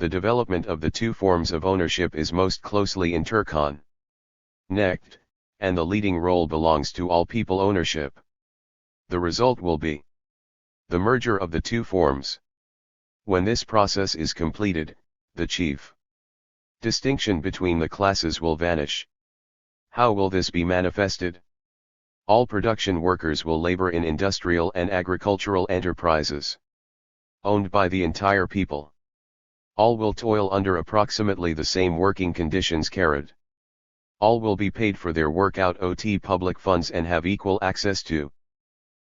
The development of the two forms of ownership is most closely interconnected, and the leading role belongs to all people ownership. The result will be the merger of the two forms. When this process is completed, the chief distinction between the classes will vanish. How will this be manifested? All production workers will labor in industrial and agricultural enterprises owned by the entire people. All will toil under approximately the same working conditions. All will be paid for their work out of public funds and have equal access to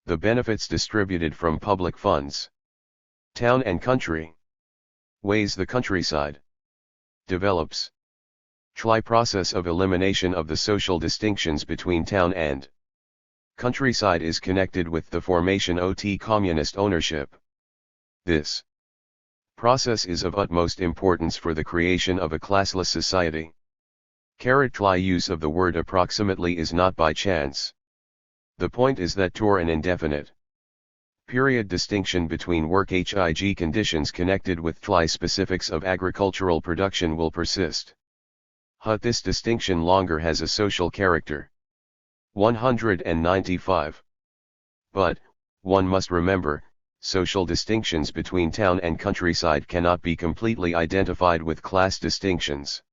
the benefits distributed from public funds. Town and country ways. The countryside develops. Process of elimination of the social distinctions between town and countryside is connected with the formation of communist ownership. This process is of utmost importance for the creation of a classless society. Use of the word approximately is not by chance. The point is that an indefinite period distinction between work HIG conditions connected with specifics of agricultural production will persist. This distinction longer has a social character. 195. But, one must remember, social distinctions between town and countryside cannot be completely identified with class distinctions.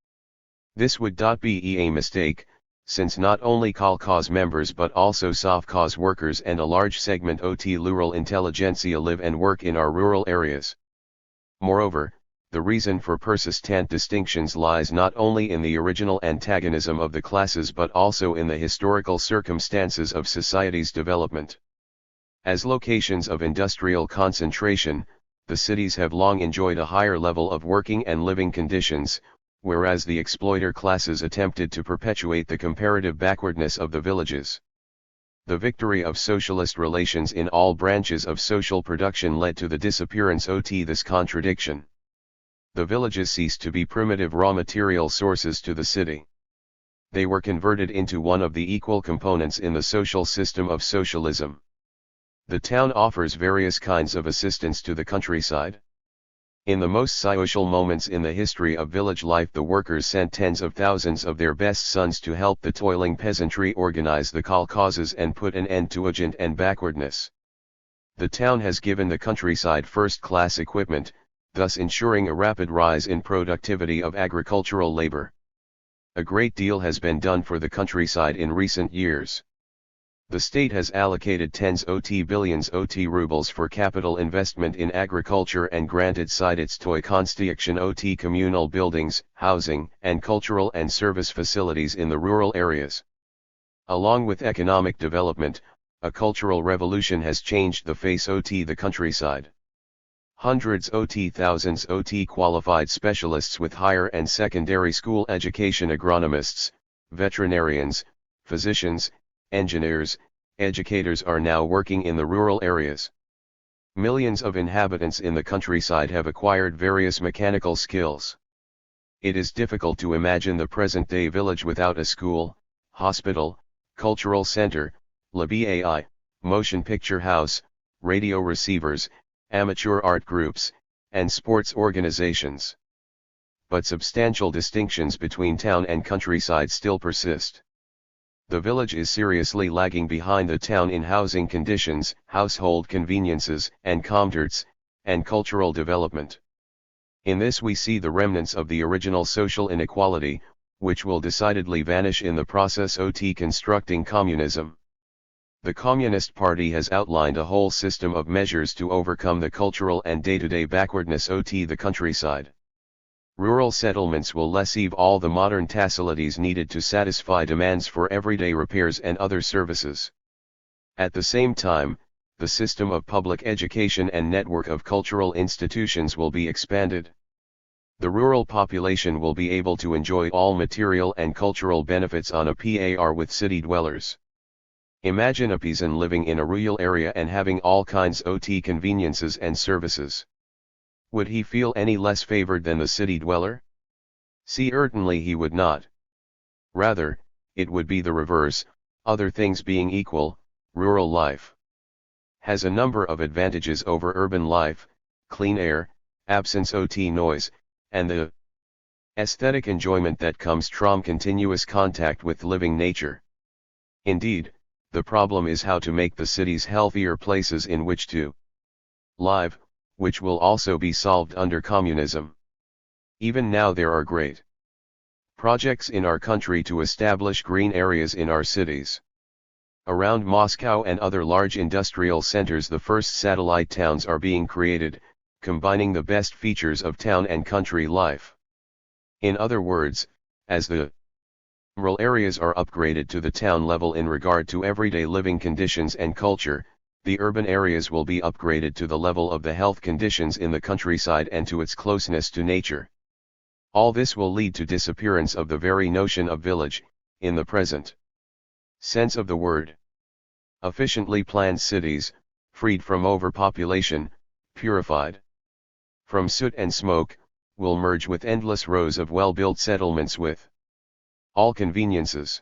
This would be a mistake, since not only kolkhoz members but also sovkhoz workers and a large segment of rural intelligentsia live and work in our rural areas. Moreover, the reason for persistent distinctions lies not only in the original antagonism of the classes but also in the historical circumstances of society's development. As locations of industrial concentration, the cities have long enjoyed a higher level of working and living conditions, whereas the exploiter classes attempted to perpetuate the comparative backwardness of the villages. The victory of socialist relations in all branches of social production led to the disappearance of this contradiction. The villages ceased to be primitive raw material sources to the city. They were converted into one of the equal components in the social system of socialism. The town offers various kinds of assistance to the countryside. In the most social moments in the history of village life, the workers sent tens of thousands of their best sons to help the toiling peasantry organize the kolkhozes and put an end to agent and backwardness. The town has given the countryside first-class equipment, thus ensuring a rapid rise in productivity of agricultural labor. A great deal has been done for the countryside in recent years. The state has allocated tens of billions of rubles for capital investment in agriculture and granted its toy construction of communal buildings, housing, and cultural and service facilities in the rural areas. Along with economic development, a cultural revolution has changed the face of the countryside. Hundreds of thousands of qualified specialists with higher and secondary school education, agronomists, veterinarians, physicians, engineers, educators are now working in the rural areas. Millions of inhabitants in the countryside have acquired various mechanical skills. It is difficult to imagine the present-day village without a school, hospital, cultural center, LABAI, motion picture house, radio receivers, amateur art groups, and sports organizations. But substantial distinctions between town and countryside still persist. The village is seriously lagging behind the town in housing conditions, household conveniences, and comforts, and cultural development. In this we see the remnants of the original social inequality, which will decidedly vanish in the process of constructing communism. The Communist Party has outlined a whole system of measures to overcome the cultural and day-to-day backwardness of the countryside. Rural settlements will receive all the modern facilities needed to satisfy demands for everyday repairs and other services. At the same time, the system of public education and network of cultural institutions will be expanded. The rural population will be able to enjoy all material and cultural benefits on a par with city dwellers. Imagine a peasant living in a rural area and having all kinds of conveniences and services. Would he feel any less favored than the city dweller? Certainly he would not. Rather, it would be the reverse. Other things being equal, rural life has a number of advantages over urban life: clean air, absence of noise, and the aesthetic enjoyment that comes from continuous contact with living nature. Indeed, the problem is how to make the cities healthier places in which to live, which will also be solved under communism. Even now there are great projects in our country to establish green areas in our cities. Around Moscow and other large industrial centers, the first satellite towns are being created, combining the best features of town and country life. In other words, as the rural areas are upgraded to the town level in regard to everyday living conditions and culture, the urban areas will be upgraded to the level of the health conditions in the countryside and to its closeness to nature. All this will lead to disappearance of the very notion of village, in the present sense of the word. Efficiently planned cities, freed from overpopulation, purified from soot and smoke, will merge with endless rows of well-built settlements with all conveniences.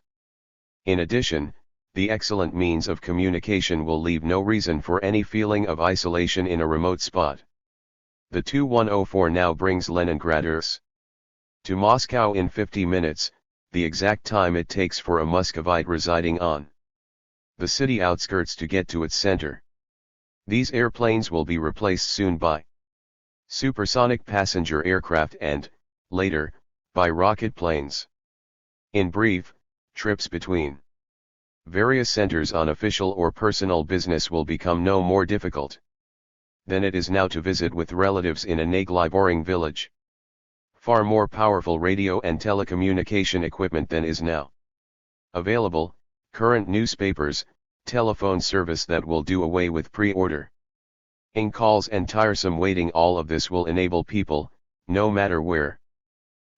In addition, the excellent means of communication will leave no reason for any feeling of isolation in a remote spot. The 2104 now brings Leningraders to Moscow in 50 minutes, the exact time it takes for a Muscovite residing on the city outskirts to get to its center. These airplanes will be replaced soon by supersonic passenger aircraft and, later, by rocket planes. In brief, trips between various centers on official or personal business will become no more difficult than it is now to visit with relatives in a neighboring village. Far more powerful radio and telecommunication equipment than is now available, current newspapers, telephone service that will do away with pre-order calls and tiresome waiting. All of this will enable people, no matter where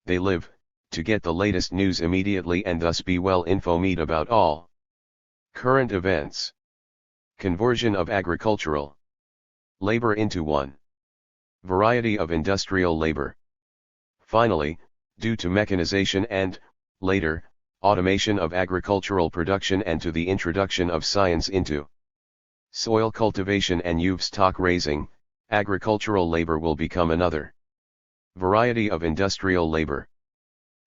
they live, to get the latest news immediately and thus be well informed about all current events. Conversion of agricultural labor into one variety of industrial labor. Finally, due to mechanization and, later, automation of agricultural production and to the introduction of science into soil cultivation and livestock raising, agricultural labor will become another variety of industrial labor.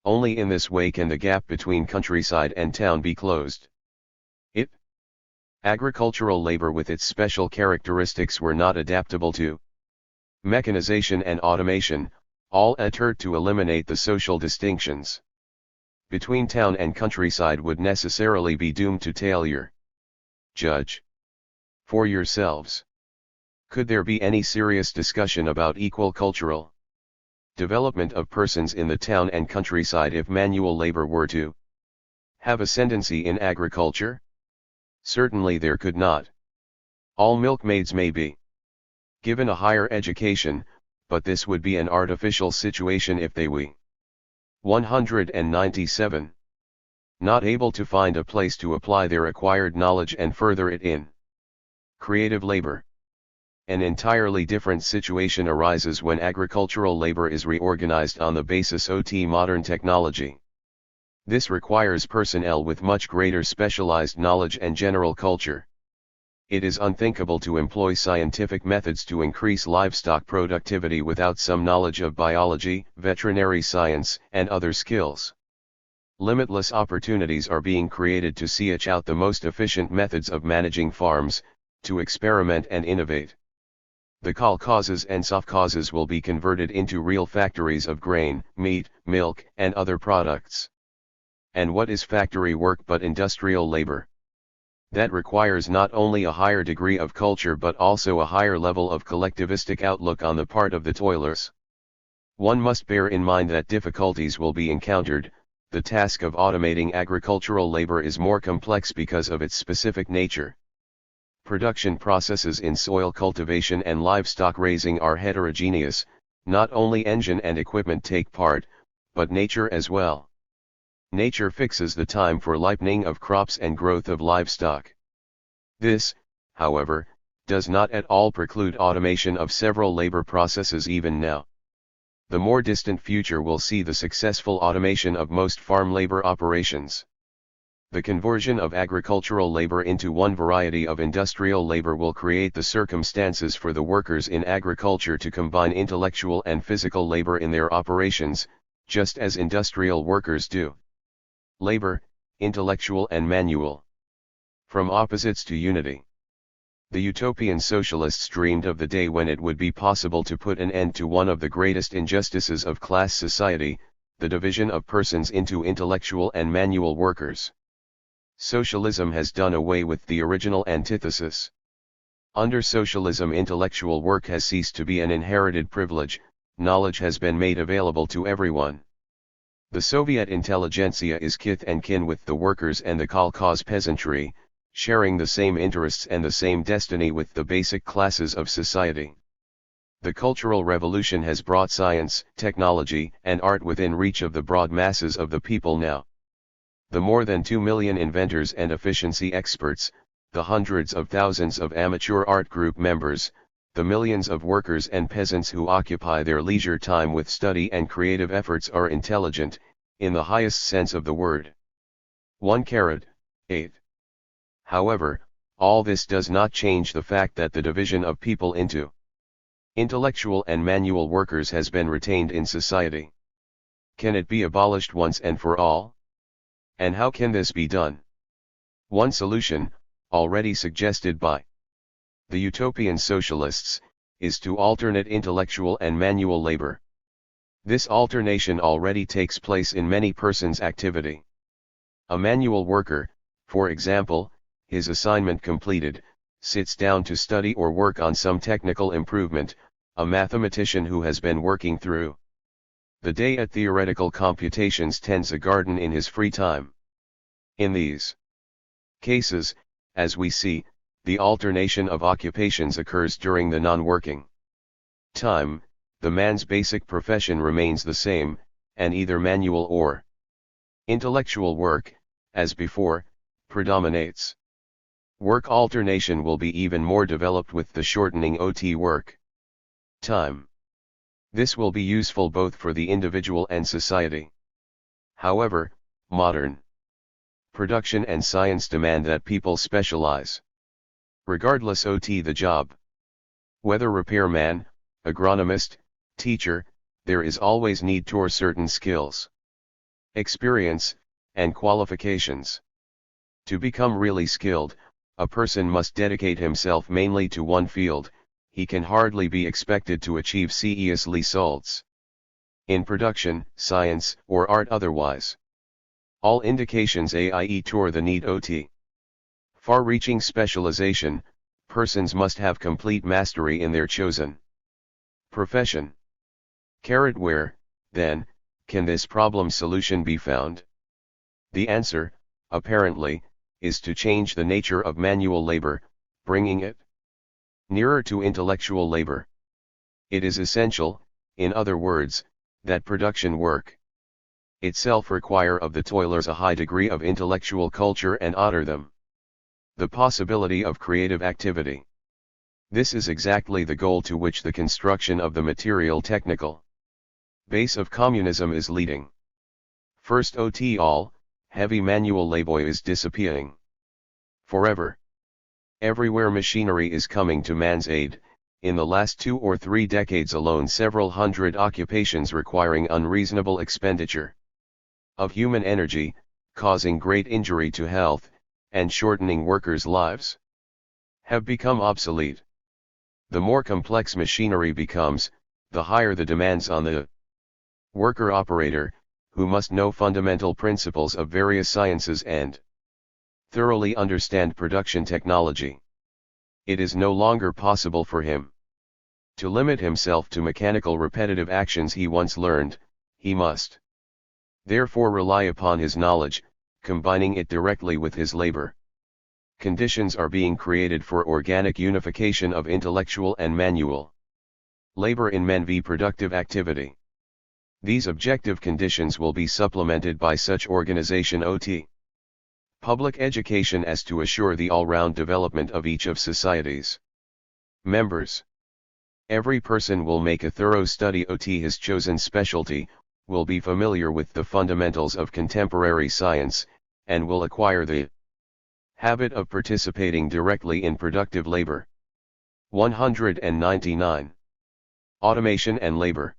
Only in this way can the gap between countryside and town be closed. Agricultural labor with its special characteristics were not adaptable to mechanization and automation, all attempt to eliminate the social distinctions between town and countryside would necessarily be doomed to failure. Judge for yourselves. Could there be any serious discussion about equal cultural development of persons in the town and countryside if manual labor were to have ascendancy in agriculture? Certainly there could not. All milkmaids may be given a higher education, but this would be an artificial situation if they were 197. Not able to find a place to apply their acquired knowledge and further it in creative labor. An entirely different situation arises when agricultural labor is reorganized on the basis of modern technology. This requires personnel with much greater specialized knowledge and general culture. It is unthinkable to employ scientific methods to increase livestock productivity without some knowledge of biology, veterinary science, and other skills. Limitless opportunities are being created to search out the most efficient methods of managing farms, to experiment and innovate. The kolkhozes and sovkhozes will be converted into real factories of grain, meat, milk, and other products. And what is factory work but industrial labor? That requires not only a higher degree of culture but also a higher level of collectivistic outlook on the part of the toilers. One must bear in mind that difficulties will be encountered. The task of automating agricultural labor is more complex because of its specific nature. Production processes in soil cultivation and livestock raising are heterogeneous, not only engine and equipment take part, but nature as well. Nature fixes the time for ripening of crops and growth of livestock. This, however, does not at all preclude automation of several labor processes even now. The more distant future will see the successful automation of most farm labor operations. The conversion of agricultural labor into one variety of industrial labor will create the circumstances for the workers in agriculture to combine intellectual and physical labor in their operations, just as industrial workers do. Labor, intellectual and manual. From opposites to unity. The utopian socialists dreamed of the day when it would be possible to put an end to one of the greatest injustices of class society, the division of persons into intellectual and manual workers. Socialism has done away with the original antithesis. Under socialism, intellectual work has ceased to be an inherited privilege, knowledge has been made available to everyone. The Soviet intelligentsia is kith and kin with the workers and the kolkhoz peasantry, sharing the same interests and the same destiny with the basic classes of society. The Cultural Revolution has brought science, technology, and art within reach of the broad masses of the people now. The more than 2 million inventors and efficiency experts, the hundreds of thousands of amateur art group members, the millions of workers and peasants who occupy their leisure time with study and creative efforts are intelligent, in the highest sense of the word. 1-8. However, all this does not change the fact that the division of people into intellectual and manual workers has been retained in society. Can it be abolished once and for all? And how can this be done? One solution, already suggested by the utopian socialists, is to alternate intellectual and manual labor. This alternation already takes place in many persons' activity. A manual worker, for example, his assignment completed, sits down to study or work on some technical improvement, a mathematician who has been working through the day at theoretical computations tends a garden in his free time. In these cases, as we see, the alternation of occupations occurs during the non-working time. The man's basic profession remains the same, and either manual or intellectual work, as before, predominates. Work alternation will be even more developed with the shortening OT work time. This will be useful both for the individual and society. However, modern production and science demand that people specialize. Regardless OT the job. Whether repairman, agronomist, teacher, there is always need for certain skills, experience, and qualifications. To become really skilled, a person must dedicate himself mainly to one field. He can hardly be expected to achieve CES results in production, science, or art otherwise. All indications AIE toward the need OT. Far-reaching specialization, persons must have complete mastery in their chosen profession. Where, then, can this problem solution be found? The answer, apparently, is to change the nature of manual labor, bringing it nearer to intellectual labor. It is essential, in other words, that production work itself require of the toilers a high degree of intellectual culture and honor them the possibility of creative activity. This is exactly the goal to which the construction of the material technical base of communism is leading. First OT all, heavy manual labor is disappearing forever. Everywhere machinery is coming to man's aid. In the last 2 or 3 decades alone, several hundred occupations requiring unreasonable expenditure of human energy, causing great injury to health, and shortening workers' lives, have become obsolete. The more complex machinery becomes, the higher the demands on the worker-operator, who must know fundamental principles of various sciences and thoroughly understand production technology. It is no longer possible for him to limit himself to mechanical repetitive actions he once learned. He must therefore rely upon his knowledge, combining it directly with his labor. Conditions are being created for organic unification of intellectual and manual labor in men v productive activity. These objective conditions will be supplemented by such organization OT public education as to assure the all-round development of each of society's members. Every person will make a thorough study OT his chosen specialty, will be familiar with the fundamentals of contemporary science, and will acquire the habit of participating directly in productive labor. 199. Automation and labor.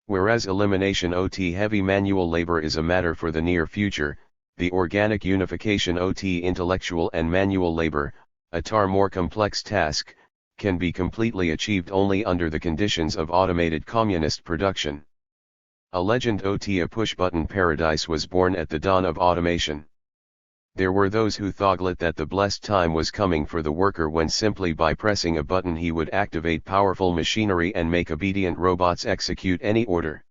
Whereas elimination OT heavy manual labor is a matter for the near future, the organic unification OT intellectual and manual labor, a far more complex task, can be completely achieved only under the conditions of automated communist production. A legend OT, a push-button paradise, was born at the dawn of automation. There were those who thought that the blessed time was coming for the worker when simply by pressing a button he would activate powerful machinery and make obedient robots execute any order.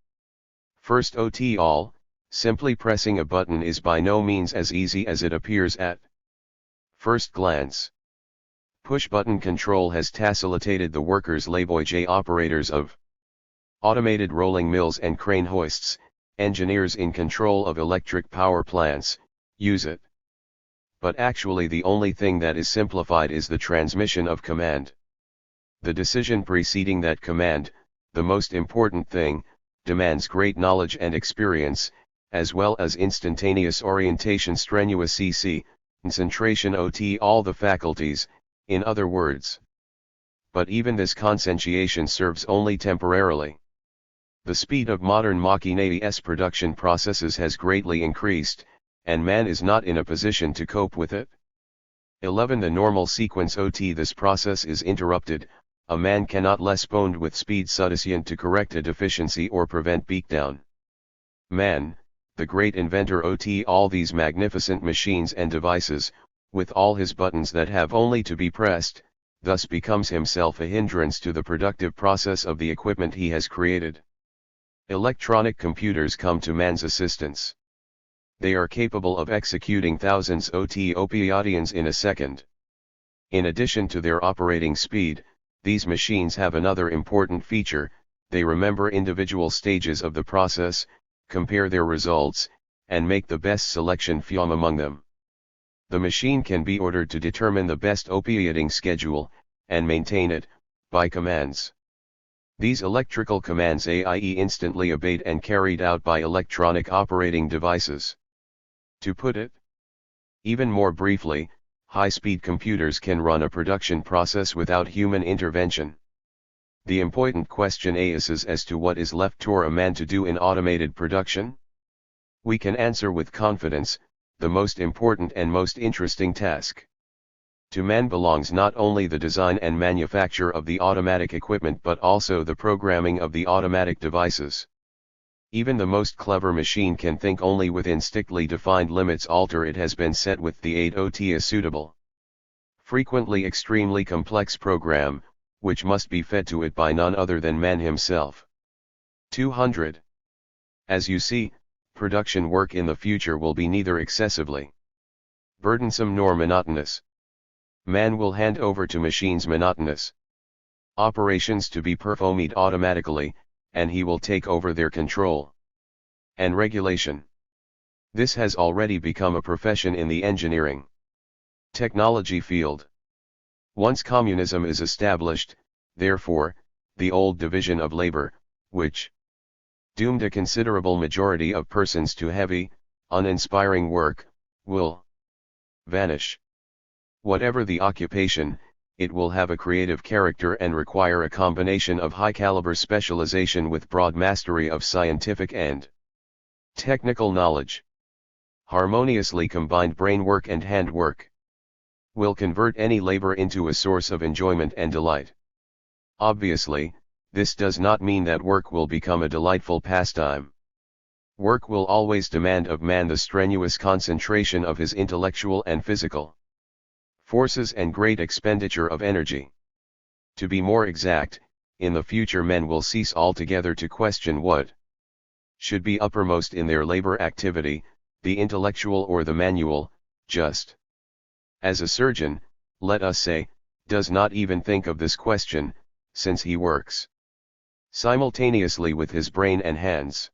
First OT all, simply pressing a button is by no means as easy as it appears at first glance. Push-button control has facilitated the workers' labour operators of automated rolling mills and crane hoists, engineers in control of electric power plants, use it. But actually the only thing that is simplified is the transmission of command. The decision preceding that command, the most important thing, demands great knowledge and experience, as well as instantaneous orientation, strenuous concentration OT, all the faculties, in other words. But even this conscientiation serves only temporarily. The speed of modern machine's production processes has greatly increased, and man is not in a position to cope with it. 11. The normal sequence OT. This process is interrupted, a man cannot respond with speed sufficient to correct a deficiency or prevent breakdown. Man, the great inventor OT, all these magnificent machines and devices, with all his buttons that have only to be pressed, thus becomes himself a hindrance to the productive process of the equipment he has created. Electronic computers come to man's assistance. They are capable of executing thousands OT operations in a second. In addition to their operating speed, these machines have another important feature: they remember individual stages of the process, compare their results, and make the best selection from among them. The machine can be ordered to determine the best operating schedule, and maintain it, by commands. These electrical commands are instantly obeyed and carried out by electronic operating devices. To put it even more briefly, high-speed computers can run a production process without human intervention. The important question is as to what is left for a man to do in automated production. We can answer with confidence: the most important and most interesting task. To man belongs not only the design and manufacture of the automatic equipment but also the programming of the automatic devices. Even the most clever machine can think only within strictly defined limits after it has been set with the aid OT as suitable. Frequently extremely complex program, which must be fed to it by none other than man himself. 200. As you see, production work in the future will be neither excessively burdensome nor monotonous. Man will hand over to machines monotonous operations to be performed automatically, and he will take over their control and regulation. This has already become a profession in the engineering technology field. Once communism is established, therefore, the old division of labor, which doomed a considerable majority of persons to heavy, uninspiring work, will vanish. Whatever the occupation, it will have a creative character and require a combination of high-caliber specialization with broad mastery of scientific and technical knowledge. Harmoniously combined brain work and hand work will convert any labor into a source of enjoyment and delight. Obviously, this does not mean that work will become a delightful pastime. Work will always demand of man the strenuous concentration of his intellectual and physical forces and great expenditure of energy. To be more exact, in the future men will cease altogether to question what should be uppermost in their labor activity, the intellectual or the manual, just as a surgeon, let us say, does not even think of this question, since he works simultaneously with his brain and hands.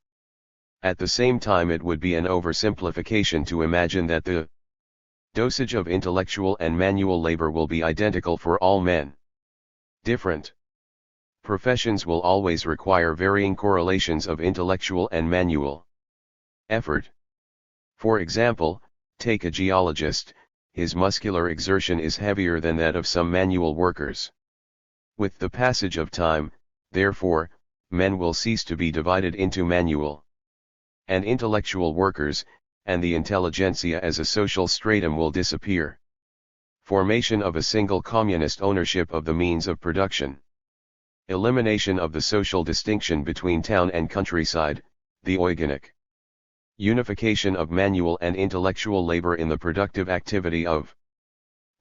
At the same time, it would be an oversimplification to imagine that the dosage of intellectual and manual labor will be identical for all men. Different professions will always require varying correlations of intellectual and manual effort. For example, Take a geologist, his muscular exertion is heavier than that of some manual workers. With the passage of time, therefore, men will cease to be divided into manual and intellectual workers, and the intelligentsia as a social stratum will disappear. Formation of a single communist ownership of the means of production. Elimination of the social distinction between town and countryside, the organic unification of manual and intellectual labor in the productive activity of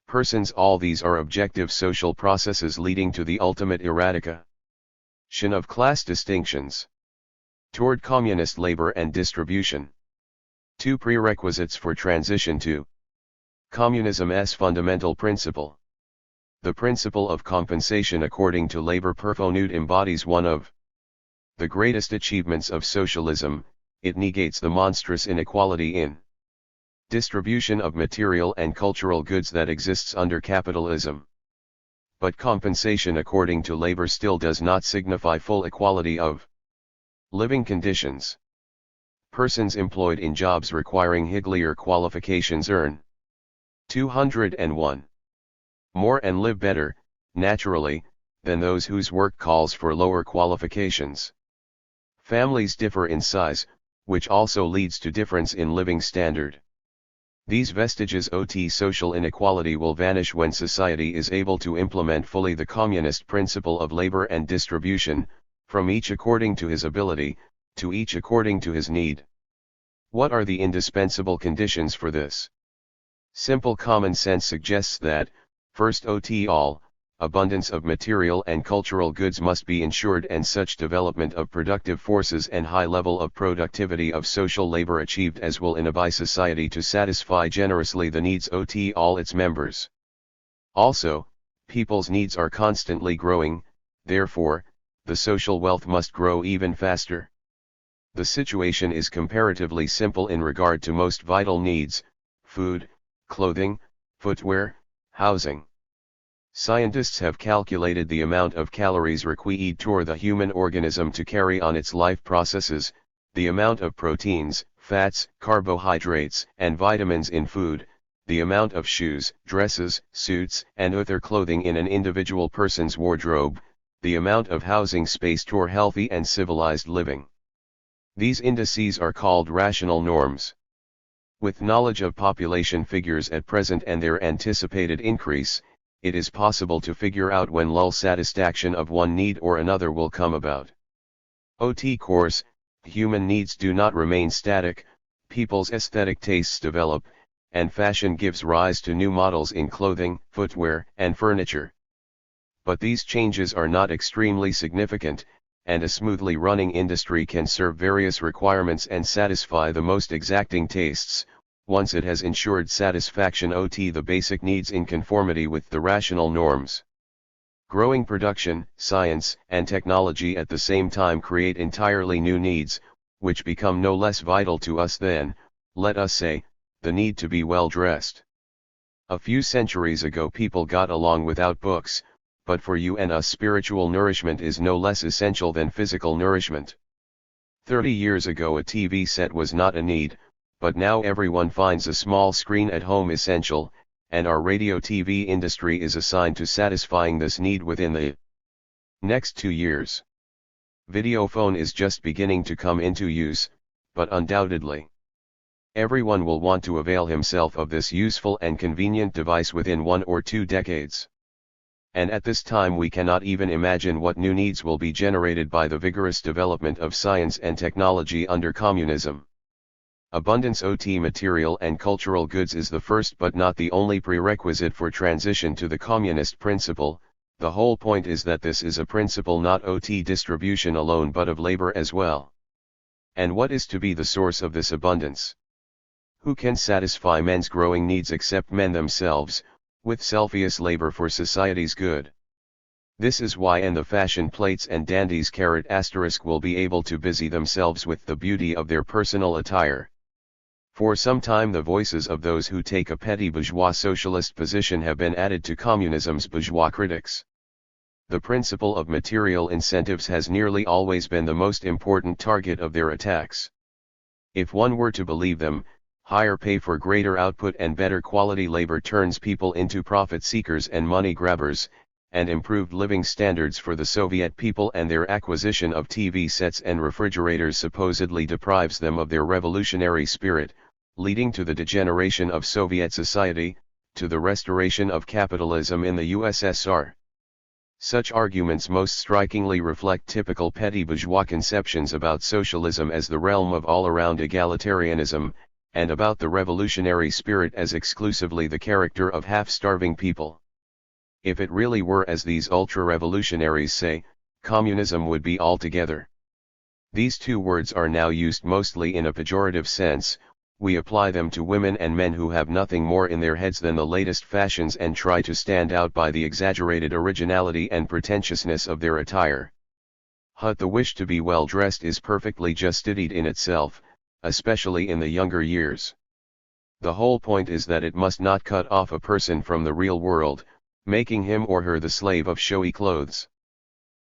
persons. All these are objective social processes leading to the ultimate eradication of class distinctions toward communist labor and distribution. 2 prerequisites for transition to communism's fundamental principle. The principle of compensation according to labor perfonute embodies one of the greatest achievements of socialism. It negates the monstrous inequality in distribution of material and cultural goods that exists under capitalism. But compensation according to labor still does not signify full equality of living conditions. Persons employed in jobs requiring higher qualifications earn 201 more and live better, naturally, than those whose work calls for lower qualifications. Families differ in size, which also leads to difference in living standard. These vestiges of social inequality will vanish when society is able to implement fully the communist principle of labor and distribution, from each according to his ability, to each according to his need. What are the indispensable conditions for this? Simple common sense suggests that, first all, abundance of material and cultural goods must be ensured, and such development of productive forces and high level of productivity of social labor achieved as will enable society to satisfy generously the needs of all its members. Also, people's needs are constantly growing, therefore, the social wealth must grow even faster. The situation is comparatively simple in regard to most vital needs: food, clothing, footwear, housing. Scientists have calculated the amount of calories required for the human organism to carry on its life processes, the amount of proteins, fats, carbohydrates, and vitamins in food, the amount of shoes, dresses, suits, and other clothing in an individual person's wardrobe, the amount of housing space for healthy and civilized living. These indices are called rational norms. With knowledge of population figures at present and their anticipated increase, it is possible to figure out when lull satisfaction of one need or another will come about. Of course, human needs do not remain static, people's aesthetic tastes develop, and fashion gives rise to new models in clothing, footwear, and furniture. But these changes are not extremely significant, and a smoothly running industry can serve various requirements and satisfy the most exacting tastes, once it has ensured satisfaction of the basic needs in conformity with the rational norms. Growing production, science, and technology at the same time create entirely new needs, which become no less vital to us than, let us say, the need to be well dressed. A few centuries ago people got along without books, but for you and us spiritual nourishment is no less essential than physical nourishment. 30 years ago a TV set was not a need, but now everyone finds a small screen at home essential, and our radio-TV industry is assigned to satisfying this need within the next 2 years. Videophone is just beginning to come into use, but undoubtedly, everyone will want to avail himself of this useful and convenient device within 1 or 2 decades. And at this time we cannot even imagine what new needs will be generated by the vigorous development of science and technology under communism. Abundance of material and cultural goods is the first but not the only prerequisite for transition to the communist principle. The whole point is that this is a principle not of distribution alone but of labor as well. And what is to be the source of this abundance? Who can satisfy men's growing needs except men themselves, with selfless labor for society's good? This is why and the fashion plates and dandies ** will be able to busy themselves with the beauty of their personal attire. For some time the voices of those who take a petty bourgeois socialist position have been added to communism's bourgeois critics. The principle of material incentives has nearly always been the most important target of their attacks. If one were to believe them, Higher pay for greater output and better quality labor turns people into profit seekers and money grabbers, and improved living standards for the Soviet people and their acquisition of TV sets and refrigerators supposedly deprives them of their revolutionary spirit, leading to the degeneration of Soviet society, to the restoration of capitalism in the USSR. Such arguments most strikingly reflect typical petty bourgeois conceptions about socialism as the realm of all-around egalitarianism, and about the revolutionary spirit as exclusively the character of half-starving people. If it really were as these ultra-revolutionaries say, communism would be altogether. These two words are now used mostly in a pejorative sense. We apply them to women and men who have nothing more in their heads than the latest fashions and try to stand out by the exaggerated originality and pretentiousness of their attire. The wish to be well dressed is perfectly justified in itself, especially in the younger years. The whole point is that it must not cut off a person from the real world, making him or her the slave of showy clothes.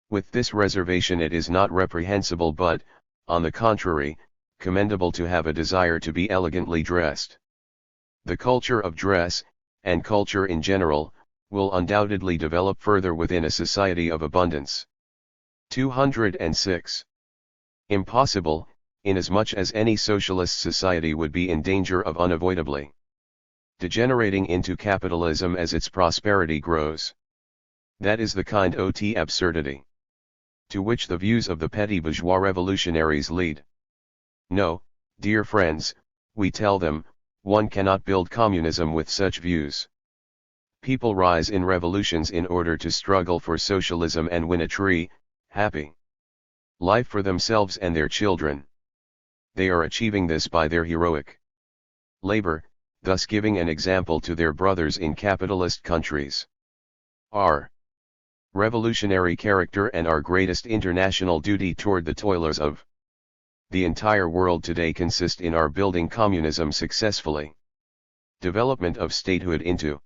With this reservation, it is not reprehensible but, on the contrary, commendable to have a desire to be elegantly dressed. The culture of dress, and culture in general, will undoubtedly develop further within a society of abundance. 206. Impossible, inasmuch as any socialist society would be in danger of unavoidably degenerating into capitalism as its prosperity grows. That is the kind of absurdity to which the views of the petty bourgeois revolutionaries lead. No, dear friends, we tell them, one cannot build communism with such views. People rise in revolutions in order to struggle for socialism and win a tree, happy life for themselves and their children. They are achieving this by their heroic labor, thus giving an example to their brothers in capitalist countries. Our revolutionary character and our greatest international duty toward the toilers of the entire world today consist in our building communism successfully. Development of statehood into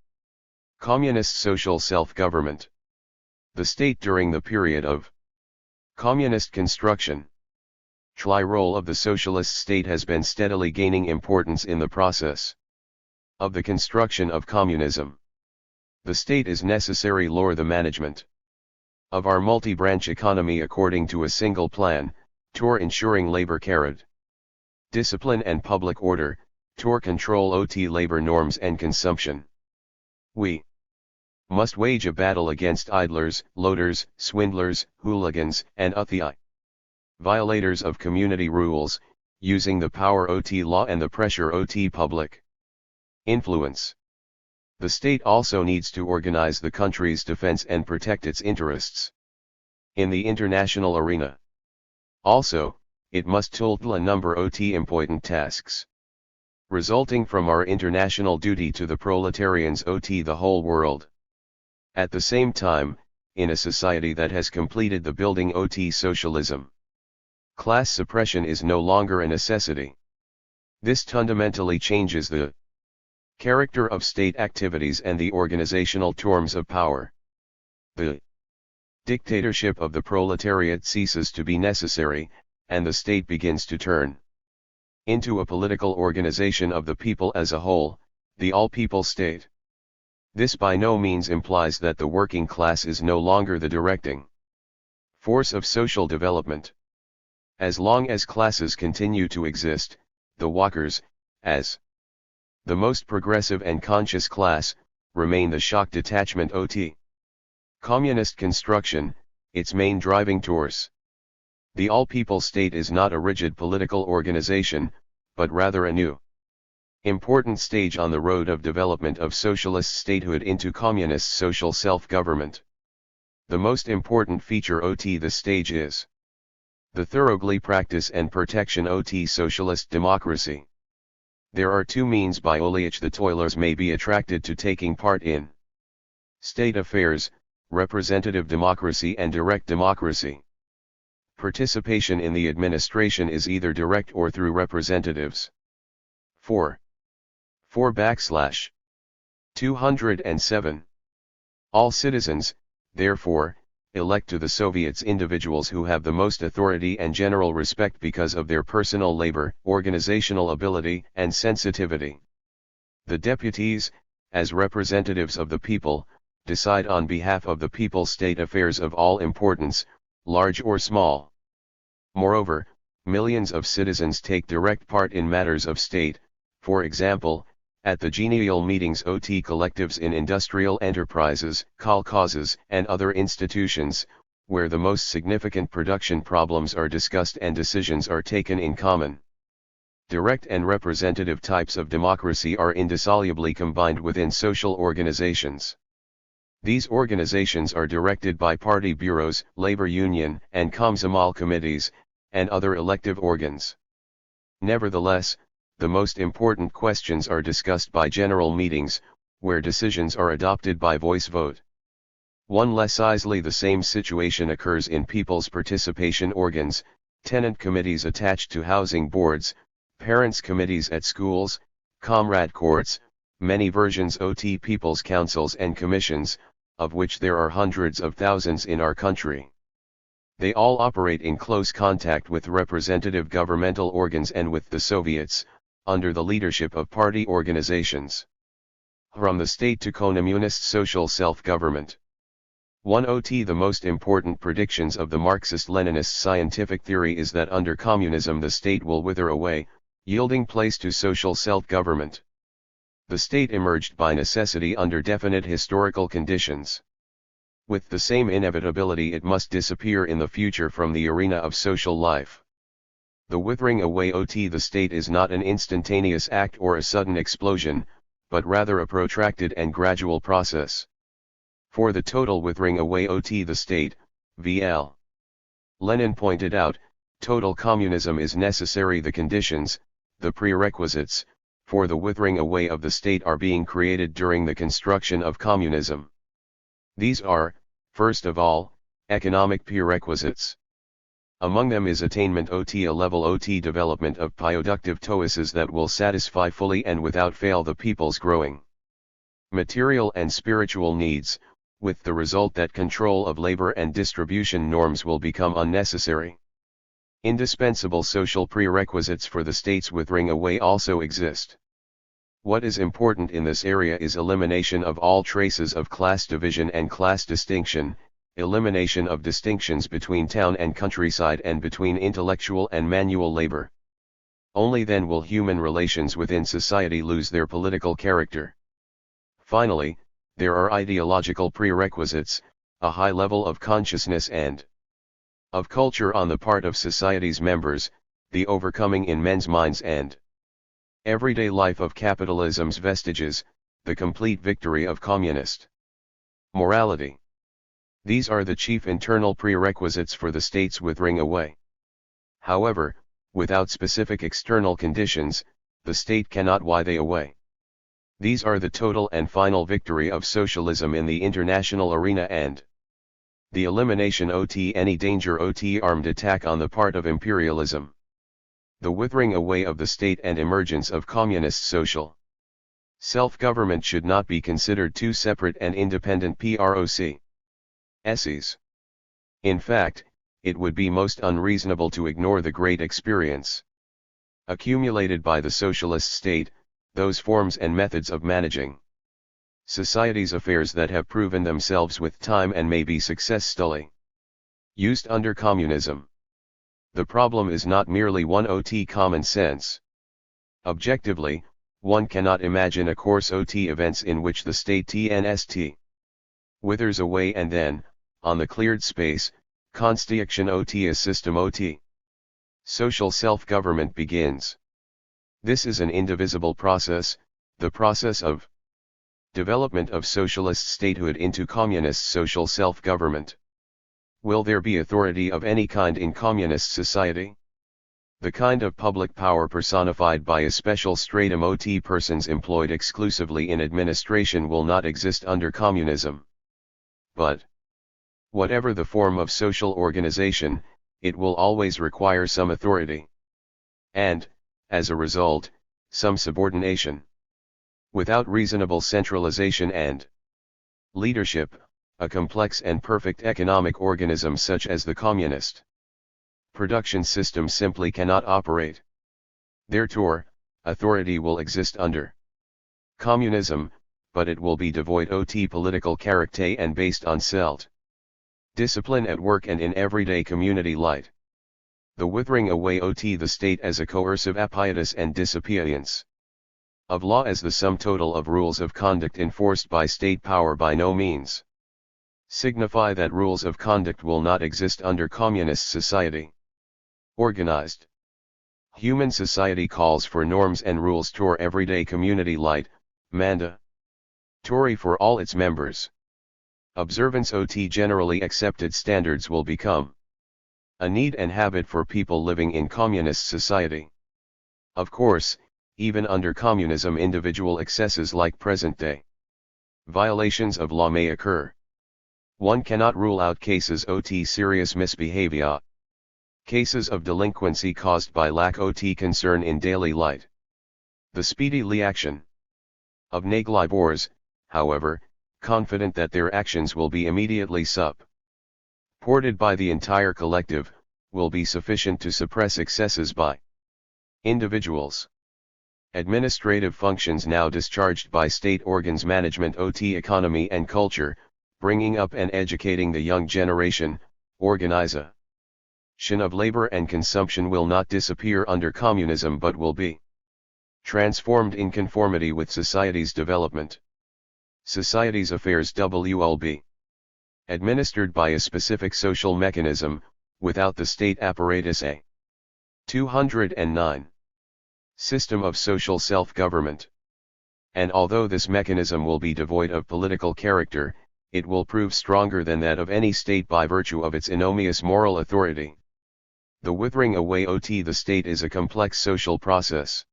communist social self-government. The state during the period of communist construction. The role of the socialist state has been steadily gaining importance in the process of the construction of communism. The state is necessary for the management of our multi-branch economy according to a single plan, to ensuring labor carried discipline and public order, to control labor norms and consumption. We must wage a battle against idlers, loaders, swindlers, hooligans, and other violators of community rules, using the power law and the pressure public influence. The state also needs to organize the country's defense and protect its interests in the international arena. Also, it must fulfill a number of important tasks resulting from our international duty to the proletarians the whole world. At the same time, in a society that has completed the building socialism, class suppression is no longer a necessity. This fundamentally changes the character of state activities and the organizational terms of power. The dictatorship of the proletariat ceases to be necessary, and the state begins to turn into a political organization of the people as a whole, the all-people state. This by no means implies that the working class is no longer the directing force of social development. As long as classes continue to exist, the workers, as the most progressive and conscious class, remain the shock detachment communist construction, its main driving force. The all-people state is not a rigid political organization, but rather a new, important stage on the road of development of socialist statehood into communist social self-government. The most important feature of the stage is the thoroughly practice and protection of socialist democracy. There are two means by which the toilers may be attracted to taking part in state affairs: representative democracy and direct democracy. Participation in the administration is either direct or through representatives. 4/207. All citizens, therefore, elect to the Soviets individuals who have the most authority and general respect because of their personal labor, organizational ability, and sensitivity. The deputies, as representatives of the people, decide on behalf of the people state affairs of all importance, large or small. Moreover, millions of citizens take direct part in matters of state, for example, at the genial meetings OT collectives in industrial enterprises, kolkhozes, and other institutions, where the most significant production problems are discussed and decisions are taken in common. Direct and representative types of democracy are indissolubly combined within social organizations. These organizations are directed by party bureaus, labor union and Komsomol committees, and other elective organs. Nevertheless, the most important questions are discussed by general meetings, where decisions are adopted by voice vote. Less easily the same situation occurs in people's participation organs, tenant committees attached to housing boards, parents' committees at schools, comrade courts, many versions OT people's councils and commissions, of which there are hundreds of thousands in our country. They all operate in close contact with representative governmental organs and with the Soviets, under the leadership of party organizations. From the state to communist social self-government. 1. OT The most important predictions of the Marxist-Leninist scientific theory is that under communism the state will wither away, yielding place to social self-government. The state emerged by necessity under definite historical conditions. With the same inevitability it must disappear in the future from the arena of social life. The withering away OT the state is not an instantaneous act or a sudden explosion, but rather a protracted and gradual process. For the total withering away OT the state, V.L. Lenin pointed out, total communism is necessary. The conditions, the prerequisites, for the withering away of the state are being created during the construction of communism. These are, first of all, economic prerequisites. Among them is attainment OT a level OT development of productive choices that will satisfy fully and without fail the people's growing material and spiritual needs, with the result that control of labor and distribution norms will become unnecessary. Indispensable social prerequisites for the state's withering away also exist. What is important in this area is elimination of all traces of class division and class distinction, elimination of distinctions between town and countryside and between intellectual and manual labor. Only then will human relations within society lose their political character. Finally, there are ideological prerequisites, a high level of consciousness and of culture on the part of society's members, the overcoming in men's minds and everyday life of capitalism's vestiges, the complete victory of communist morality. These are the chief internal prerequisites for the state's withering away. However, without specific external conditions, the state cannot wither away. These are the total and final victory of socialism in the international arena and the elimination OT any danger OT armed attack on the part of imperialism. The withering away of the state and emergence of communist social self-government should not be considered two separate and independent processes. In fact, it would be most unreasonable to ignore the great experience accumulated by the socialist state, those forms and methods of managing society's affairs that have proven themselves with time and may be successfully used under communism. The problem is not merely one OT common sense. Objectively, one cannot imagine a course OT events in which the state TNST withers away and then, on the cleared space, constitution OT a system OT. Social self-government begins. This is an indivisible process, the process of development of socialist statehood into communist social self-government. Will there be authority of any kind in communist society? The kind of public power personified by a special stratum OT persons employed exclusively in administration will not exist under communism. But, whatever the form of social organization, it will always require some authority. And, as a result, some subordination. Without reasonable centralization and leadership, a complex and perfect economic organism such as the communist production system simply cannot operate. Therefore, authority will exist under communism, but it will be devoid of political character and based on self-discipline at work and in everyday community life. The withering away of the state as a coercive apparatus and disappearance of law as the sum total of rules of conduct enforced by state power by no means signify that rules of conduct will not exist under communist society. Organized human society calls for norms and rules for everyday community life, mandatory for all its members. Observance of generally accepted standards will become a need and habit for people living in communist society. Of course, even under communism individual excesses like present-day violations of law may occur. One cannot rule out cases of serious misbehavior, cases of delinquency caused by lack of concern in daily life. The speedy reaction of negligors, however, confident that their actions will be immediately supported by the entire collective, will be sufficient to suppress excesses by individuals. Administrative functions now discharged by state organs, management of economy and culture, bringing up and educating the young generation, organization of labor and consumption will not disappear under communism but will be transformed in conformity with society's development. Society's affairs will be administered by a specific social mechanism, without the state apparatus. 209. System of social self-government. And although this mechanism will be devoid of political character, it will prove stronger than that of any state by virtue of its enormous moral authority. The withering away of the state is a complex social process.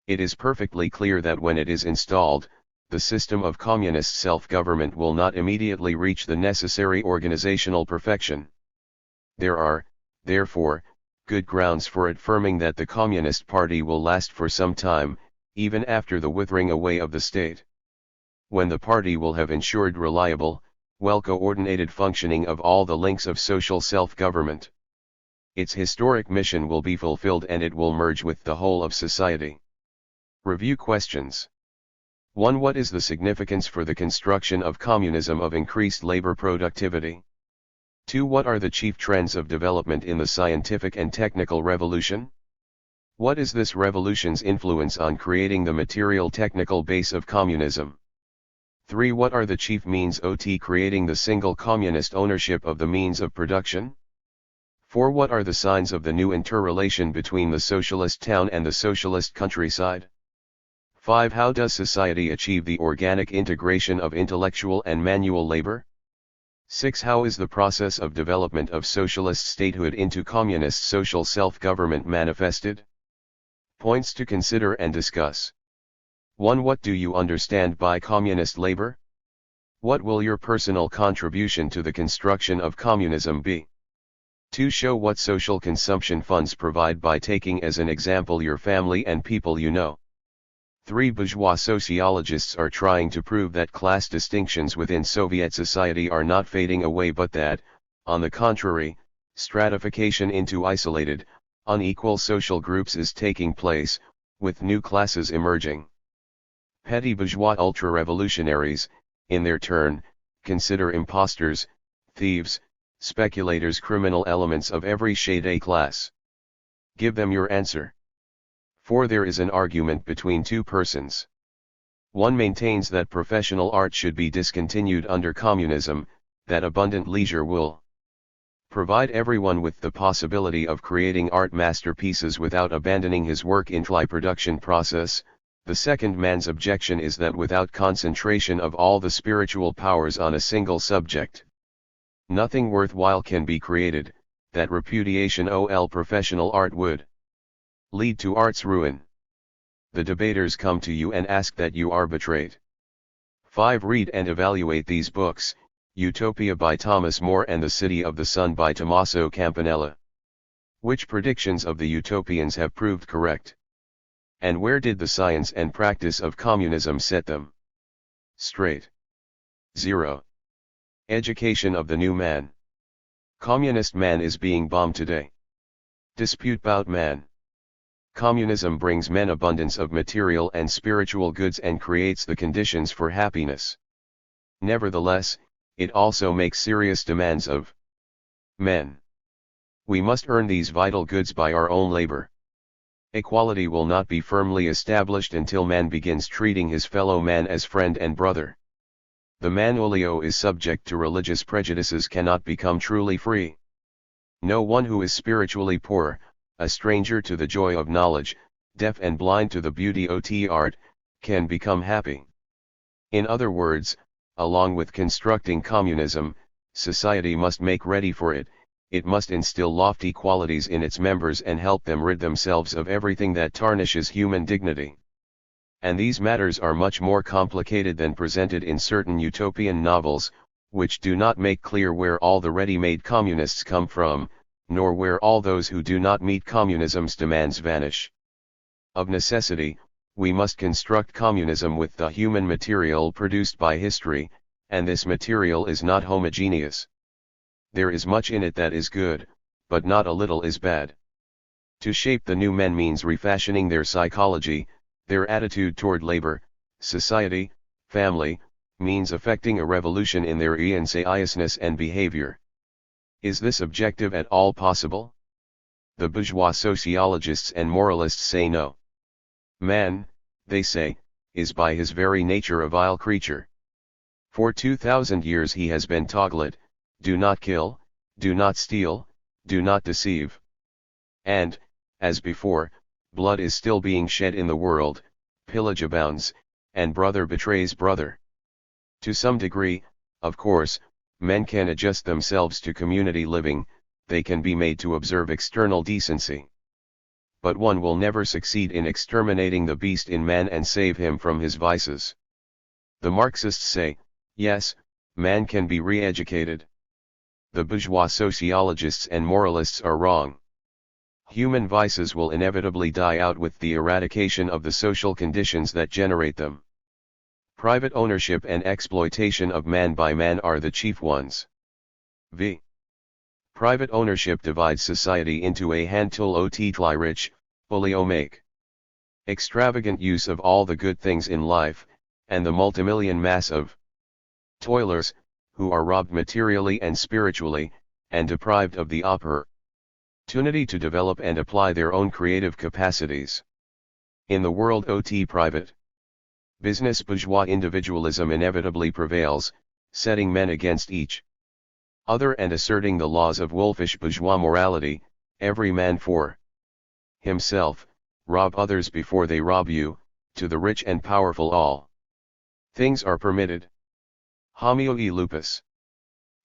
It is perfectly clear that when it is installed, the system of communist self-government will not immediately reach the necessary organizational perfection. There are, therefore, good grounds for affirming that the Communist Party will last for some time, even after the withering away of the state. When the party will have ensured reliable, well-coordinated functioning of all the links of social self-government, its historic mission will be fulfilled and it will merge with the whole of society. Review questions. 1. What is the significance for the construction of communism of increased labor productivity? 2. What are the chief trends of development in the scientific and technical revolution? What is this revolution's influence on creating the material technical base of communism? 3. What are the chief means of creating the single communist ownership of the means of production? 4. What are the signs of the new interrelation between the socialist town and the socialist countryside? 5. How does society achieve the organic integration of intellectual and manual labor? 6. How is the process of development of socialist statehood into communist social self-government manifested? Points to consider and discuss. 1. What do you understand by communist labor? What will your personal contribution to the construction of communism be? 2. Show what social consumption funds provide by taking as an example your family and people you know. 3. Bourgeois sociologists are trying to prove that class distinctions within Soviet society are not fading away but that, on the contrary, stratification into isolated, unequal social groups is taking place, with new classes emerging. Petty bourgeois ultra-revolutionaries, in their turn, consider impostors, thieves, speculators criminal elements of every shade A class. Give them your answer. For there is an argument between two persons. One maintains that professional art should be discontinued under communism, that abundant leisure will provide everyone with the possibility of creating art masterpieces without abandoning his work in the production process. The second man's objection is that without concentration of all the spiritual powers on a single subject, nothing worthwhile can be created, that repudiation of professional art would lead to art's ruin. The debaters come to you and ask that you arbitrate. 5. Read and evaluate these books, Utopia by Thomas More and The City of the Sun by Tommaso Campanella. Which predictions of the utopians have proved correct? And where did the science and practice of communism set them straight? 0. Education of the new man. Communist man is being bombed today. Dispute bout man. Communism brings men abundance of material and spiritual goods and creates the conditions for happiness. Nevertheless, it also makes serious demands of men. We must earn these vital goods by our own labor. Equality will not be firmly established until man begins treating his fellow man as friend and brother. The man who is subject to religious prejudices cannot become truly free. No one who is spiritually poor, a stranger to the joy of knowledge, deaf and blind to the beauty of art, can become happy. In other words, along with constructing communism, society must make ready for it. It must instill lofty qualities in its members and help them rid themselves of everything that tarnishes human dignity. And these matters are much more complicated than presented in certain utopian novels, which do not make clear where all the ready-made communists come from, nor where all those who do not meet communism's demands vanish. Of necessity, we must construct communism with the human material produced by history, and this material is not homogeneous. There is much in it that is good, but not a little is bad. To shape the new men means refashioning their psychology, their attitude toward labor, society, family, means effecting a revolution in their seriousness and behavior. Is this objective at all possible? The bourgeois sociologists and moralists say no. Man, they say, is by his very nature a vile creature. For 2,000 years he has been taught, do not kill, do not steal, do not deceive. And, as before, blood is still being shed in the world, pillage abounds, and brother betrays brother. To some degree, of course, men can adjust themselves to community living, they can be made to observe external decency. But one will never succeed in exterminating the beast in man and save him from his vices. The Marxists say, yes, man can be re-educated. The bourgeois sociologists and moralists are wrong. Human vices will inevitably die out with the eradication of the social conditions that generate them. Private ownership and exploitation of man by man are the chief ones. v. Private ownership divides society into a handful of rich, make. Extravagant use of all the good things in life, and the multimillion mass of toilers, who are robbed materially and spiritually, and deprived of the opportunity to develop and apply their own creative capacities. In the world of private business, bourgeois individualism inevitably prevails, setting men against each other and asserting the laws of wolfish bourgeois morality, every man for himself, rob others before they rob you, to the rich and powerful all things are permitted. Homo e lupus.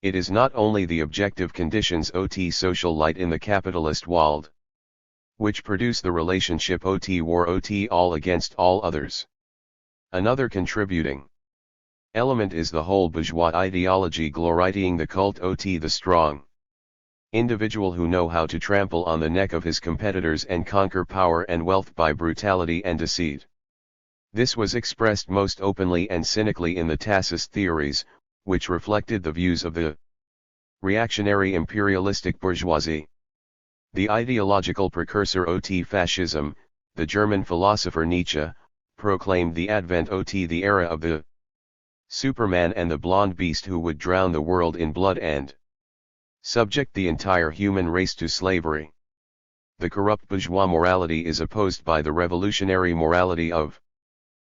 It is not only the objective conditions of social light in the capitalist world, which produce the relationship war all against all others. Another contributing element is the whole bourgeois ideology glorifying the cult of the strong individual who know how to trample on the neck of his competitors and conquer power and wealth by brutality and deceit. This was expressed most openly and cynically in the Tassist theories, which reflected the views of the reactionary imperialistic bourgeoisie. The ideological precursor of fascism, the German philosopher Nietzsche, proclaimed the advent of the era of the Superman and the blonde beast who would drown the world in blood and subject the entire human race to slavery. The corrupt bourgeois morality is opposed by the revolutionary morality of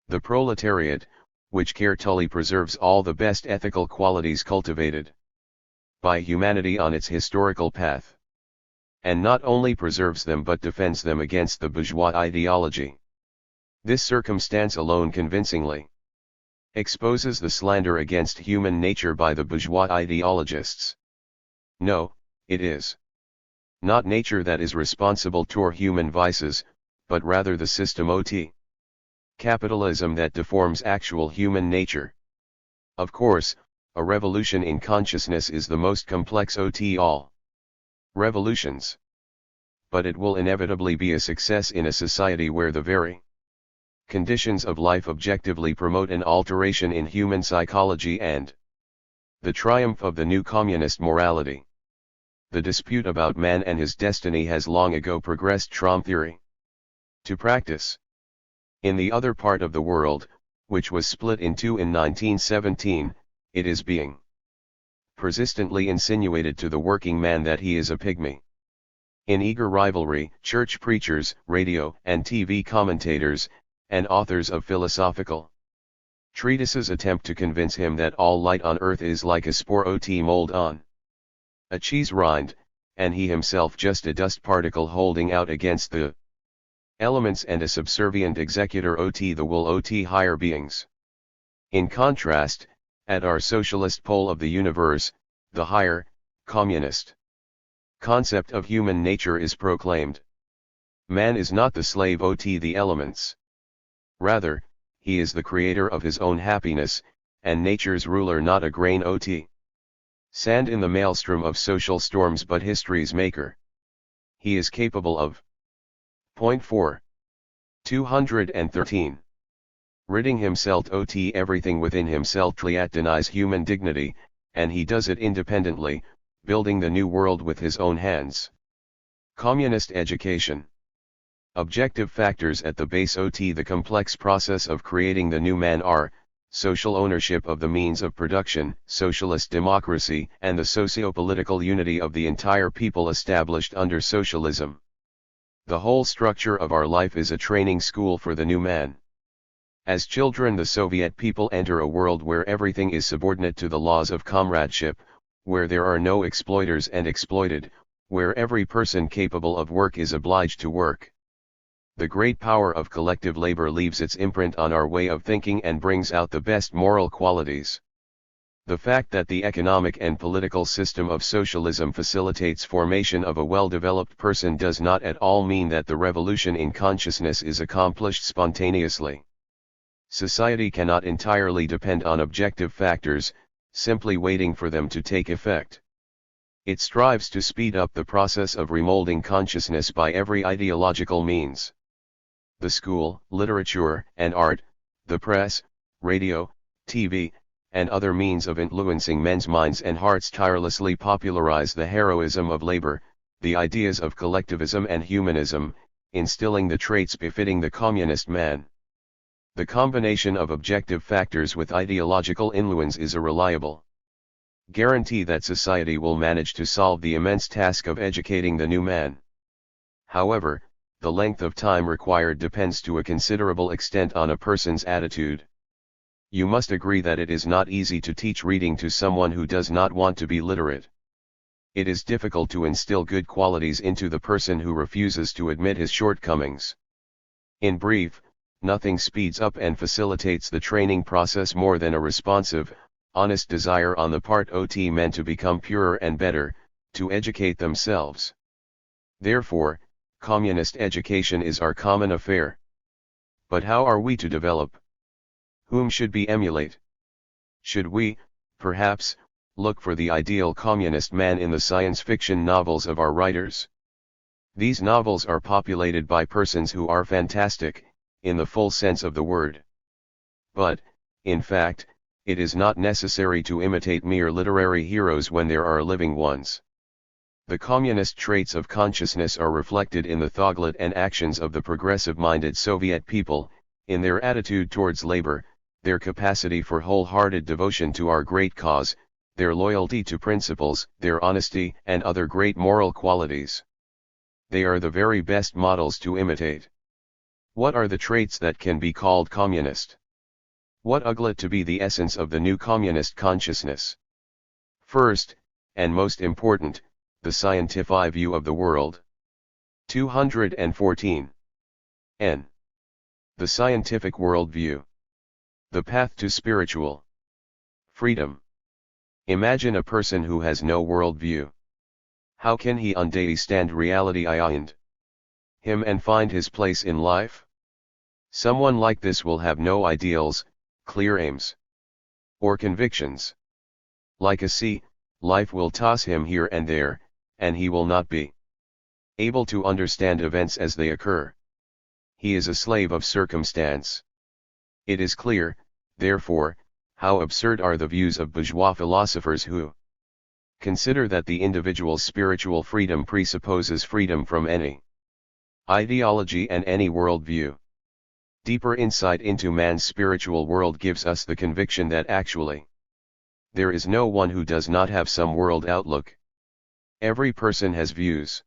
the proletariat, which carefully preserves all the best ethical qualities cultivated by humanity on its historical path. And not only preserves them but defends them against the bourgeois ideology. This circumstance alone convincingly exposes the slander against human nature by the bourgeois ideologists. No, it is not nature that is responsible for human vices, but rather the system of capitalism that deforms actual human nature. Of course, a revolution in consciousness is the most complex of all revolutions. But it will inevitably be a success in a society where the very conditions of life objectively promote an alteration in human psychology and The triumph of the new communist morality. The dispute about man and his destiny has long ago progressed from theory to practice. In the other part of the world, which was split in two in 1917, it is being persistently insinuated to the working man that he is a pygmy. In eager rivalry, church preachers, radio and TV commentators, and authors of philosophical treatises attempt to convince him that all light on earth is like a spore mold on a cheese rind, and he himself just a dust particle holding out against the elements and a subservient executor the will higher beings. In contrast, at our socialist pole of the universe, the higher, communist concept of human nature is proclaimed. Man is not the slave the elements. Rather, he is the creator of his own happiness, and nature's ruler, not a grain sand in the maelstrom of social storms but history's maker. He is capable of. Point 4. 213. Ridding himself everything within himself that denies human dignity, and he does it independently, building the new world with his own hands. Communist education. Objective factors at the base the complex process of creating the new man are, social ownership of the means of production, socialist democracy, and the socio-political unity of the entire people established under socialism. The whole structure of our life is a training school for the new man. As children, the Soviet people enter a world where everything is subordinate to the laws of comradeship, where there are no exploiters and exploited, where every person capable of work is obliged to work. The great power of collective labor leaves its imprint on our way of thinking and brings out the best moral qualities. The fact that the economic and political system of socialism facilitates formation of a well-developed person does not at all mean that the revolution in consciousness is accomplished spontaneously. Society cannot entirely depend on objective factors, simply waiting for them to take effect. It strives to speed up the process of remolding consciousness by every ideological means. The school, literature, and art, the press, radio, TV, and other means of influencing men's minds and hearts tirelessly popularize the heroism of labor, the ideas of collectivism and humanism, instilling the traits befitting the communist man. The combination of objective factors with ideological influence is a reliable guarantee that society will manage to solve the immense task of educating the new man. However, the length of time required depends to a considerable extent on a person's attitude. You must agree that it is not easy to teach reading to someone who does not want to be literate. It is difficult to instill good qualities into the person who refuses to admit his shortcomings. In brief, nothing speeds up and facilitates the training process more than a responsive, honest desire on the part of men to become purer and better, to educate themselves. Therefore, communist education is our common affair. But how are we to develop? Whom should we emulate? Should we, perhaps, look for the ideal communist man in the science fiction novels of our writers? These novels are populated by persons who are fantastic, in the full sense of the word. But, in fact, it is not necessary to imitate mere literary heroes when there are living ones. The communist traits of consciousness are reflected in the thought and actions of the progressive-minded Soviet people, in their attitude towards labor, their capacity for wholehearted devotion to our great cause, their loyalty to principles, their honesty, and other great moral qualities. They are the very best models to imitate. What are the traits that can be called communist? What ought to be the essence of the new communist consciousness? First, and most important, the scientific view of the world. 214. N. The scientific worldview. The path to spiritual freedom. Imagine a person who has no worldview. How can he understand reality behind him and find his place in life? Someone like this will have no ideals, clear aims, or convictions. Like a sea, life will toss him here and there, and he will not be able to understand events as they occur. He is a slave of circumstance. It is clear, therefore, How absurd are the views of bourgeois philosophers who consider that the individual's spiritual freedom presupposes freedom from any ideology and any worldview. Deeper insight into man's spiritual world gives us the conviction that actually there is no one who does not have some world outlook. Every person has views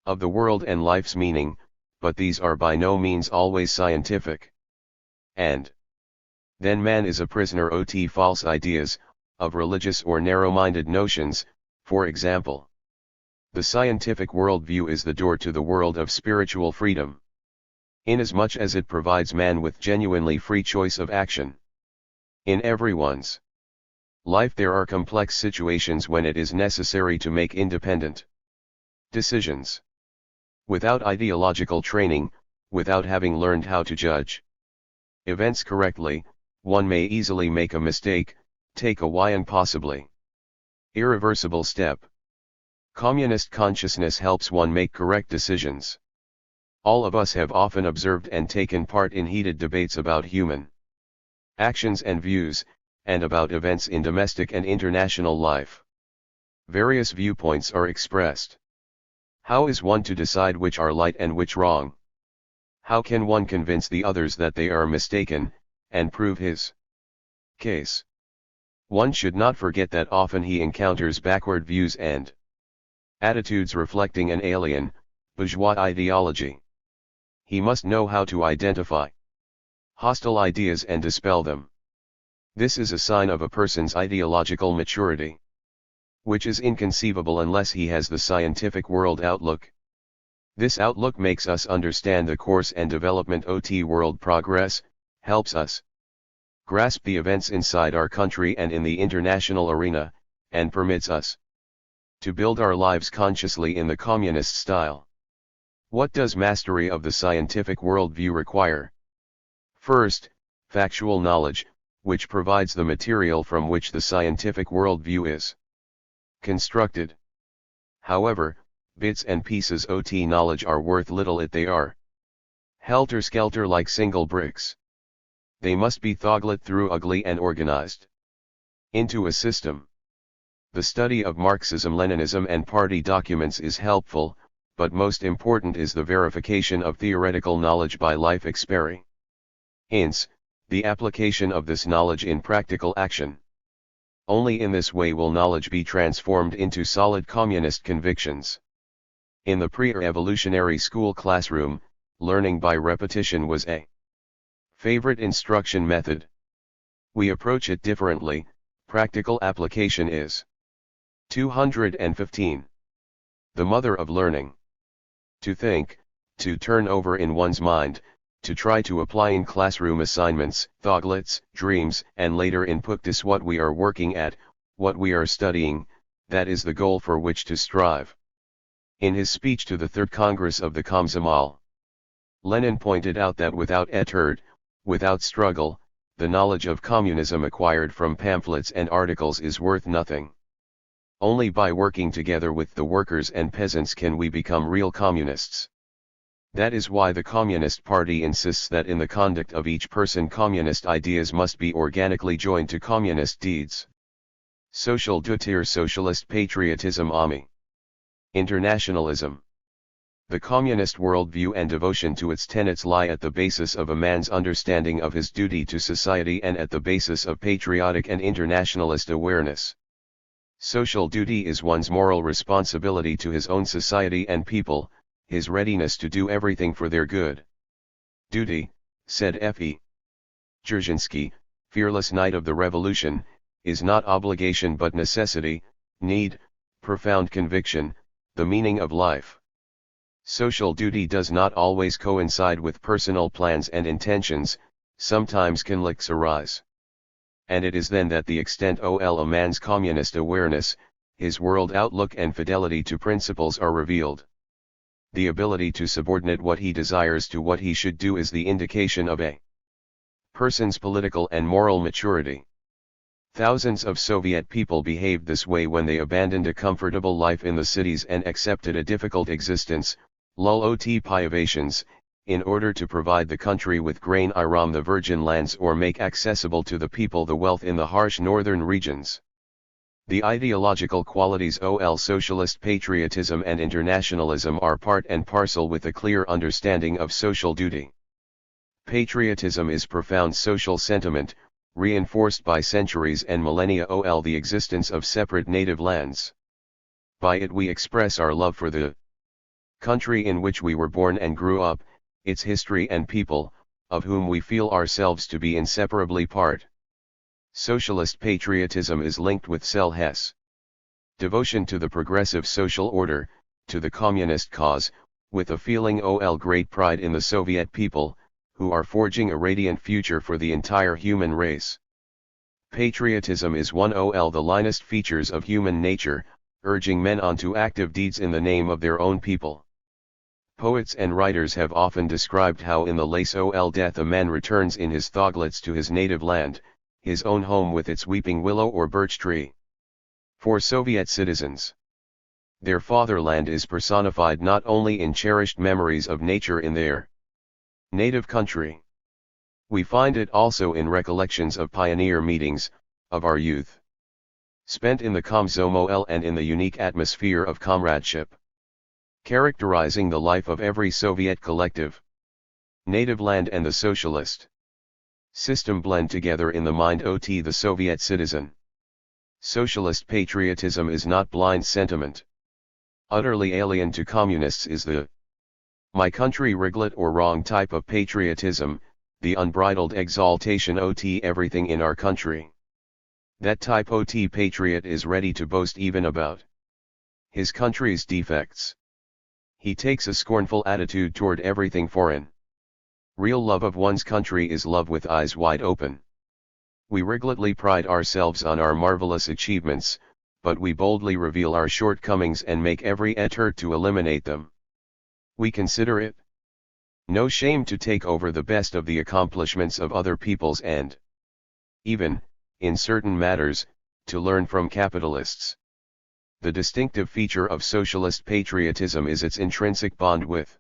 of the world and life's meaning, but these are by no means always scientific. And then man is a prisoner of false ideas, of religious or narrow-minded notions. For example, the scientific worldview is the door to the world of spiritual freedom, inasmuch as it provides man with genuinely free choice of action. In everyone's life there are complex situations when it is necessary to make independent decisions. Without ideological training, without having learned how to judge events correctly, one may easily make a mistake, take a wise and possibly irreversible step. Communist consciousness helps one make correct decisions. All of us have often observed and taken part in heated debates about human actions and views, and about events in domestic and international life. Various viewpoints are expressed. How is one to decide which are right and which wrong? How can one convince the others that they are mistaken, and prove his case? One should not forget that often he encounters backward views and attitudes reflecting an alien, bourgeois ideology. He must know how to identify hostile ideas and dispel them. This is a sign of a person's ideological maturity, which is inconceivable unless he has the scientific world outlook. This outlook makes us understand the course and development of world progress, helps us grasp the events inside our country and in the international arena, and permits us to build our lives consciously in the communist style. What does mastery of the scientific worldview require? First, factual knowledge, which provides the material from which the scientific worldview is constructed. However, bits and pieces of knowledge are worth little if they are helter-skelter like single bricks. They must be thought through ugly and organized into a system. The study of Marxism-Leninism and party documents is helpful, but most important is the verification of theoretical knowledge by life experience. The application of this knowledge in practical action. Only in this way will knowledge be transformed into solid communist convictions. In the pre-evolutionary school classroom, learning by repetition was a favorite instruction method. We approach it differently. Practical application is 215. The mother of learning. To think, to turn over in one's mind, to try to apply in classroom assignments, thoughtlets, dreams, and later in practice what we are working at, what we are studying, that is the goal for which to strive. In his speech to the Third Congress of the Komsomol, Lenin pointed out that without effort, without struggle, the knowledge of communism acquired from pamphlets and articles is worth nothing. Only by working together with the workers and peasants can we become real communists. That is why the Communist Party insists that in the conduct of each person communist ideas must be organically joined to communist deeds. Social duty, socialist patriotism, Ami. Internationalism. The communist worldview and devotion to its tenets lie at the basis of a man's understanding of his duty to society and at the basis of patriotic and internationalist awareness. Social duty is one's moral responsibility to his own society and people, his readiness to do everything for their good. Duty, said F.E. Dzerzhinsky, fearless knight of the revolution, is not obligation but necessity, need, profound conviction, the meaning of life. Social duty does not always coincide with personal plans and intentions, sometimes conflicts arise. And it is then that the extent of a man's communist awareness, his world outlook and fidelity to principles are revealed. The ability to subordinate what he desires to what he should do is the indication of a person's political and moral maturity. Thousands of Soviet people behaved this way when they abandoned a comfortable life in the cities and accepted a difficult existence, lull ot privations, in order to provide the country with grain from the virgin lands or make accessible to the people the wealth in the harsh northern regions. The ideological qualities of socialist patriotism and internationalism are part and parcel with a clear understanding of social duty. Patriotism is profound social sentiment, reinforced by centuries and millennia of the existence of separate native lands. By it we express our love for the country in which we were born and grew up, its history and people, of whom we feel ourselves to be inseparably part. Socialist patriotism is linked with Selhess devotion to the progressive social order, to the communist cause, with a feeling of great pride in the Soviet people, who are forging a radiant future for the entire human race. Patriotism is one of the linest features of human nature, urging men on to active deeds in the name of their own people. Poets and writers have often described how in the lace death a man returns in his thoglets to his native land, his own home with its weeping willow or birch tree. For Soviet citizens, their fatherland is personified not only in cherished memories of nature in their native country. We find it also in recollections of pioneer meetings, of our youth, spent in the Komsomol and in the unique atmosphere of comradeship, characterizing the life of every Soviet collective. Native land and the socialist system blend together in the mind of the Soviet citizen. Socialist patriotism is not blind sentiment. Utterly alien to communists is the my country riglet or wrong type of patriotism, the unbridled exaltation of everything in our country. That type of patriot is ready to boast even about his country's defects. He takes a scornful attitude toward everything foreign. Real love of one's country is love with eyes wide open. We rigletly pride ourselves on our marvelous achievements, but we boldly reveal our shortcomings and make every effort to eliminate them. We consider it no shame to take over the best of the accomplishments of other peoples and even, in certain matters, to learn from capitalists. The distinctive feature of socialist patriotism is its intrinsic bond with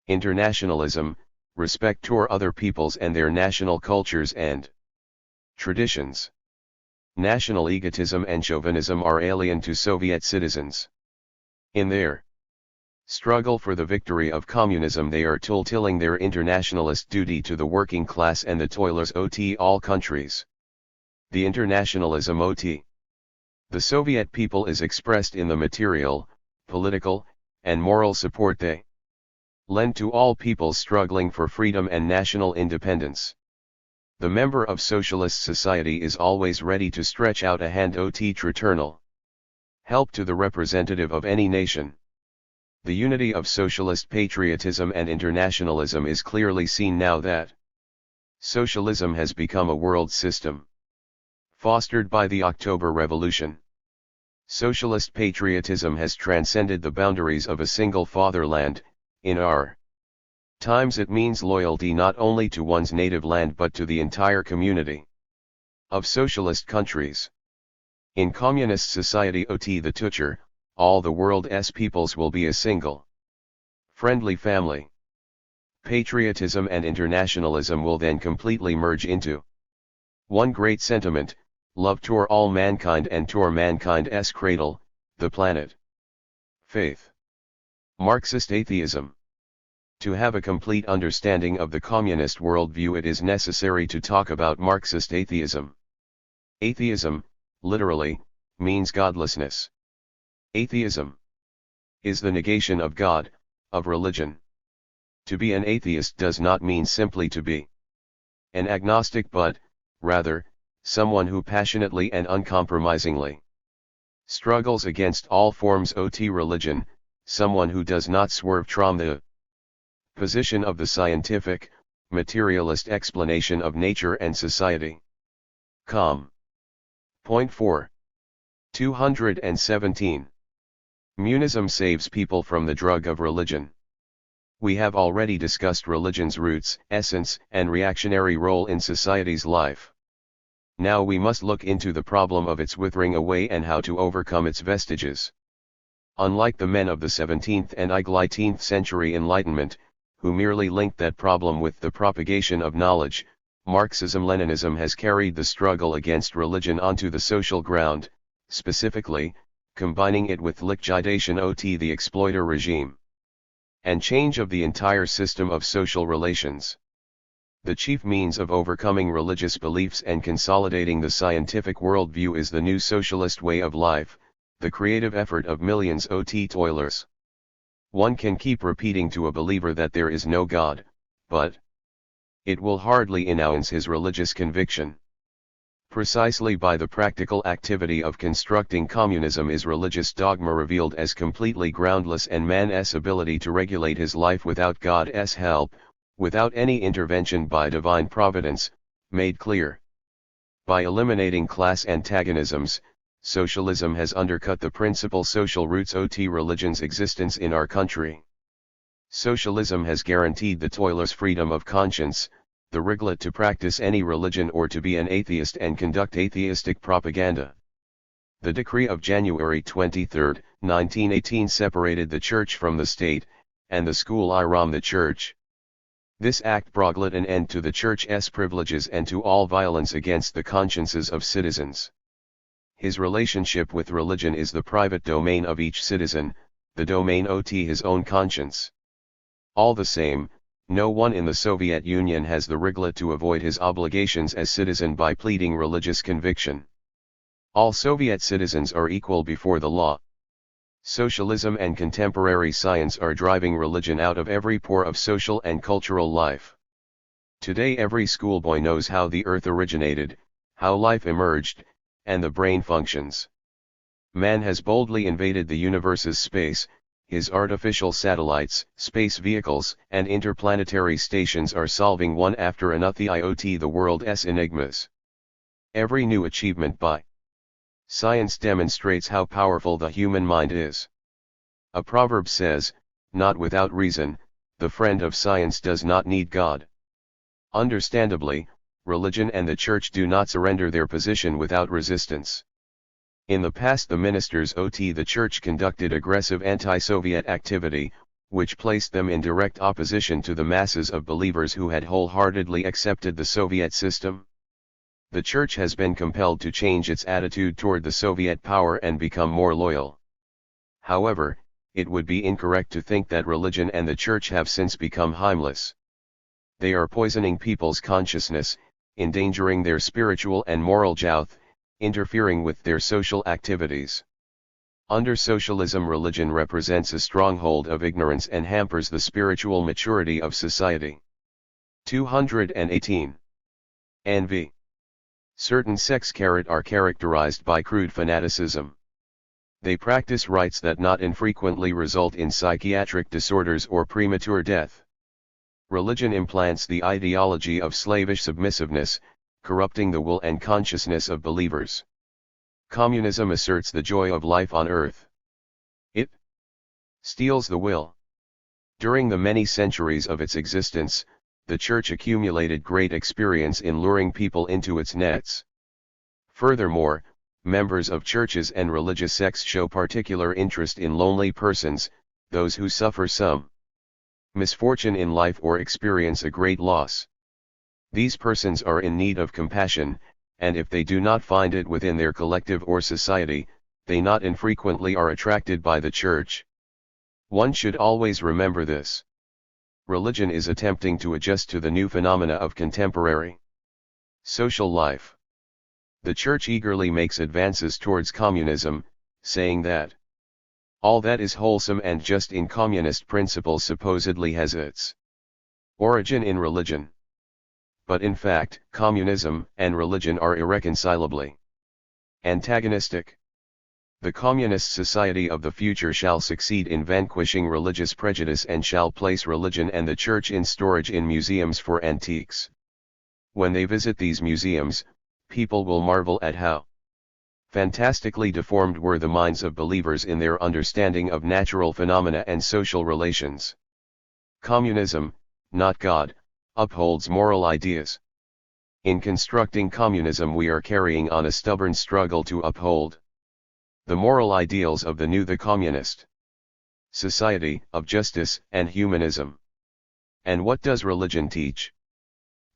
internationalism, respect toward other peoples and their national cultures and traditions. National egotism and chauvinism are alien to Soviet citizens. In their struggle for the victory of communism they are fulfilling their internationalist duty to the working class and the toilers of all countries. The internationalism of the Soviet people is expressed in the material, political, and moral support they lend to all peoples struggling for freedom and national independence. The member of socialist society is always ready to stretch out a hand of fraternal help to the representative of any nation. The unity of socialist patriotism and internationalism is clearly seen now that socialism has become a world system, fostered by the October Revolution. Socialist patriotism has transcended the boundaries of a single fatherland. In our times it means loyalty not only to one's native land but to the entire community of socialist countries. In communist society the future, all the world's peoples will be a single, friendly family. Patriotism and internationalism will then completely merge into one great sentiment, love toward all mankind and toward mankind's cradle, the planet. Faith. Marxist atheism. To have a complete understanding of the communist worldview it is necessary to talk about Marxist atheism. Atheism, literally, means godlessness. Atheism is the negation of God, of religion. To be an atheist does not mean simply to be an agnostic but, rather, someone who passionately and uncompromisingly struggles against all forms of religion, someone who does not swerve from the position of the scientific, materialist explanation of nature and society. Point 4. 217. Munism saves people from the drug of religion. We have already discussed religion's roots, essence, and reactionary role in society's life. Now we must look into the problem of its withering away and how to overcome its vestiges. Unlike the men of the 17th and 18th century Enlightenment, who merely linked that problem with the propagation of knowledge. Marxism-Leninism has carried the struggle against religion onto the social ground, specifically, combining it with liquidation of the exploiter regime and change of the entire system of social relations. The chief means of overcoming religious beliefs and consolidating the scientific worldview is the new socialist way of life, the creative effort of millions of toilers. One can keep repeating to a believer that there is no God, but it will hardly announce his religious conviction. Precisely by the practical activity of constructing communism is religious dogma revealed as completely groundless and man's ability to regulate his life without God's help, without any intervention by divine providence, made clear. By eliminating class antagonisms, socialism has undercut the principal social roots of religion's existence in our country. Socialism has guaranteed the toiler's freedom of conscience, the right to practice any religion or to be an atheist and conduct atheistic propaganda. The decree of January 23, 1918 separated the church from the state, and the school from the church. This act brought an end to the church's privileges and to all violence against the consciences of citizens. His relationship with religion is the private domain of each citizen, the domain of his own conscience. All the same, no one in the Soviet Union has the right to avoid his obligations as citizen by pleading religious conviction. All Soviet citizens are equal before the law. Socialism and contemporary science are driving religion out of every pore of social and cultural life. Today every schoolboy knows how the earth originated, how life emerged, and the brain functions. Man has boldly invaded the universe's space. His artificial satellites, space vehicles, and interplanetary stations are solving one after another the world's enigmas. Every new achievement by science demonstrates how powerful the human mind is. A proverb says, not without reason, the friend of science does not need God. Understandably, religion and the church do not surrender their position without resistance. In the past the ministers of the church conducted aggressive anti-Soviet activity, which placed them in direct opposition to the masses of believers who had wholeheartedly accepted the Soviet system. The church has been compelled to change its attitude toward the Soviet power and become more loyal. However, it would be incorrect to think that religion and the church have since become harmless. They are poisoning people's consciousness, endangering their spiritual and moral growth, interfering with their social activities. Under socialism, religion represents a stronghold of ignorance and hampers the spiritual maturity of society. 218. Envy. Certain sects are characterized by crude fanaticism. They practice rites that not infrequently result in psychiatric disorders or premature death. Religion implants the ideology of slavish submissiveness, corrupting the will and consciousness of believers. Communism asserts the joy of life on earth. It steals the will. During the many centuries of its existence, the church accumulated great experience in luring people into its nets. Furthermore, members of churches and religious sects show particular interest in lonely persons, those who suffer some misfortune in life or experience a great loss. These persons are in need of compassion, and if they do not find it within their collective or society, they not infrequently are attracted by the church. One should always remember this. Religion is attempting to adjust to the new phenomena of contemporary social life. The church eagerly makes advances towards communism, saying that all that is wholesome and just in communist principles supposedly has its origin in religion. But in fact, communism and religion are irreconcilably antagonistic. The communist society of the future shall succeed in vanquishing religious prejudice and shall place religion and the church in storage in museums for antiques. When they visit these museums, people will marvel at how fantastically deformed were the minds of believers in their understanding of natural phenomena and social relations. Communism, not God, upholds moral ideas. In constructing communism we are carrying on a stubborn struggle to uphold the moral ideals of the communist society, of justice and humanism. And what does religion teach?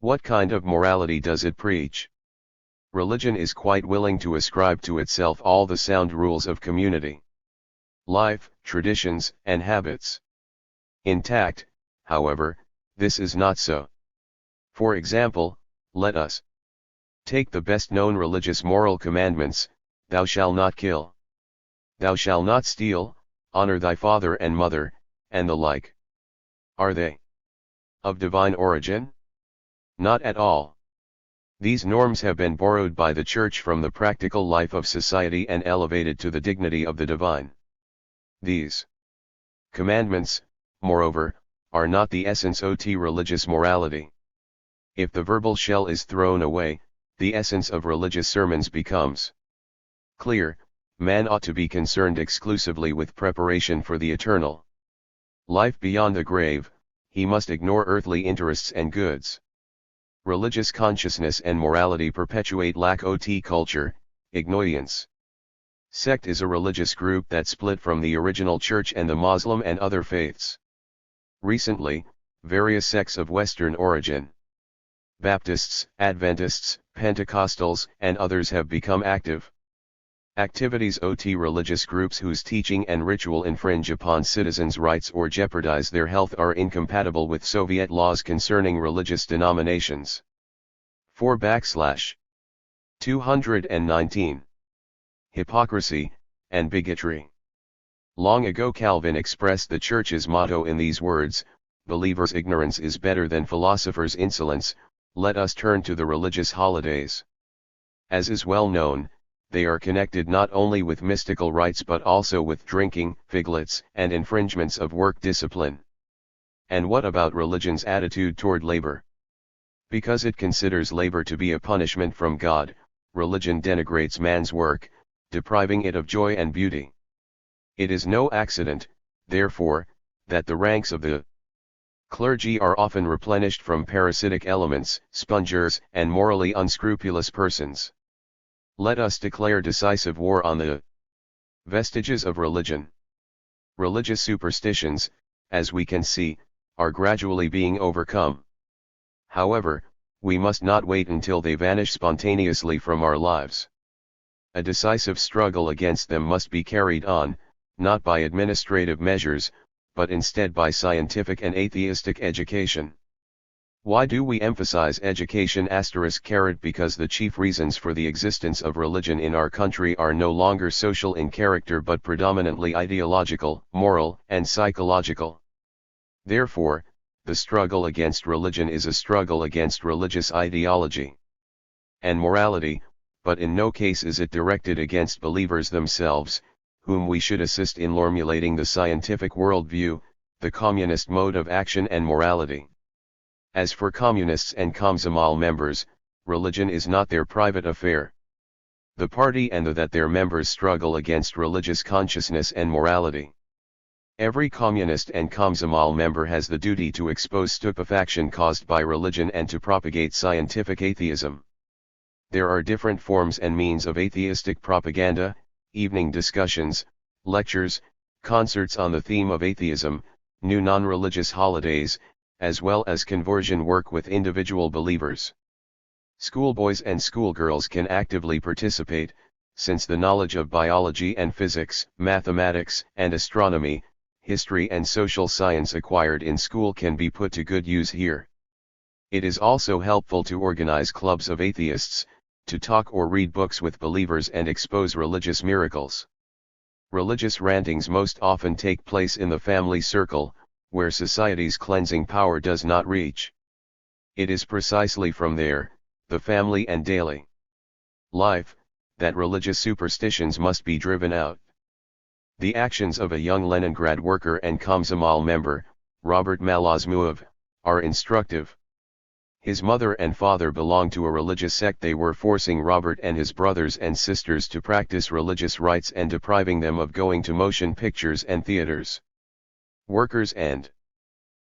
What kind of morality does it preach? Religion is quite willing to ascribe to itself all the sound rules of community life, traditions, and habits. Intact, however, this is not so. For example, let us take the best-known religious moral commandments: thou shalt not kill, thou shalt not steal, honor thy father and mother, and the like. Are they of divine origin? Not at all. These norms have been borrowed by the Church from the practical life of society and elevated to the dignity of the divine. These commandments, moreover, are not the essence of religious morality. If the verbal shell is thrown away, the essence of religious sermons becomes clear. Man ought to be concerned exclusively with preparation for the eternal life beyond the grave. He must ignore earthly interests and goods. Religious consciousness and morality perpetuate lack of culture, ignorance. Sect is a religious group that split from the original church and the Muslim and other faiths. Recently, various sects of Western origin, Baptists, Adventists, Pentecostals, and others have become active. Activities of religious groups whose teaching and ritual infringe upon citizens' rights or jeopardize their health are incompatible with Soviet laws concerning religious denominations. 4/219. Hypocrisy and bigotry. Long ago Calvin expressed the Church's motto in these words: "Believers' ignorance is better than philosophers' insolence." Let us turn to the religious holidays. As is well known, they are connected not only with mystical rites but also with drinking, figlets, and infringements of work discipline. And what about religion's attitude toward labor? Because it considers labor to be a punishment from God, religion denigrates man's work, depriving it of joy and beauty. It is no accident, therefore, that the ranks of the clergy are often replenished from parasitic elements, spongers, and morally unscrupulous persons. Let us declare decisive war on the vestiges of religion. Religious superstitions, as we can see, are gradually being overcome. However, we must not wait until they vanish spontaneously from our lives. A decisive struggle against them must be carried on, not by administrative measures, but instead by scientific and atheistic education. Why do we emphasize education *? Because the chief reasons for the existence of religion in our country are no longer social in character but predominantly ideological, moral, and psychological. Therefore, the struggle against religion is a struggle against religious ideology and morality, but in no case is it directed against believers themselves, whom we should assist in formulating the scientific worldview, the communist mode of action and morality. As for communists and Komsomol members, religion is not their private affair. The party and that their members struggle against religious consciousness and morality. Every communist and Komsomol member has the duty to expose stupefaction caused by religion and to propagate scientific atheism. There are different forms and means of atheistic propaganda: evening discussions, lectures, concerts on the theme of atheism, new non-religious holidays, as well as conversion work with individual believers. Schoolboys and schoolgirls can actively participate, since the knowledge of biology and physics, mathematics and astronomy, history and social science acquired in school can be put to good use here. It is also helpful to organize clubs of atheists, to talk or read books with believers and expose religious miracles. Religious rantings most often take place in the family circle, where society's cleansing power does not reach. It is precisely from there, the family and daily life, that religious superstitions must be driven out. The actions of a young Leningrad worker and Komsomol member, Robert Malazmuev, are instructive. His mother and father belonged to a religious sect. They were forcing Robert and his brothers and sisters to practice religious rites and depriving them of going to motion pictures and theaters. Workers and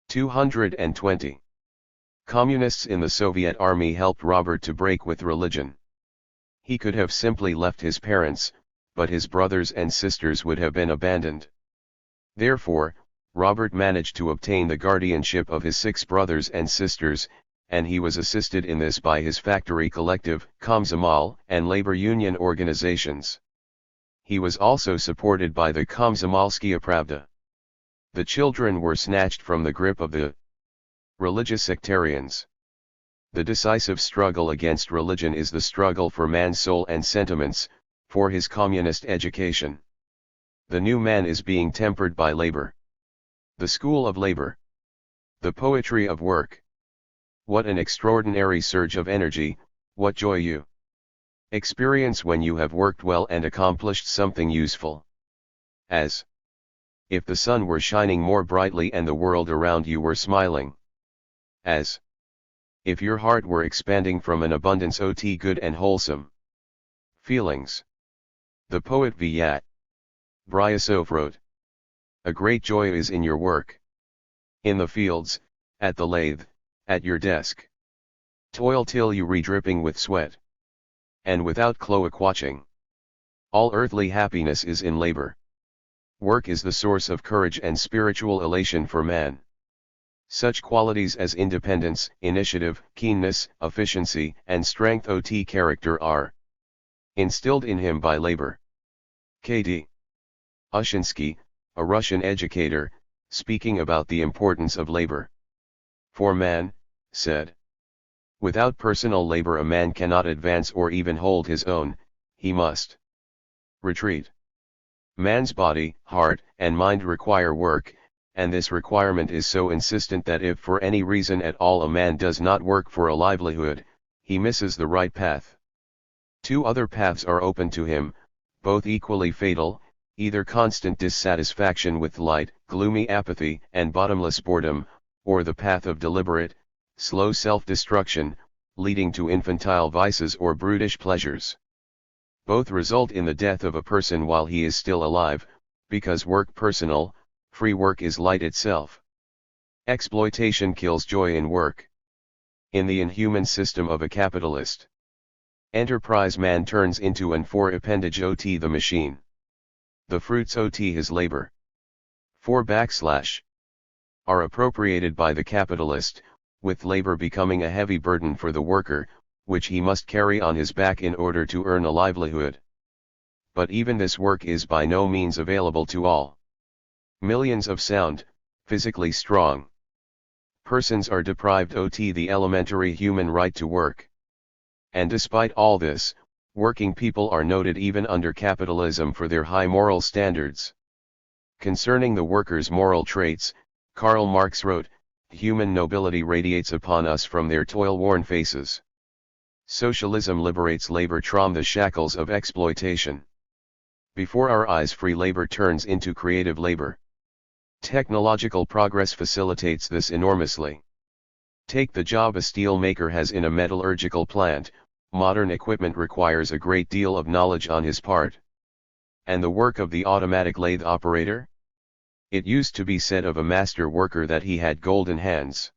220 communists in the Soviet army helped Robert to break with religion. He could have simply left his parents, but his brothers and sisters would have been abandoned. Therefore, Robert managed to obtain the guardianship of his 6 brothers and sisters, and he was assisted in this by his factory collective, Komsomol, and labor union organizations. He was also supported by the Komsomolskaya Pravda. The children were snatched from the grip of the religious sectarians. The decisive struggle against religion is the struggle for man's soul and sentiments, for his communist education. The new man is being tempered by labor. The school of labor. The poetry of work. What an extraordinary surge of energy, what joy you experience when you have worked well and accomplished something useful. As if the sun were shining more brightly and the world around you were smiling. As if your heart were expanding from an abundance of good and wholesome feelings. The poet Vyat Bryasov wrote, "A great joy is in your work. In the fields, at the lathe, at your desk. Toil till you re-dripping with sweat. And without cloak watching. All earthly happiness is in labor. Work is the source of courage and spiritual elation for man. Such qualities as independence, initiative, keenness, efficiency, and strength of character are instilled in him by labor." K.D. Ushinsky, a Russian educator, speaking about the importance of labor. "For man," said, "without personal labor a man cannot advance or even hold his own, he must retreat. Man's body, heart, and mind require work, and this requirement is so insistent that if for any reason at all a man does not work for a livelihood, he misses the right path. 2 other paths are open to him, both equally fatal, either constant dissatisfaction with light, gloomy apathy, and bottomless boredom, or the path of deliberate, slow self-destruction, leading to infantile vices or brutish pleasures. Both result in the death of a person while he is still alive, because work personal, free work is light itself. Exploitation kills joy in work. In the inhuman system of a capitalist enterprise, man turns into an for appendage ot the machine. The fruits ot his labor. 4/ are appropriated by the capitalist, with labor becoming a heavy burden for the worker, which he must carry on his back in order to earn a livelihood. But even this work is by no means available to all. Millions of sound, physically strong persons are deprived ot the elementary human right to work. And despite all this, working people are noted even under capitalism for their high moral standards. Concerning the workers' moral traits, Karl Marx wrote, "Human nobility radiates upon us from their toil-worn faces." Socialism liberates labor from the shackles of exploitation. Before our eyes, free labor turns into creative labor. Technological progress facilitates this enormously. Take the job a steel maker has in a metallurgical plant. Modern equipment requires a great deal of knowledge on his part. And the work of the automatic lathe operator? It used to be said of a master worker that he had golden hands.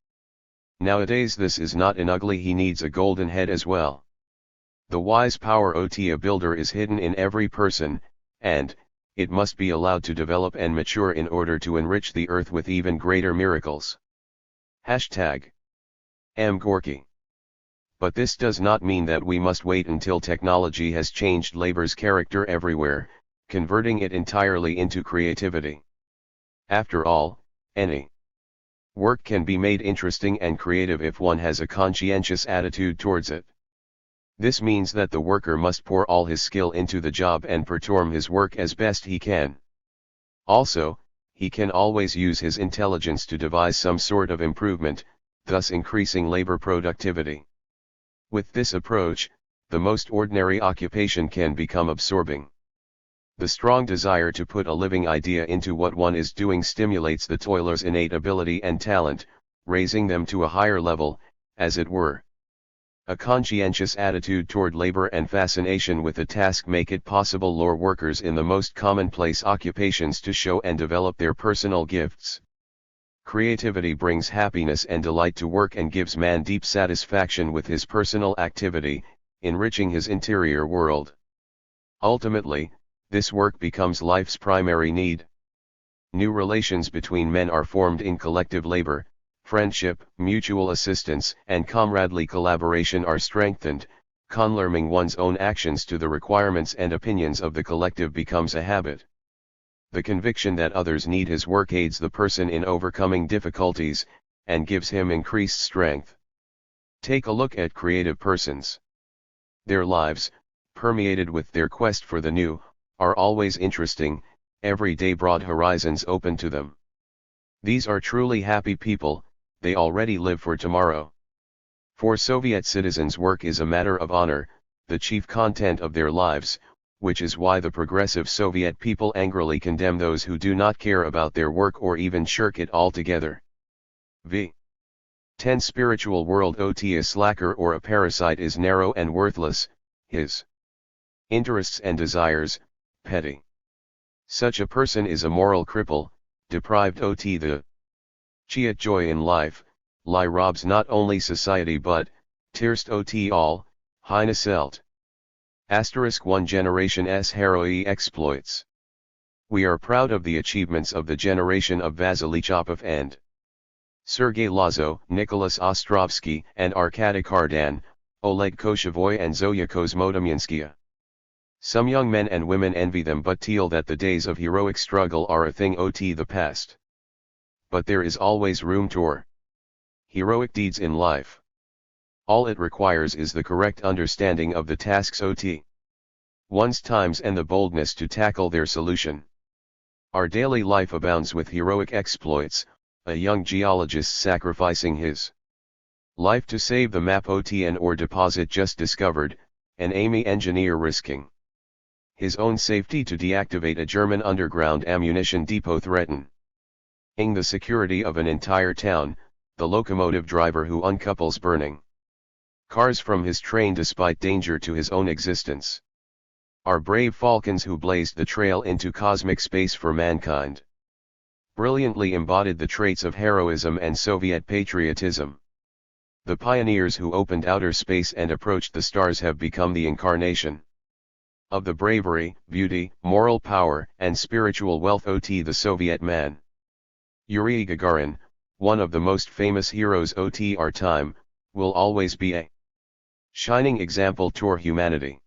Nowadays this is not an ugly, he needs a golden head as well. The wise power ot a builder is hidden in every person, and it must be allowed to develop and mature in order to enrich the earth with even greater miracles. #M. Gorky. But this does not mean that we must wait until technology has changed labor's character everywhere, converting it entirely into creativity. After all, any work can be made interesting and creative if one has a conscientious attitude towards it. This means that the worker must pour all his skill into the job and perform his work as best he can. Also, he can always use his intelligence to devise some sort of improvement, thus increasing labor productivity. With this approach, the most ordinary occupation can become absorbing. The strong desire to put a living idea into what one is doing stimulates the toiler's innate ability and talent, raising them to a higher level, as it were. A conscientious attitude toward labor and fascination with the task make it possible for workers in the most commonplace occupations to show and develop their personal gifts. Creativity brings happiness and delight to work and gives man deep satisfaction with his personal activity, enriching his interior world. Ultimately, this work becomes life's primary need. new relations between men are formed in collective labor, friendship, mutual assistance, and comradely collaboration are strengthened, conforming one's own actions to the requirements and opinions of the collective becomes a habit. The conviction that others need his work aids the person in overcoming difficulties, and gives him increased strength. Take a look at creative persons. Their lives, permeated with their quest for the new, are always interesting, every day broad horizons open to them. These are truly happy people, they already live for tomorrow. For Soviet citizens, work is a matter of honor, the chief content of their lives, which is why the progressive Soviet people angrily condemn those who do not care about their work or even shirk it altogether. v. 10 Spiritual world OT a slacker or a parasite is narrow and worthless, his interests and desires, petty. Such a person is a moral cripple, deprived OT the Chiat joy in life, lie robs not only society but, tirst OT all, Heineselt. *1 Generation's heroic exploits. We are proud of the achievements of the generation of Vasily Chopov and Sergei Lazo, Nicholas Ostrovsky and Arkady Kardan, Oleg Koshevoy and Zoya Kozmodomyanskaya. Some young men and women envy them but feel that the days of heroic struggle are a thing OT the past. But there is always room for heroic deeds in life. All it requires is the correct understanding of the tasks OT. One's times and the boldness to tackle their solution. Our daily life abounds with heroic exploits, a young geologist sacrificing his life to save the map OT and or deposit just discovered, an Army engineer risking his own safety to deactivate a German underground ammunition depot threatening the security of an entire town, the locomotive driver who uncouples burning cars from his train despite danger to his own existence. Our brave falcons who blazed the trail into cosmic space for mankind brilliantly embodied the traits of heroism and Soviet patriotism. The pioneers who opened outer space and approached the stars have become the incarnation of the bravery, beauty, moral power, and spiritual wealth OT the Soviet man. Yuri Gagarin, one of the most famous heroes OT our time, will always be a shining example to humanity.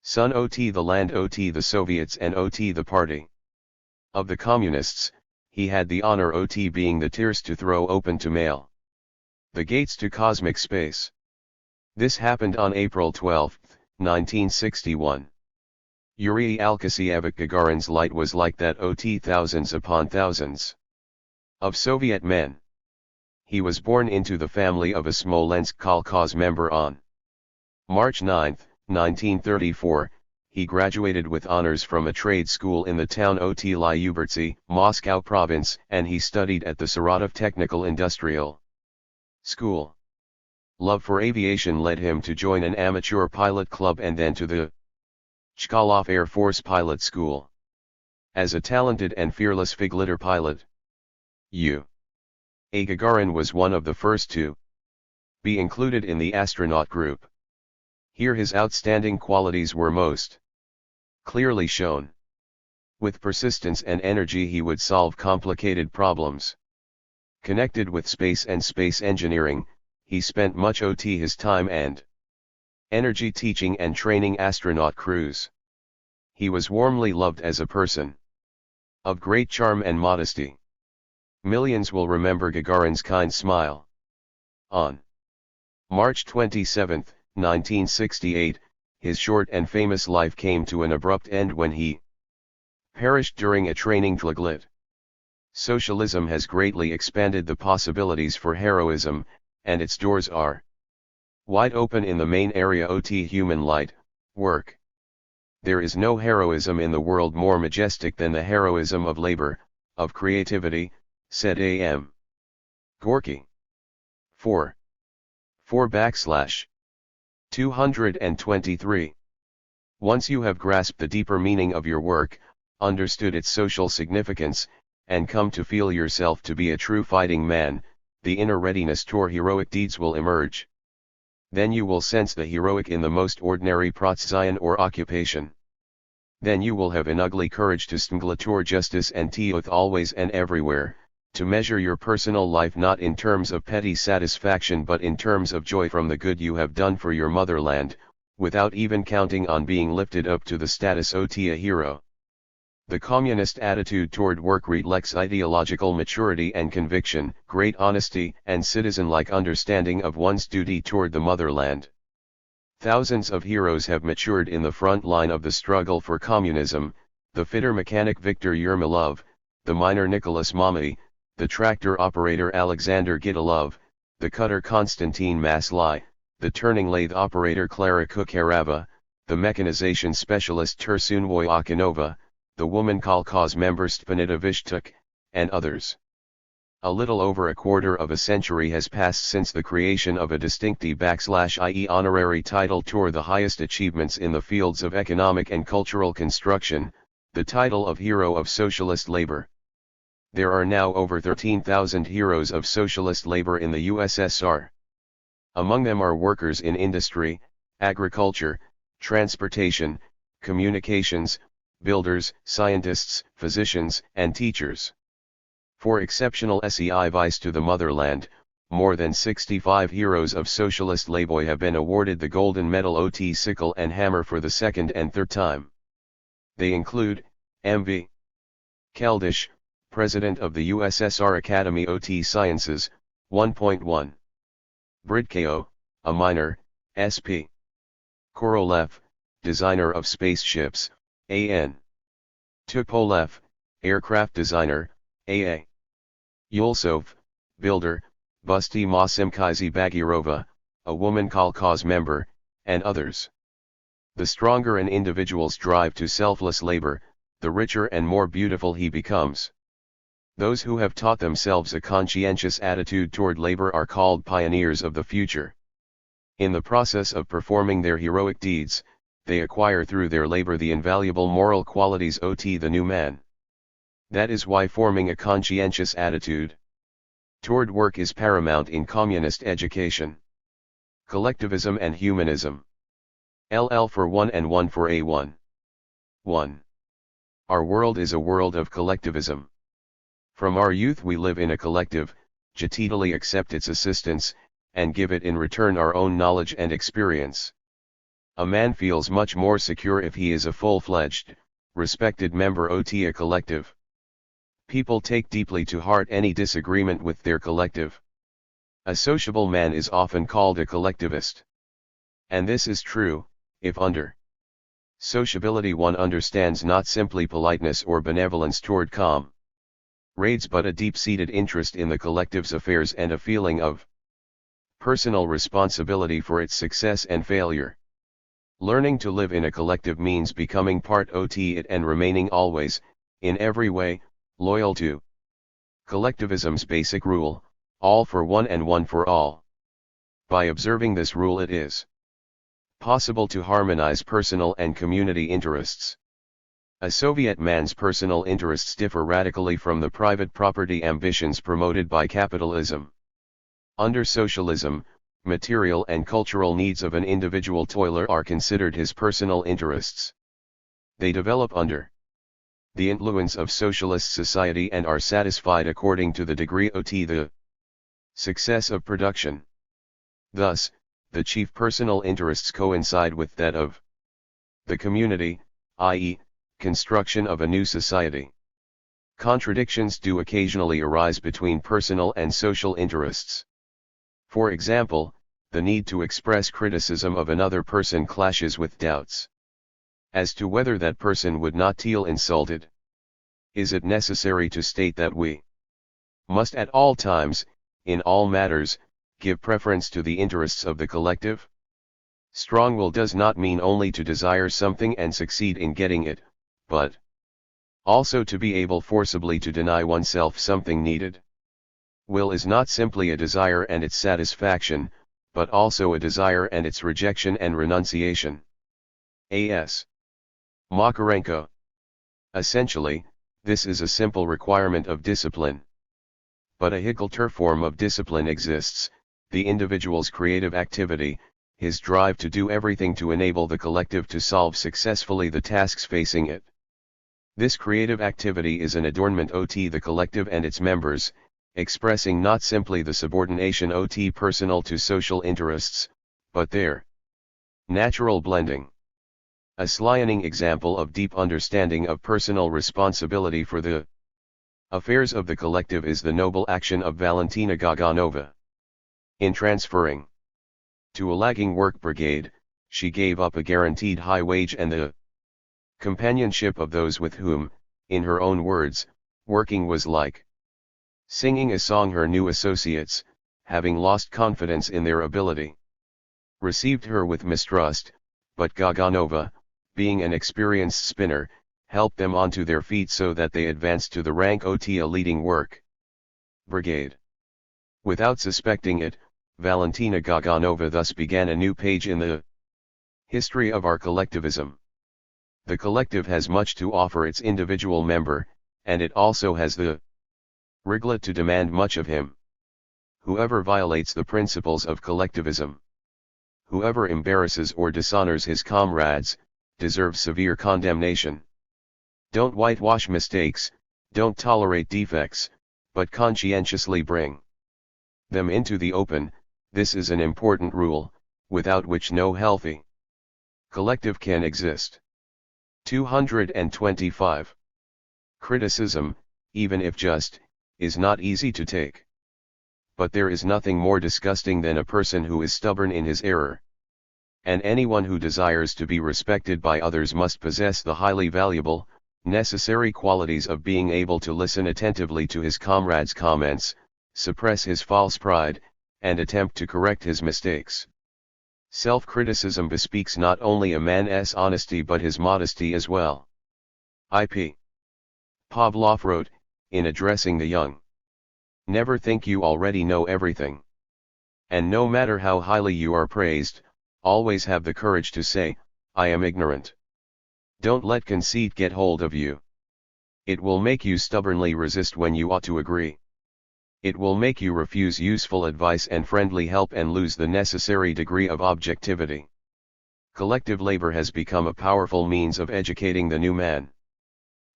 Sun OT the land OT the Soviets and OT the party of the communists, he had the honor OT being the tears to throw open to mail the gates to cosmic space. This happened on April 12, 1961. Yuri Alexeyevich Gagarin's light was like that OT thousands upon thousands of Soviet men. He was born into the family of a Smolensk Kolkhoz member on March 9, 1934, he graduated with honors from a trade school in the town OT Lyubertsy, Moscow province, and he studied at the Saratov Technical Industrial School. Love for aviation led him to join an amateur pilot club and then to the Chkalov Air Force Pilot School. As a talented and fearless fig-litter pilot, U.A. Gagarin was one of the first to be included in the astronaut group. Here his outstanding qualities were most clearly shown. With persistence and energy he would solve complicated problems. Connected with space and space engineering, he spent much OT his time and energy teaching and training astronaut crews. He was warmly loved as a person of great charm and modesty. Millions will remember Gagarin's kind smile. On March 27, 1968, his short and famous life came to an abrupt end when he perished during a training flaglet. Socialism has greatly expanded the possibilities for heroism, and its doors are wide open in the main area OT human light, work. There is no heroism in the world more majestic than the heroism of labor, of creativity, said A.M. Gorky. 4/223. Once you have grasped the deeper meaning of your work, understood its social significance, and come to feel yourself to be a true fighting man, the inner readiness toward heroic deeds will emerge. Then you will sense the heroic in the most ordinary protzion or occupation. then you will have an ugly courage to stnglatur justice and teoth always and everywhere, to measure your personal life not in terms of petty satisfaction but in terms of joy from the good you have done for your motherland, without even counting on being lifted up to the status of a hero. The communist attitude toward work reflects ideological maturity and conviction, great honesty and citizen-like understanding of one's duty toward the motherland. Thousands of heroes have matured in the front line of the struggle for communism: the fitter mechanic Viktor Yermolov, the miner Nicholas Mamai, the tractor operator Alexander Gidalov, the cutter Konstantin Maslai, the turning lathe operator Klara Kukhareva, the mechanization specialist Tursun Voyakinova, the woman kolkhoz member Stpanida Vishtuk, and others. A little over a quarter of a century has passed since the creation of a distinctive /ie honorary title toward the highest achievements in the fields of economic and cultural construction, the title of Hero of Socialist Labor. There are now over 13,000 heroes of socialist labor in the USSR. Among them are workers in industry, agriculture, transportation, communications, builders, scientists, physicians, and teachers. For exceptional service to the motherland, more than 65 heroes of socialist labor have been awarded the Golden Medal ot Sickle and Hammer for the second and third time. They include M.V. Keldysh, President of the USSR Academy ot Sciences, 1.1. Bridkeo, a miner, S.P. Korolev, designer of spaceships, A.N. Tupolev, aircraft designer, A.A. Yulsov, builder, Busti Masimkizi Bagirova, a woman kolkhoz member, and others. The stronger an individual's drive to selfless labor, the richer and more beautiful he becomes. Those who have taught themselves a conscientious attitude toward labor are called pioneers of the future. In the process of performing their heroic deeds, they acquire through their labor the invaluable moral qualities of the new man. That is why forming a conscientious attitude toward work is paramount in communist education. Collectivism and Humanism. LL for 1 and 1 for A1. 1. Our world is a world of collectivism. From our youth we live in a collective, jatidally accept its assistance, and give it in return our own knowledge and experience. A man feels much more secure if he is a full-fledged, respected member of a collective. People take deeply to heart any disagreement with their collective. A sociable man is often called a collectivist. And this is true, if under sociability one understands not simply politeness or benevolence toward comrades but a deep-seated interest in the collective's affairs and a feeling of personal responsibility for its success and failure. Learning to live in a collective means becoming part of it and remaining always, in every way, loyal to collectivism's basic rule, all for one and one for all. By observing this rule it is possible to harmonize personal and community interests. A Soviet man's personal interests differ radically from the private property ambitions promoted by capitalism. Under socialism, material and cultural needs of an individual toiler are considered his personal interests. They develop under the influence of socialist society and are satisfied according to the degree of the success of production. Thus, the chief personal interests coincide with that of the community, i.e., construction of a new society. Contradictions do occasionally arise between personal and social interests. For example, the need to express criticism of another person clashes with doubts as to whether that person would not feel insulted. Is it necessary to state that we must at all times, in all matters, give preference to the interests of the collective? Strong will does not mean only to desire something and succeed in getting it, but also to be able forcibly to deny oneself something needed. Will is not simply a desire and its satisfaction, but also a desire and its rejection and renunciation. A.S. Makarenko. Essentially, this is a simple requirement of discipline. But a higglter form of discipline exists, the individual's creative activity, his drive to do everything to enable the collective to solve successfully the tasks facing it. This creative activity is an adornment of the collective and its members, expressing not simply the subordination of personal to social interests, but their natural blending. A shining example of deep understanding of personal responsibility for the affairs of the collective is the noble action of Valentina Gaganova. In transferring to a lagging work brigade, she gave up a guaranteed high wage and the companionship of those with whom, in her own words, working was like singing a song. Her new associates, having lost confidence in their ability, received her with mistrust, but Gaganova, being an experienced spinner, helped them onto their feet so that they advanced to the rank of a leading work brigade. Without suspecting it, Valentina Gaganova thus began a new page in the history of our collectivism. The collective has much to offer its individual member, and it also has the riglet to demand much of him. Whoever violates the principles of collectivism, whoever embarrasses or dishonors his comrades, deserves severe condemnation. Don't whitewash mistakes, don't tolerate defects, but conscientiously bring them into the open. This is an important rule, without which no healthy collective can exist. 225. Criticism, even if just, is not easy to take. But there is nothing more disgusting than a person who is stubborn in his error. And anyone who desires to be respected by others must possess the highly valuable, necessary qualities of being able to listen attentively to his comrades' comments, suppress his false pride, and attempt to correct his mistakes. Self-criticism bespeaks not only a man's honesty but his modesty as well. I.P. Pavlov wrote, in addressing the young, "Never think you already know everything. And no matter how highly you are praised, always have the courage to say, I am ignorant. Don't let conceit get hold of you. It will make you stubbornly resist when you ought to agree. It will make you refuse useful advice and friendly help and lose the necessary degree of objectivity." Collective labor has become a powerful means of educating the new man.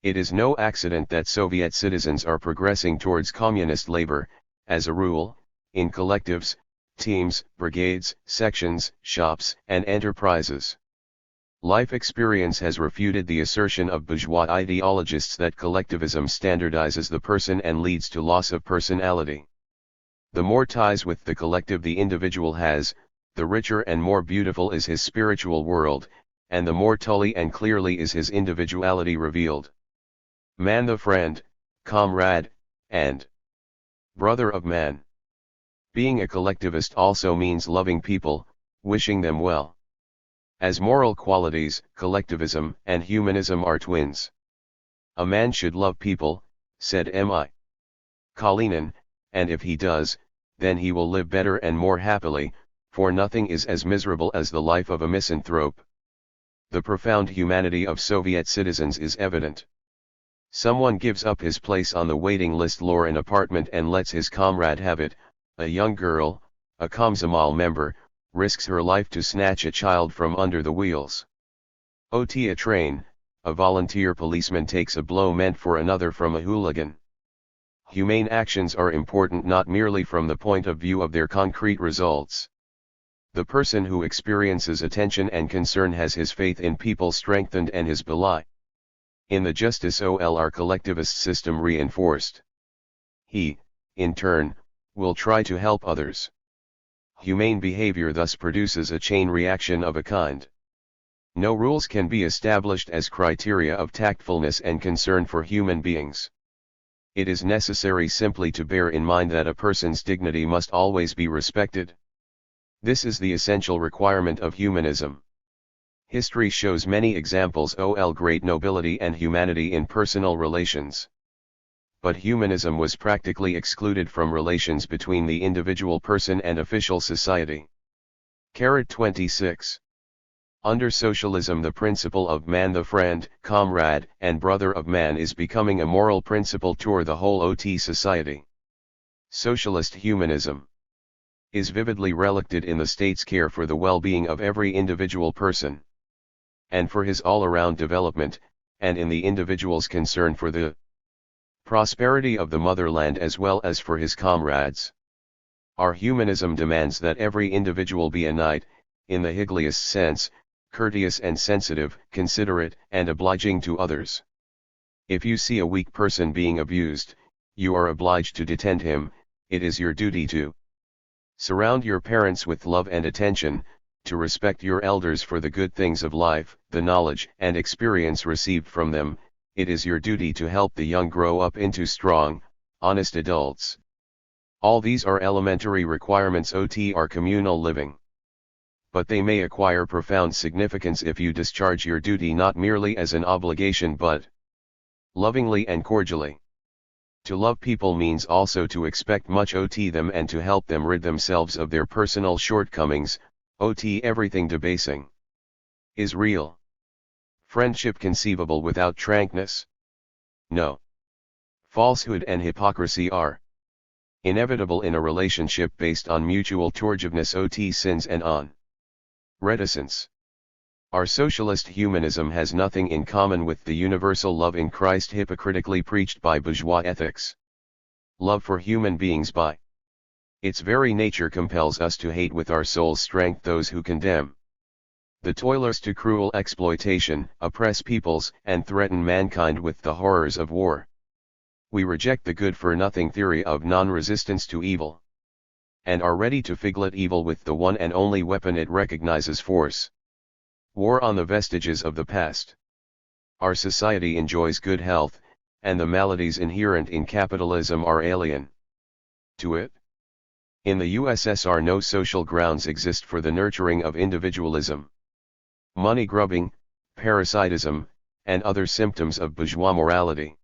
It is no accident that Soviet citizens are progressing towards communist labor, as a rule, in collectives, teams, brigades, sections, shops, and enterprises. Life experience has refuted the assertion of bourgeois ideologists that collectivism standardizes the person and leads to loss of personality. The more ties with the collective the individual has, the richer and more beautiful is his spiritual world, and the more tully and clearly is his individuality revealed. Man the friend, comrade, and brother of man. Being a collectivist also means loving people, wishing them well. As moral qualities, collectivism and humanism are twins. A man should love people, said M.I. Kalinin, and if he does, then he will live better and more happily, for nothing is as miserable as the life of a misanthrope. The profound humanity of Soviet citizens is evident. Someone gives up his place on the waiting list or an apartment and lets his comrade have it. A young girl, a Komsomol member, risks her life to snatch a child from under the wheels. A train, a volunteer policeman takes a blow meant for another from a hooligan. Humane actions are important not merely from the point of view of their concrete results. The person who experiences attention and concern has his faith in people strengthened and his belief in the justice of our collectivist system reinforced. He, in turn, will try to help others. Humane behavior thus produces a chain reaction of a kind. No rules can be established as criteria of tactfulness and concern for human beings. It is necessary simply to bear in mind that a person's dignity must always be respected. This is the essential requirement of humanism. History shows many examples of great nobility and humanity in personal relations. But humanism was practically excluded from relations between the individual person and official society. 26. Under socialism, the principle of man the friend, comrade, and brother of man is becoming a moral principle toward the whole OT society. Socialist humanism. is vividly reflected in the state's care for the well-being of every individual person, and for his all-around development, and in the individual's concern for the prosperity of the motherland as well as for his comrades. Our humanism demands that every individual be a knight, in the highest sense, courteous and sensitive, considerate and obliging to others. If you see a weak person being abused, you are obliged to defend him. It is your duty to surround your parents with love and attention, to respect your elders for the good things of life, the knowledge and experience received from them. It is your duty to help the young grow up into strong, honest adults. All these are elementary requirements of our communal living. But they may acquire profound significance if you discharge your duty not merely as an obligation but lovingly and cordially. To love people means also to expect much of them and to help them rid themselves of their personal shortcomings. Everything debasing is real friendship conceivable without frankness? No. Falsehood and hypocrisy are inevitable in a relationship based on mutual forgiveness of sins and on reticence. Our socialist humanism has nothing in common with the universal love in Christ hypocritically preached by bourgeois ethics. Love for human beings by its very nature compels us to hate with our soul's strength those who condemn the toilers to cruel exploitation, oppress peoples, and threaten mankind with the horrors of war. We reject the good-for-nothing theory of non-resistance to evil, and are ready to fight evil with the one and only weapon it recognizes: force. War on the vestiges of the past. Our society enjoys good health, and the maladies inherent in capitalism are alien to it. In the USSR no social grounds exist for the nurturing of individualism. Money grubbing, parasitism, and other symptoms of bourgeois morality.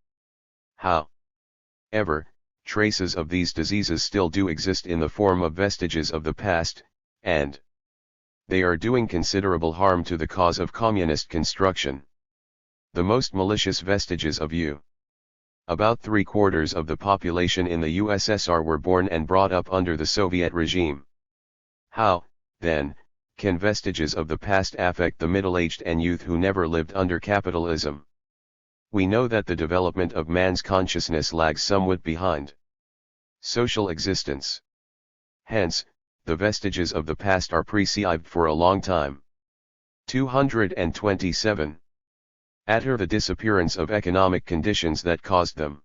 However, traces of these diseases still do exist in the form of vestiges of the past, and they are doing considerable harm to the cause of communist construction. The most malicious vestiges of about 3/4 of the population in the USSR were born and brought up under the Soviet regime. How, then, can vestiges of the past affect the middle-aged and youth who never lived under capitalism? We know that the development of man's consciousness lags somewhat behind social existence. Hence, the vestiges of the past are perceived for a long time. 227. After the disappearance of economic conditions that caused them.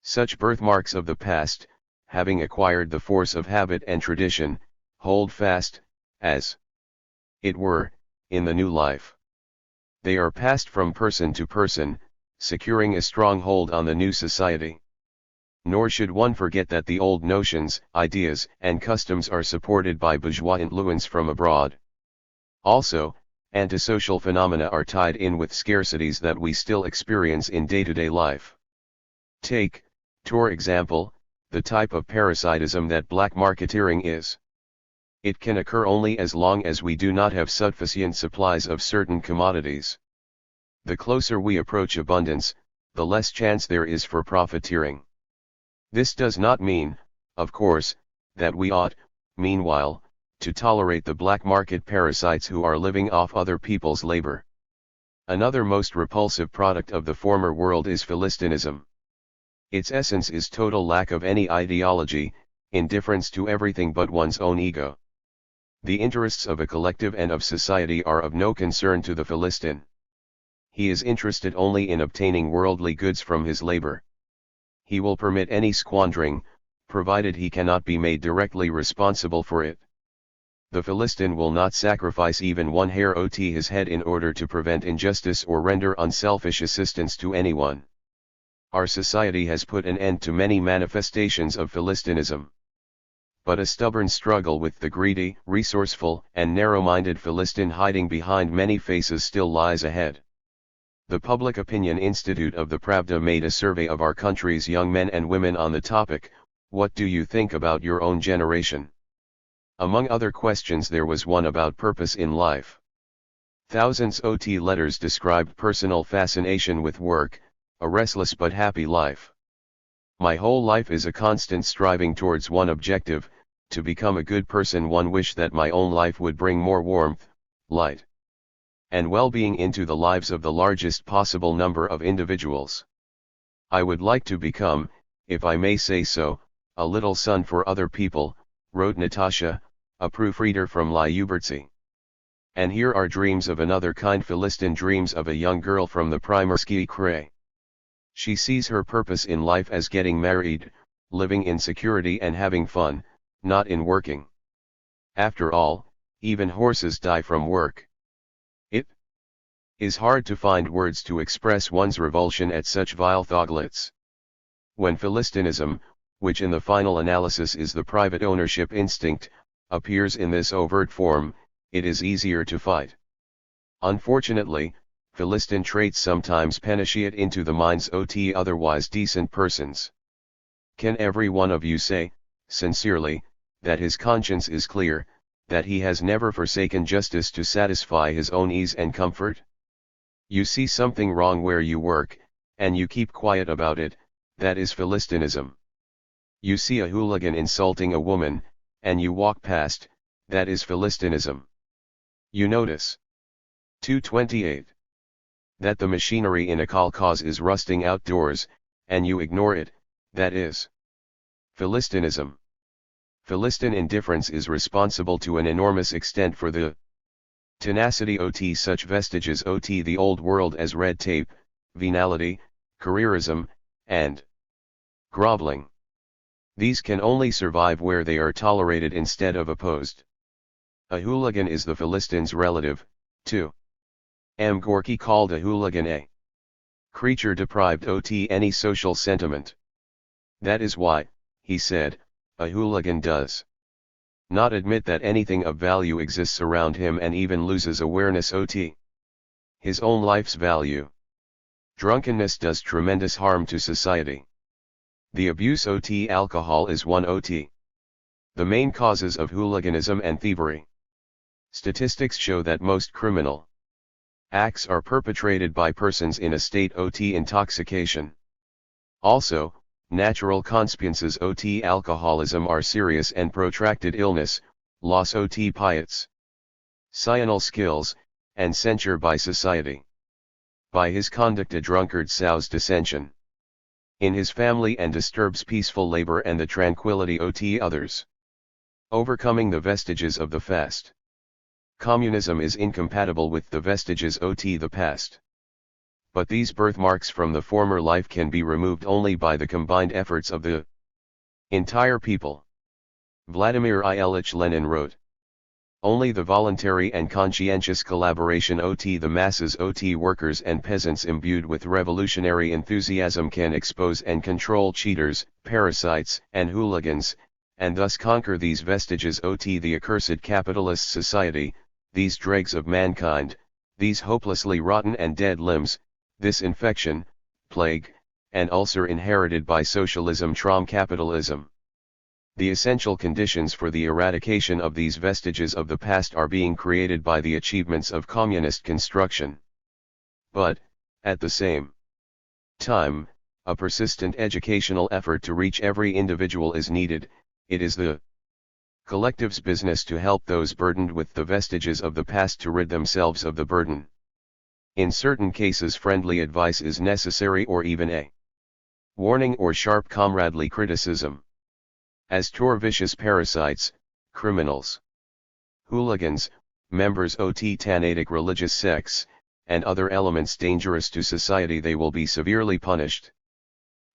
Such birthmarks of the past, having acquired the force of habit and tradition, hold fast, as it were, in the new life. They are passed from person to person, securing a strong hold on the new society. Nor should one forget that the old notions, ideas, and customs are supported by bourgeois influence from abroad. Also, antisocial phenomena are tied in with scarcities that we still experience in day-to-day life. Take, for example, the type of parasitism that black marketeering is. It can occur only as long as we do not have sufficient supplies of certain commodities. The closer we approach abundance, the less chance there is for profiteering. This does not mean, of course, that we ought, meanwhile, to tolerate the black market parasites who are living off other people's labor. Another most repulsive product of the former world is Philistinism. Its essence is total lack of any ideology, indifference to everything but one's own ego. The interests of a collective and of society are of no concern to the Philistine. He is interested only in obtaining worldly goods from his labor. He will permit any squandering, provided he cannot be made directly responsible for it. The Philistine will not sacrifice even one hair of his head in order to prevent injustice or render unselfish assistance to anyone. Our society has put an end to many manifestations of Philistinism. But a stubborn struggle with the greedy, resourceful, and narrow-minded Philistine hiding behind many faces still lies ahead. The Public Opinion Institute of the Pravda made a survey of our country's young men and women on the topic, "What do you think about your own generation?" Among other questions there was one about purpose in life. Thousands of letters described personal fascination with work, a restless but happy life. My whole life is a constant striving towards one objective, to become a good person one wish that my own life would bring more warmth, light, and well-being into the lives of the largest possible number of individuals. I would like to become, if I may say so, a little sun for other people, wrote Natasha, a proofreader from Lyubertsy. And here are dreams of another kind. Philistin dreams of a young girl from the Primorsky Krai. She sees her purpose in life as getting married, living in security and having fun, not in working. After all, even horses die from work. It is hard to find words to express one's revulsion at such vile thoughtlets. When Philistinism, which in the final analysis is the private ownership instinct, appears in this overt form, it is easier to fight. Unfortunately, Philistin traits sometimes penetrate into the minds of otherwise decent persons. Can every one of you say, sincerely, that his conscience is clear, that he has never forsaken justice to satisfy his own ease and comfort? You see something wrong where you work, and you keep quiet about it, that is Philistinism. You see a hooligan insulting a woman, and you walk past, that is Philistinism. You notice. 228. That the machinery in a kolkhoz is rusting outdoors, and you ignore it, that is Philistinism. Philistin indifference is responsible to an enormous extent for the tenacity of such vestiges of the old world as red tape, venality, careerism, and groveling. These can only survive where they are tolerated instead of opposed. A hooligan is the Philistin's relative, too. Gorky called a hooligan a creature deprived of any social sentiment. That is why, he said, a hooligan does not admit that anything of value exists around him and even loses awareness of his own life's value. Drunkenness does tremendous harm to society. The abuse of alcohol is one of the main causes of hooliganism and thievery. Statistics show that most criminal acts are perpetrated by persons in a state of intoxication. Also, natural consequences of alcoholism are serious and protracted illness, loss of piety, cyanal skills, and censure by society. By his conduct a drunkard sows dissension in his family and disturbs peaceful labor and the tranquility of others. Overcoming the vestiges of the past. Communism is incompatible with the vestiges of the past. But these birthmarks from the former life can be removed only by the combined efforts of the entire people. Vladimir Ilyich Lenin wrote. Only the voluntary and conscientious collaboration of the masses of workers and peasants imbued with revolutionary enthusiasm can expose and control cheaters, parasites, and hooligans, and thus conquer these vestiges of the accursed capitalist society, these dregs of mankind, these hopelessly rotten and dead limbs, this infection, plague, and ulcer inherited by socialism from capitalism. The essential conditions for the eradication of these vestiges of the past are being created by the achievements of communist construction. But, at the same time, a persistent educational effort to reach every individual is needed. It is the collective's business to help those burdened with the vestiges of the past to rid themselves of the burden. In certain cases friendly advice is necessary or even a warning or sharp comradely criticism. As to vicious parasites, criminals, hooligans, members of Tanatic religious sects, and other elements dangerous to society they will be severely punished.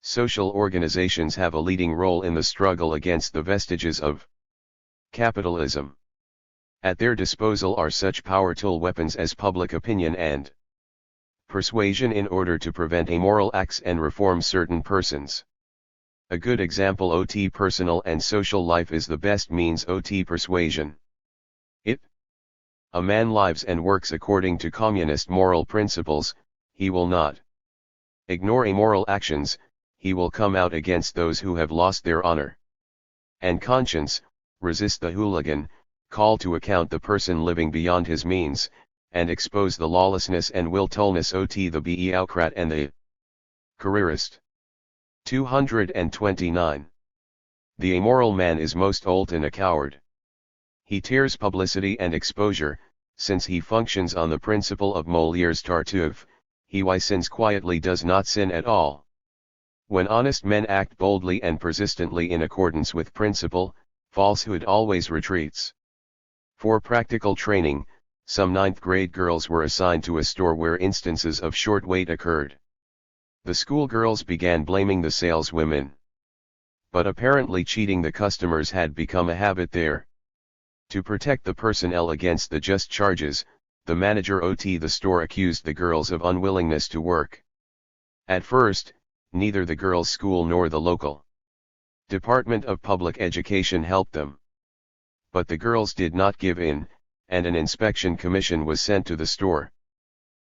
Social organizations have a leading role in the struggle against the vestiges of capitalism. At their disposal are such powerful weapons as public opinion and persuasion in order to prevent immoral acts and reform certain persons. A good example of personal and social life is the best means of persuasion. A man lives and works according to communist moral principles, he will not ignore immoral actions, he will come out against those who have lost their honor and conscience, resist the hooligan, call to account the person living beyond his means, and expose the lawlessness and wilfulness of the bureaucrat and the careerist. 229. The amoral man is most often a coward. He tears publicity and exposure, since he functions on the principle of Moliere's Tartuffe, he who sins quietly does not sin at all. When honest men act boldly and persistently in accordance with principle, falsehood always retreats. For practical training, some ninth-grade girls were assigned to a store where instances of short wait occurred. The schoolgirls began blaming the saleswomen. But apparently cheating the customers had become a habit there. To protect the personnel against the just charges, the manager of the store accused the girls of unwillingness to work. At first, neither the girls' school nor the local Department of Public Education helped them. But the girls did not give in, and an inspection commission was sent to the store.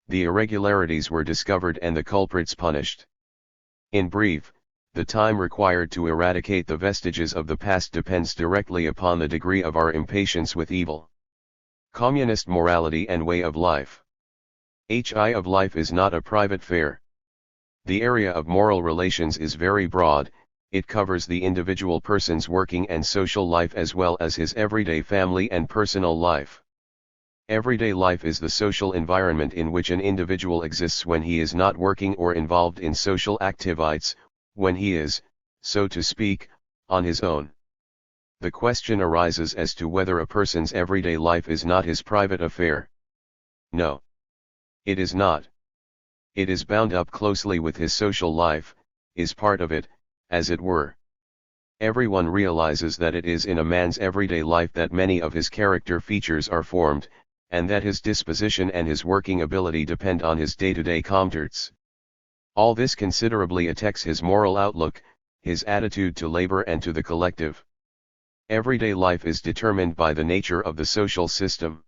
The irregularities were discovered and the culprits punished. In brief, the time required to eradicate the vestiges of the past depends directly upon the degree of our impatience with evil. Communist morality and way of life. Of life is not a private affair. The area of moral relations is very broad, it covers the individual person's working and social life as well as his everyday family and personal life. Everyday life is the social environment in which an individual exists when he is not working or involved in social activities, when he is, so to speak, on his own. The question arises as to whether a person's everyday life is not his private affair. No. It is not. It is bound up closely with his social life, is part of it, as it were. Everyone realizes that it is in a man's everyday life that many of his character features are formed, and that his disposition and his working ability depend on his day-to-day comforts. All this considerably affects his moral outlook, his attitude to labor and to the collective. Everyday life is determined by the nature of the social system.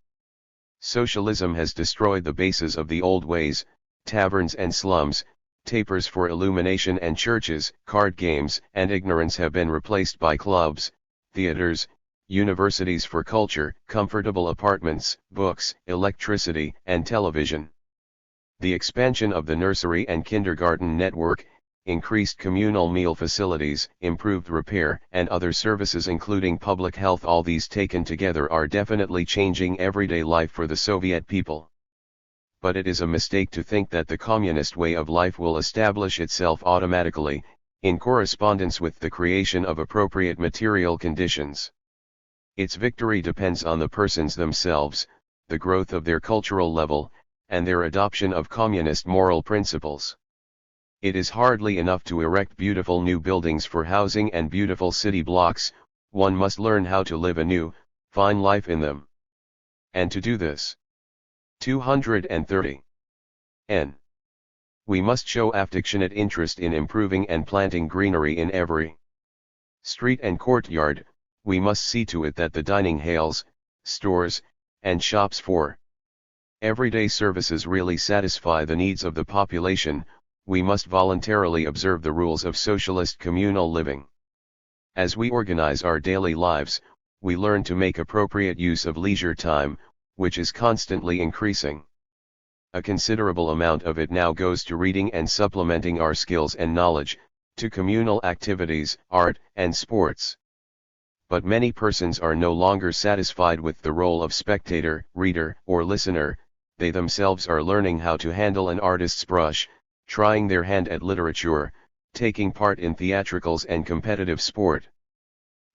Socialism has destroyed the bases of the old ways, taverns and slums, tapers for illumination and churches, card games and ignorance have been replaced by clubs, theaters, universities for culture, comfortable apartments, books, electricity and television. The expansion of the nursery and kindergarten network, increased communal meal facilities, improved repair and other services including public health, all these taken together are definitely changing everyday life for the Soviet people. But it is a mistake to think that the communist way of life will establish itself automatically, in correspondence with the creation of appropriate material conditions. Its victory depends on the persons themselves, the growth of their cultural level, and their adoption of communist moral principles. It is hardly enough to erect beautiful new buildings for housing and beautiful city blocks, one must learn how to live a new, fine life in them. And to do this, 230. N. We must show affectionate interest in improving and planting greenery in every street and courtyard, we must see to it that the dining halls, stores, and shops for everyday services really satisfy the needs of the population, we must voluntarily observe the rules of socialist communal living. As we organize our daily lives, we learn to make appropriate use of leisure time, which is constantly increasing. A considerable amount of it now goes to reading and supplementing our skills and knowledge, to communal activities, art, and sports. But many persons are no longer satisfied with the role of spectator, reader, or listener, they themselves are learning how to handle an artist's brush, trying their hand at literature, taking part in theatricals and competitive sport.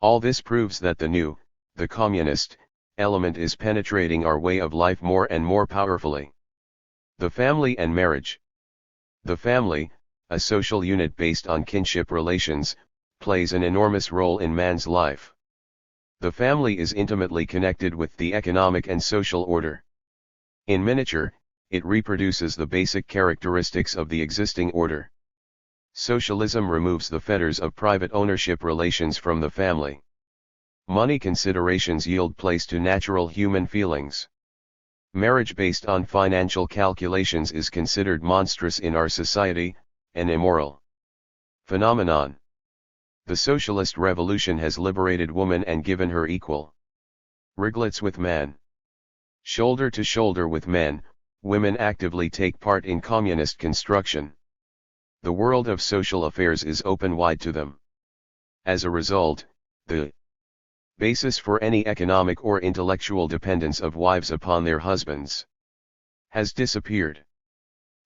All this proves that the communist, element is penetrating our way of life more and more powerfully. The family and marriage. The family, a social unit based on kinship relations, plays an enormous role in man's life. The family is intimately connected with the economic and social order. In miniature, it reproduces the basic characteristics of the existing order. Socialism removes the fetters of private ownership relations from the family. Money considerations yield place to natural human feelings. Marriage based on financial calculations is considered monstrous in our society, an immoral phenomenon. The socialist revolution has liberated woman and given her equal rights with man. Shoulder to shoulder with men, women actively take part in communist construction. The world of social affairs is open wide to them. As a result, The basis for any economic or intellectual dependence of wives upon their husbands has disappeared.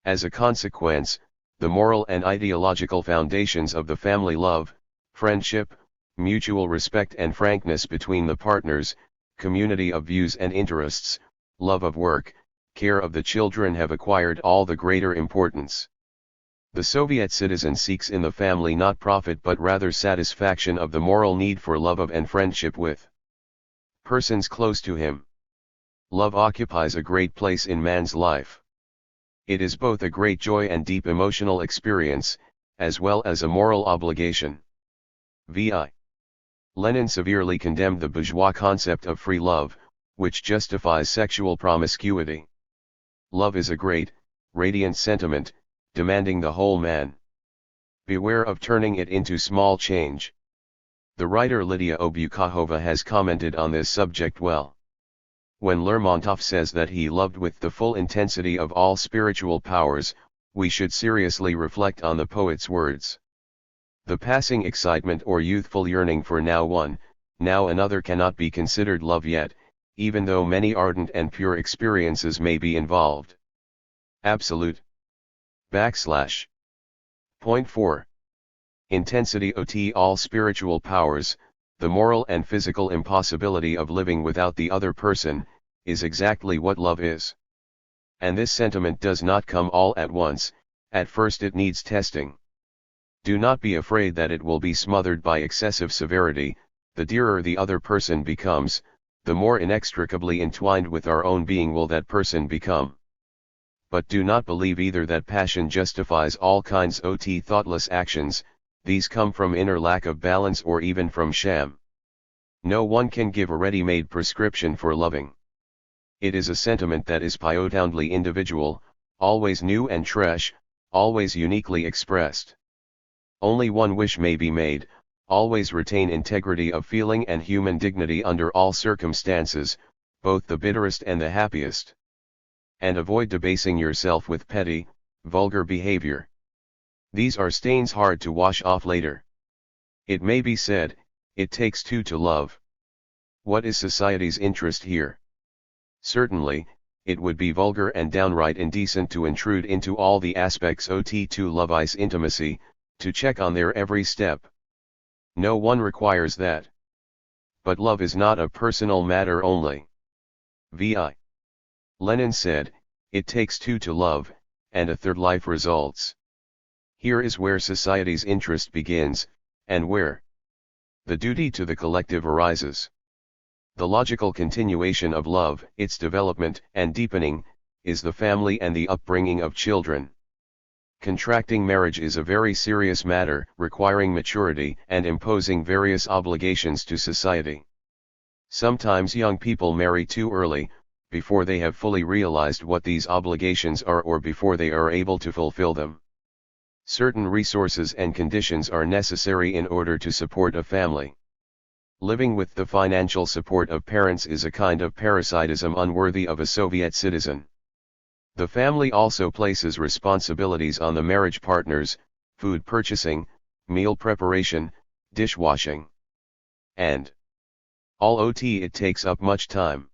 As a consequence, the moral and ideological foundations of the family love, friendship, mutual respect and frankness between the partners, community of views and interests, love of work, care of the children have acquired all the greater importance. The Soviet citizen seeks in the family not profit but rather satisfaction of the moral need for love of and friendship with persons close to him. Love occupies a great place in man's life. It is both a great joy and deep emotional experience, as well as a moral obligation. V.I. Lenin severely condemned the bourgeois concept of free love, which justifies sexual promiscuity. Love is a great, radiant sentiment, demanding the whole man. Beware of turning it into small change. The writer Lydia Obukhova has commented on this subject well. When Lermontov says that he loved with the full intensity of all spiritual powers, we should seriously reflect on the poet's words. The passing excitement or youthful yearning for now one, now another cannot be considered love yet, even though many ardent and pure experiences may be involved. Absolute. Point 4. Intensity ot all spiritual powers, the moral and physical impossibility of living without the other person, is exactly what love is. And this sentiment does not come all at once, at first it needs testing. Do not be afraid that it will be smothered by excessive severity. The dearer the other person becomes, the more inextricably entwined with our own being will that person become. But do not believe either that passion justifies all kinds of thoughtless actions. These come from inner lack of balance or even from sham. No one can give a ready-made prescription for loving. It is a sentiment that is profoundly individual, always new and fresh, always uniquely expressed. Only one wish may be made: always retain integrity of feeling and human dignity under all circumstances, both the bitterest and the happiest. And avoid debasing yourself with petty, vulgar behavior. These are stains hard to wash off later. It may be said, it takes two to love. What is society's interest here? Certainly, it would be vulgar and downright indecent to intrude into all the aspects of love's intimacy, to check on their every step. No one requires that. But love is not a personal matter only. V.I. Lenin said, it takes two to love, and a third life results. Here is where society's interest begins, and where the duty to the collective arises. The logical continuation of love, its development and deepening, is the family and the upbringing of children. Contracting marriage is a very serious matter, requiring maturity and imposing various obligations to society. Sometimes young people marry too early, before they have fully realized what these obligations are or before they are able to fulfill them. Certain resources and conditions are necessary in order to support a family. Living with the financial support of parents is a kind of parasitism unworthy of a Soviet citizen. The family also places responsibilities on the marriage partners: food purchasing, meal preparation, dishwashing, and all it takes up much time.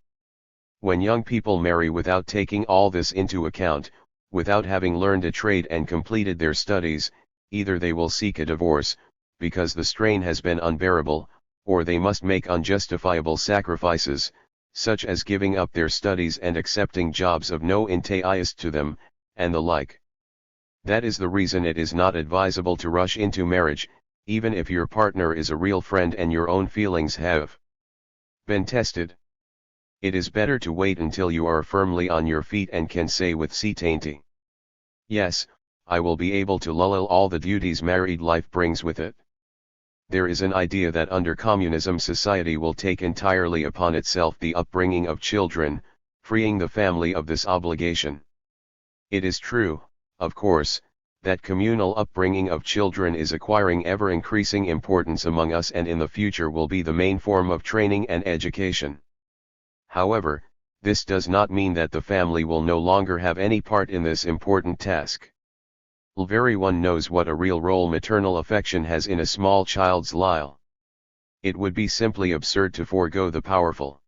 When young people marry without taking all this into account, without having learned a trade and completed their studies, either they will seek a divorce, because the strain has been unbearable, or they must make unjustifiable sacrifices, such as giving up their studies and accepting jobs of no interest to them, and the like. That is the reason it is not advisable to rush into marriage, even if your partner is a real friend and your own feelings have been tested. It is better to wait until you are firmly on your feet and can say with certainty, yes, I will be able to fulfill all the duties married life brings with it. There is an idea that under communism society will take entirely upon itself the upbringing of children, freeing the family of this obligation. It is true, of course, that communal upbringing of children is acquiring ever-increasing importance among us and in the future will be the main form of training and education. However, this does not mean that the family will no longer have any part in this important task. Everyone knows what a real role maternal affection has in a small child's life. It would be simply absurd to forego the powerful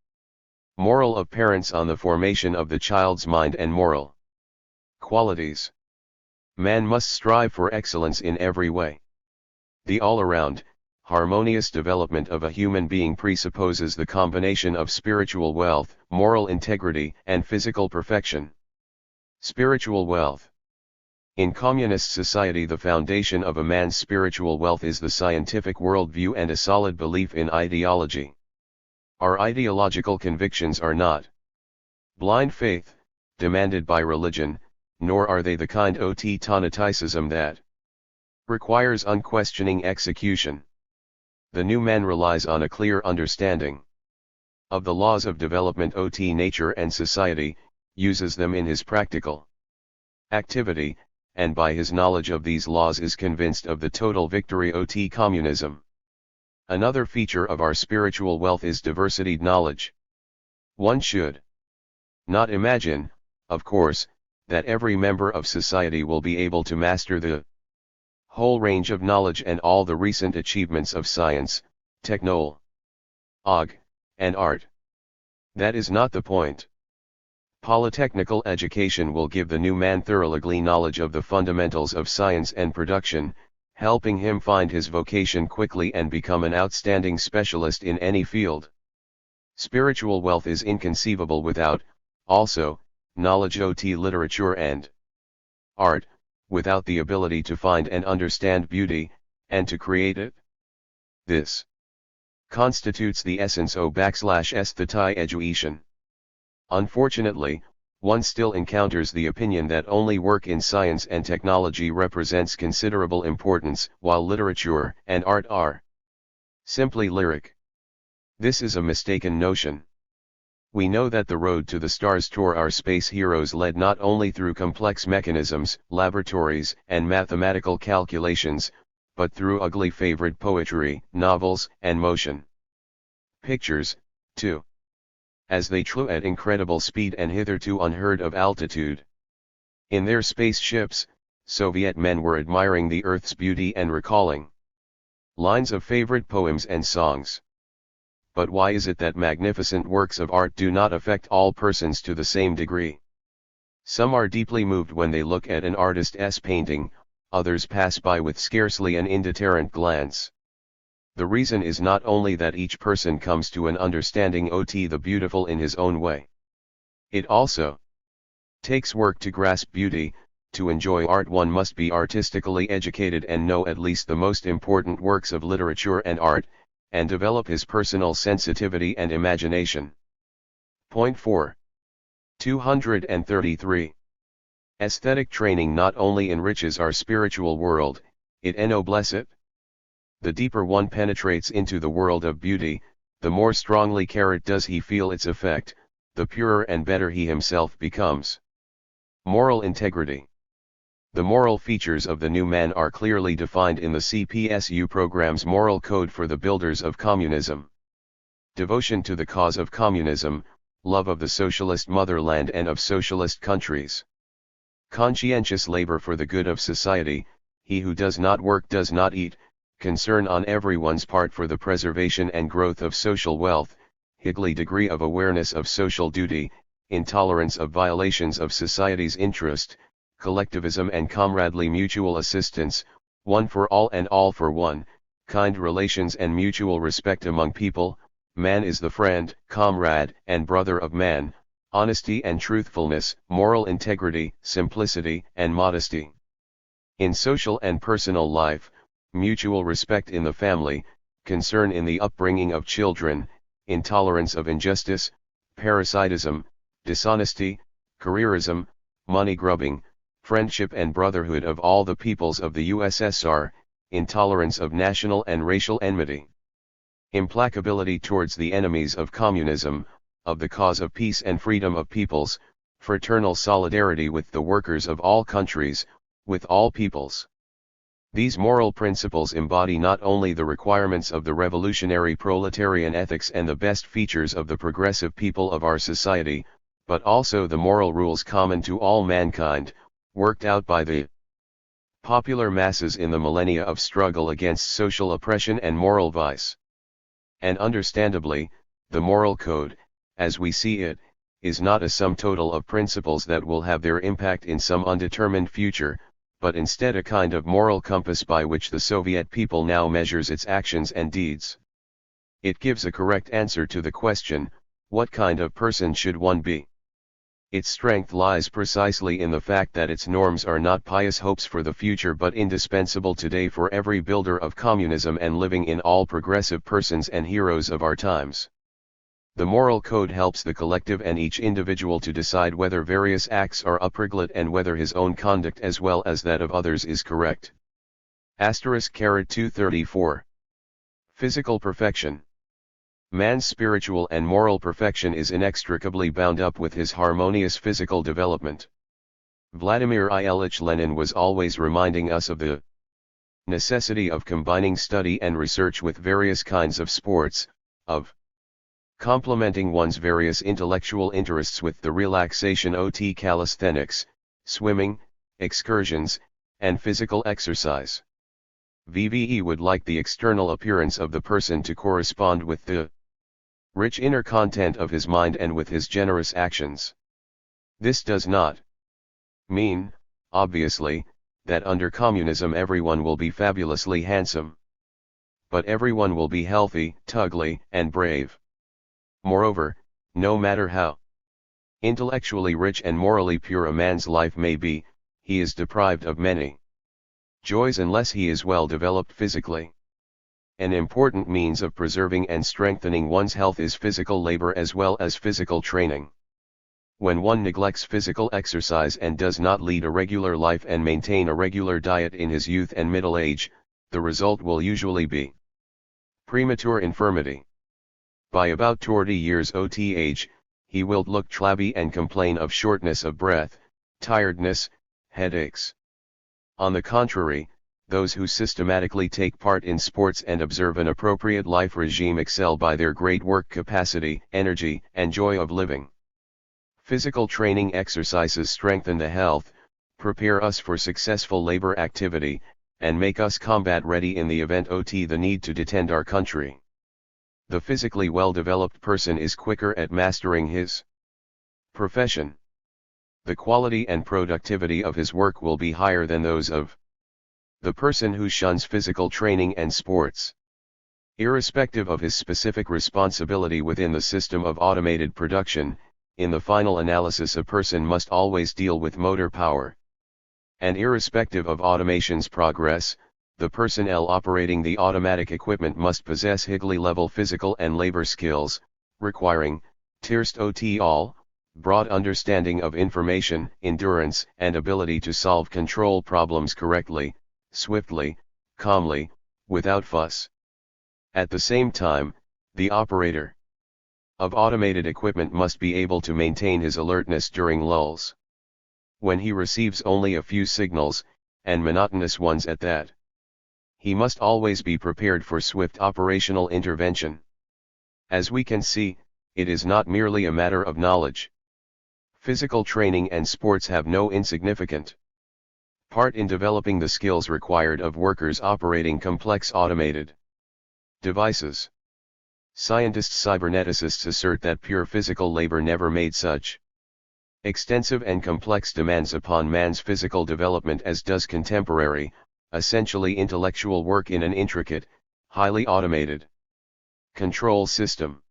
moral of parents on the formation of the child's mind and moral qualities. Man must strive for excellence in every way. The all-around, harmonious development of a human being presupposes the combination of spiritual wealth, moral integrity, and physical perfection. Spiritual wealth. In communist society, the foundation of a man's spiritual wealth is the scientific worldview and a solid belief in ideology. Our ideological convictions are not blind faith, demanded by religion, nor are they the kind of fanaticism that requires unquestioning execution. The new man relies on a clear understanding of the laws of development of nature and society, uses them in his practical activity, and by his knowledge of these laws is convinced of the total victory of communism. Another feature of our spiritual wealth is diversity knowledge. One should not imagine, of course, that every member of society will be able to master the whole range of knowledge and all the recent achievements of science, technology, and art. That is not the point. Polytechnical education will give the new man thoroughly knowledge of the fundamentals of science and production, helping him find his vocation quickly and become an outstanding specialist in any field. Spiritual wealth is inconceivable without, also, knowledge of literature and art, without the ability to find and understand beauty, and to create it. This constitutes the essence of /aesthetic education. Unfortunately, one still encounters the opinion that only work in science and technology represents considerable importance, while literature and art are simply lyric. This is a mistaken notion. We know that the road to the stars tour our space heroes led not only through complex mechanisms, laboratories, and mathematical calculations, but through ugly favorite poetry, novels, and motion pictures, too, as they flew at incredible speed and hitherto unheard of altitude. In their spaceships, Soviet men were admiring the Earth's beauty and recalling lines of favorite poems and songs. But why is it that magnificent works of art do not affect all persons to the same degree? Some are deeply moved when they look at an artist's painting, others pass by with scarcely an indifferent glance. The reason is not only that each person comes to an understanding of the beautiful in his own way. It also takes work to grasp beauty. To enjoy art one must be artistically educated and know at least the most important works of literature and art, and develop his personal sensitivity and imagination. Point 4. 233. Aesthetic training not only enriches our spiritual world, it ennobles it. The deeper one penetrates into the world of beauty, the more strongly does he feel its effect, the purer and better he himself becomes. Moral integrity. The moral features of the new man are clearly defined in the CPSU program's moral code for the builders of communism. Devotion to the cause of communism, love of the socialist motherland and of socialist countries. Conscientious labor for the good of society, he who does not work does not eat, concern on everyone's part for the preservation and growth of social wealth, high degree of awareness of social duty, intolerance of violations of society's interest, collectivism and comradely mutual assistance, one for all and all for one, kind relations and mutual respect among people. Man is the friend, comrade, and brother of man, honesty and truthfulness, moral integrity, simplicity, and modesty. In social and personal life, mutual respect in the family, concern in the upbringing of children, intolerance of injustice, parasitism, dishonesty, careerism, money grubbing, friendship and brotherhood of all the peoples of the USSR, intolerance of national and racial enmity. Implacability towards the enemies of communism, of the cause of peace and freedom of peoples, fraternal solidarity with the workers of all countries, with all peoples. These moral principles embody not only the requirements of the revolutionary proletarian ethics and the best features of the progressive people of our society, but also the moral rules common to all mankind, worked out by the popular masses in the millennia of struggle against social oppression and moral vice. And understandably, the moral code, as we see it, is not a sum total of principles that will have their impact in some undetermined future, but instead a kind of moral compass by which the Soviet people now measures its actions and deeds. It gives a correct answer to the question, what kind of person should one be? Its strength lies precisely in the fact that its norms are not pious hopes for the future but indispensable today for every builder of communism and living in all progressive persons and heroes of our times. The moral code helps the collective and each individual to decide whether various acts are appropriate and whether his own conduct as well as that of others is correct. *234. Physical perfection. Man's spiritual and moral perfection is inextricably bound up with his harmonious physical development. Vladimir Ilyich Lenin was always reminding us of the necessity of combining study and research with various kinds of sports, of complementing one's various intellectual interests with the relaxation of calisthenics, swimming, excursions, and physical exercise. VVE would like the external appearance of the person to correspond with the rich inner content of his mind and with his generous actions. This does not mean, obviously, that under communism everyone will be fabulously handsome. But everyone will be healthy, ugly, and brave. Moreover, no matter how intellectually rich and morally pure a man's life may be, he is deprived of many joys unless he is well developed physically. An important means of preserving and strengthening one's health is physical labor as well as physical training. When one neglects physical exercise and does not lead a regular life and maintain a regular diet in his youth and middle age, the result will usually be premature infirmity. By about 40 years old age, he will look flabby and complain of shortness of breath, tiredness, headaches. On the contrary, those who systematically take part in sports and observe an appropriate life regime excel by their great work capacity, energy, and joy of living. Physical training exercises strengthen the health, prepare us for successful labor activity, and make us combat ready in the event of the need to defend our country. The physically well-developed person is quicker at mastering his profession. The quality and productivity of his work will be higher than those of the person who shuns physical training and sports. Irrespective of his specific responsibility within the system of automated production, in the final analysis a person must always deal with motor power. And irrespective of automation's progress, the personnel operating the automatic equipment must possess Higley-level physical and labor skills, requiring, all, broad understanding of information, endurance, and ability to solve control problems correctly, swiftly, calmly, without fuss. At the same time, the operator of automated equipment must be able to maintain his alertness during lulls. When he receives only a few signals, and monotonous ones at that, he must always be prepared for swift operational intervention. As we can see, it is not merely a matter of knowledge. Physical training and sports have no insignificant part in developing the skills required of workers operating complex automated devices. Cyberneticists assert that pure physical labor never made such extensive and complex demands upon man's physical development as does contemporary, essentially intellectual work in an intricate, highly automated control system.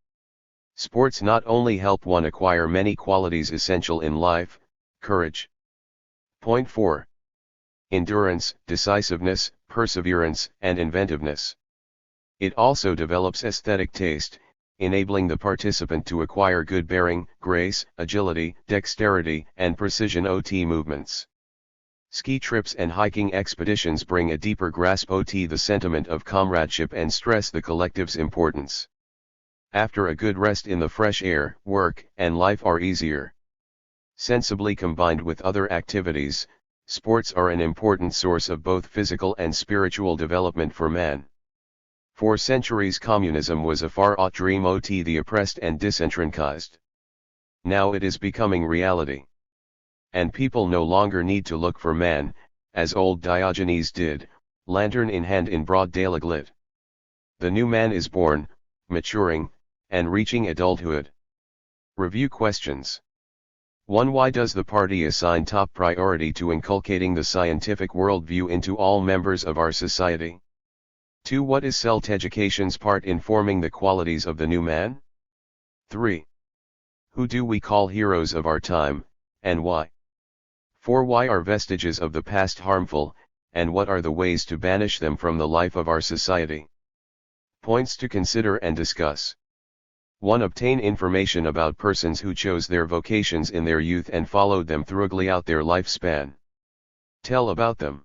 Sports not only help one acquire many qualities essential in life: courage. Point 4. Endurance, decisiveness, perseverance, and inventiveness. It also develops aesthetic taste, enabling the participant to acquire good bearing, grace, agility, dexterity, and precision OT movements. Ski trips and hiking expeditions bring a deeper grasp OT the sentiment of comradeship and stress the collective's importance. After a good rest in the fresh air, work and life are easier. Sensibly combined with other activities, sports are an important source of both physical and spiritual development for man. For centuries communism was a far-off dream OT the oppressed and disenfranchised. Now it is becoming reality. And people no longer need to look for man, as old Diogenes did, lantern in hand in broad daylight. The new man is born, maturing, and reaching adulthood. Review questions. 1. Why does the party assign top priority to inculcating the scientific worldview into all members of our society? 2. What is self-education's part in forming the qualities of the new man? 3. Who do we call heroes of our time, and why? 4. Why are vestiges of the past harmful, and what are the ways to banish them from the life of our society? Points to consider and discuss. 1. Obtain information about persons who chose their vocations in their youth and followed them throughout their lifespan. Tell about them.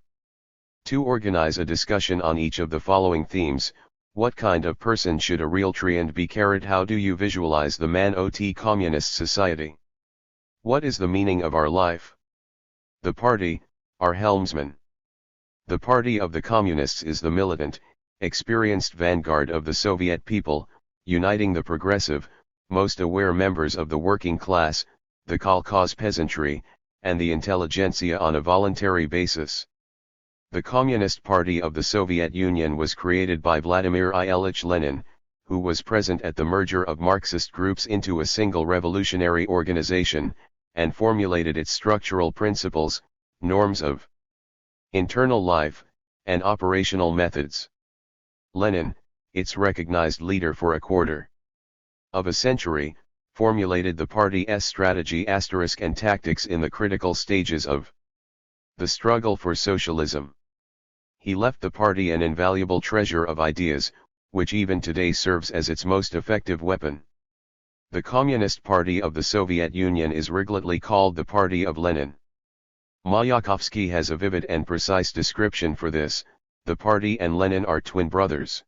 2. Organize a discussion on each of the following themes. What kind of person should a real treant be? How do you visualize the man-ot communist society? What is the meaning of our life? The party, our helmsman. The party of the communists is the militant, experienced vanguard of the Soviet people, uniting the progressive, most aware members of the working class, the kolkhoz peasantry, and the intelligentsia on a voluntary basis. The Communist Party of the Soviet Union was created by Vladimir Ilyich Lenin, who was present at the merger of Marxist groups into a single revolutionary organization, and formulated its structural principles, norms of internal life, and operational methods. Lenin, its recognized leader for a quarter of a century, formulated the party's strategy and tactics in the critical stages of the struggle for socialism. He left the party an invaluable treasure of ideas, which even today serves as its most effective weapon. The Communist Party of the Soviet Union is regularly called the Party of Lenin. Mayakovsky has a vivid and precise description for this. The party and Lenin are twin brothers.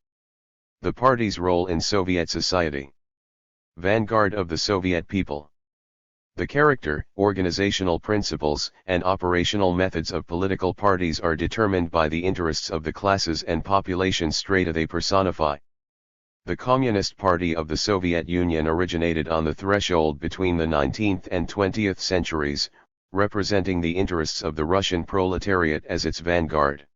The party's role in Soviet society. Vanguard of the Soviet people. The character, organizational principles, and operational methods of political parties are determined by the interests of the classes and population strata they personify. The Communist Party of the Soviet Union originated on the threshold between the 19th and 20th centuries, representing the interests of the Russian proletariat as its vanguard.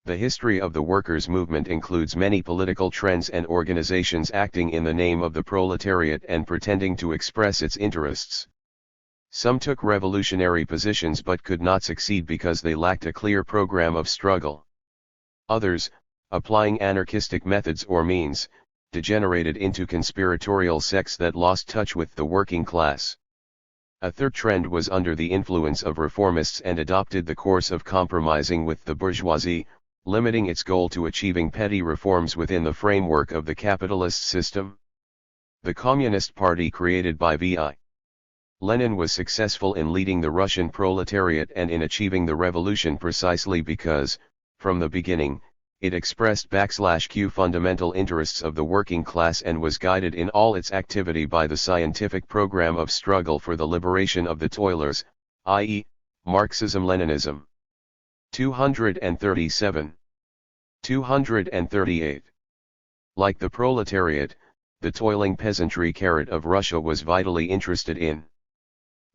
The history of the workers' movement includes many political trends and organizations acting in the name of the proletariat and pretending to express its interests. Some took revolutionary positions but could not succeed because they lacked a clear program of struggle. Others, applying anarchistic methods or means, degenerated into conspiratorial sects that lost touch with the working class. A third trend was under the influence of reformists and adopted the course of compromising with the bourgeoisie, limiting its goal to achieving petty reforms within the framework of the capitalist system. The Communist Party created by V.I. Lenin was successful in leading the Russian proletariat and in achieving the revolution precisely because, from the beginning, it expressed *Q fundamental interests of the working class and was guided in all its activity by the scientific program of struggle for the liberation of the toilers, i.e., Marxism-Leninism. 237. 238. Like the proletariat, the toiling peasantry of Russia was vitally interested in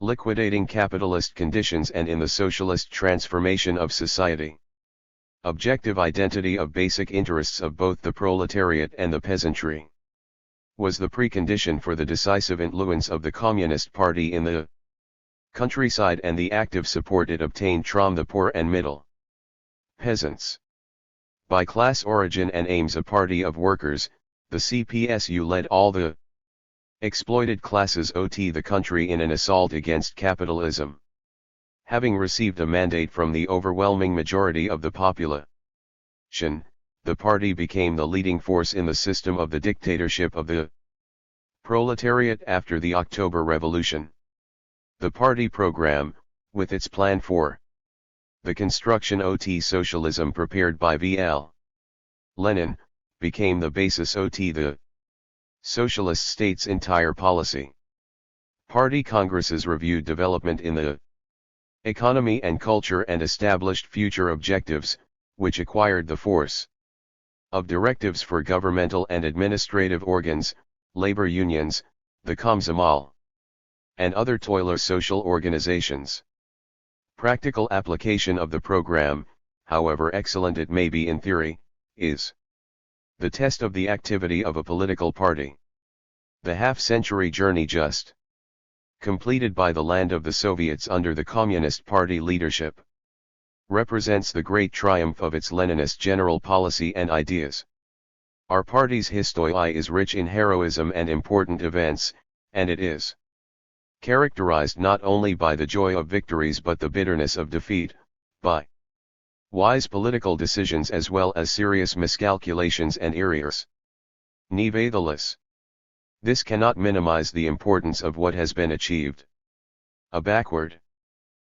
liquidating capitalist conditions and in the socialist transformation of society. Objective identity of basic interests of both the proletariat and the peasantry was the precondition for the decisive influence of the Communist Party in the countryside and the active support it obtained from the poor and middle peasants. By class origin and aims a party of workers, the CPSU led all the exploited classes of the country in an assault against capitalism. Having received a mandate from the overwhelming majority of the population, the party became the leading force in the system of the dictatorship of the proletariat after the October Revolution. The party program, with its plan for the construction of socialism prepared by V.L. Lenin, became the basis of the socialist state's entire policy. Party congresses reviewed development in the economy and culture and established future objectives, which acquired the force of directives for governmental and administrative organs, labor unions, the Komsomol, and other toiler social organizations. Practical application of the program, however excellent it may be in theory, is The test of the activity of a political party. The half-century journey just completed by the land of the Soviets under the Communist Party leadership represents the great triumph of its Leninist general policy and ideas. Our party's history is rich in heroism and important events, and it is characterized not only by the joy of victories but the bitterness of defeat, by wise political decisions as well as serious miscalculations and errors. Nevertheless, this cannot minimize the importance of what has been achieved. A backward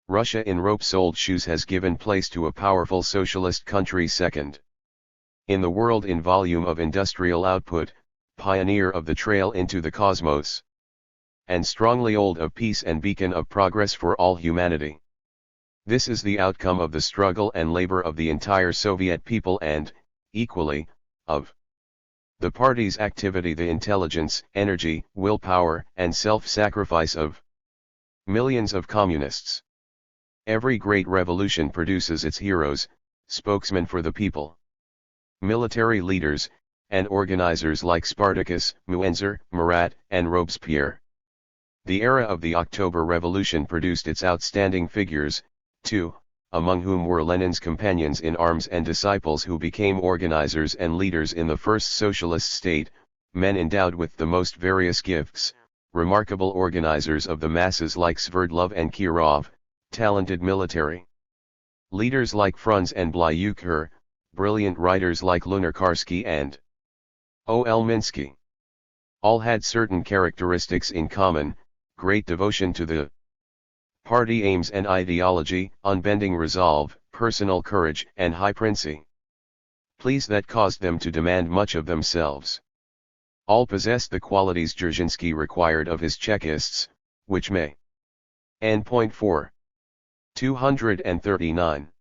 Russia in rope-soled shoes has given place to a powerful socialist country second in the world in volume of industrial output, pioneer of the trail into the cosmos, and strongly old of peace and beacon of progress for all humanity. This is the outcome of the struggle and labor of the entire Soviet people and, equally, of the party's activity, the intelligence, energy, willpower, and self-sacrifice of millions of communists. Every great revolution produces its heroes, spokesmen for the people, military leaders, and organizers like Spartacus, Muenzer, Marat, and Robespierre. The era of the October Revolution produced its outstanding figures, too, among whom were Lenin's companions in arms and disciples who became organizers and leaders in the first socialist state, men endowed with the most various gifts, remarkable organizers of the masses like Sverdlov and Kirov, talented military leaders like Frunze and Blyukher, brilliant writers like Lunarkarsky and O.L. Minsky. All had certain characteristics in common: great devotion to the party aims and ideology, unbending resolve, personal courage, and high principle that caused them to demand much of themselves. All possessed the qualities Dzerzhinsky required of his Chekists, which may N.4. 239.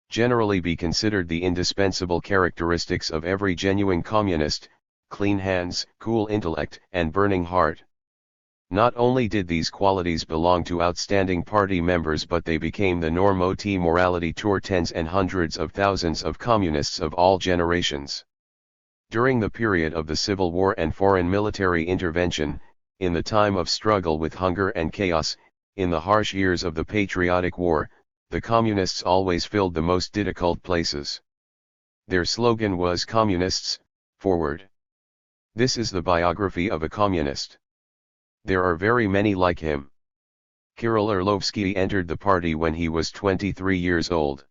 Generally be considered the indispensable characteristics of every genuine communist: clean hands, cool intellect, and burning heart. Not only did these qualities belong to outstanding party members, but they became the norm ot morality to tens and hundreds of thousands of communists of all generations. During the period of the Civil War and foreign military intervention, in the time of struggle with hunger and chaos, in the harsh years of the Patriotic War, the Communists always filled the most difficult places. Their slogan was "Communists, forward." This is the biography of a communist. There are very many like him. Kirill Orlovsky entered the party when he was 23 years old.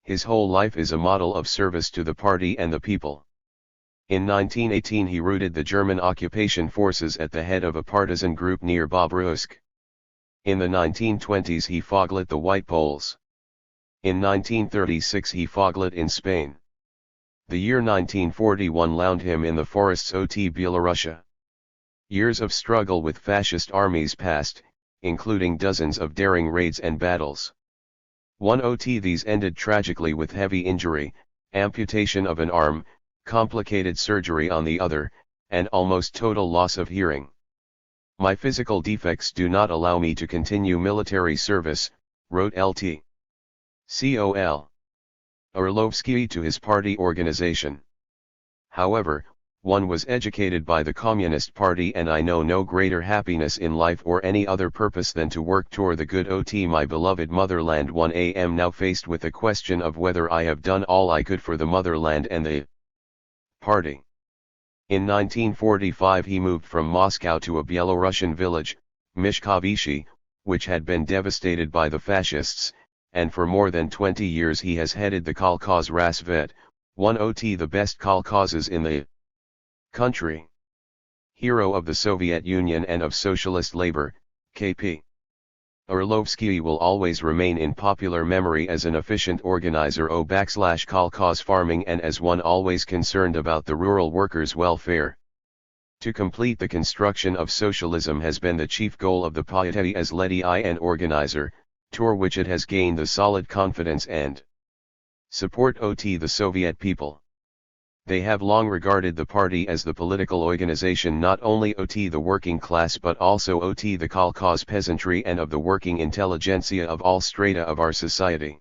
His whole life is a model of service to the party and the people. In 1918 he routed the German occupation forces at the head of a partisan group near Bobruisk. In the 1920s he fought the White Poles. In 1936 he fought in Spain. The year 1941 found him in the forests of Belorussia. Years of struggle with fascist armies passed, including dozens of daring raids and battles. One of these ended tragically with heavy injury, amputation of an arm, complicated surgery on the other, and almost total loss of hearing. "My physical defects do not allow me to continue military service," wrote Lt. Col. Orlovsky to his party organization. However, one was educated by the Communist Party, and I know no greater happiness in life or any other purpose than to work toward the good of my beloved motherland. 1 am now faced with the question of whether I have done all I could for the motherland and the party. In 1945 he moved from Moscow to a Belarusian village, Mishkovichi, which had been devastated by the fascists, and for more than 20 years he has headed the Kolkhoz Rasvet, one of the best kolkhozes in the country. Hero of the Soviet Union and of socialist labor, K.P. Orlovsky will always remain in popular memory as an efficient organizer of kolkhoz farming and as one always concerned about the rural workers' welfare. To complete the construction of socialism has been the chief goal of the party as ledi and organizer, toward which it has gained the solid confidence and support of the Soviet people. They have long regarded the party as the political organization not only of the working class but also of the kolkhoz peasantry and of the working intelligentsia of all strata of our society.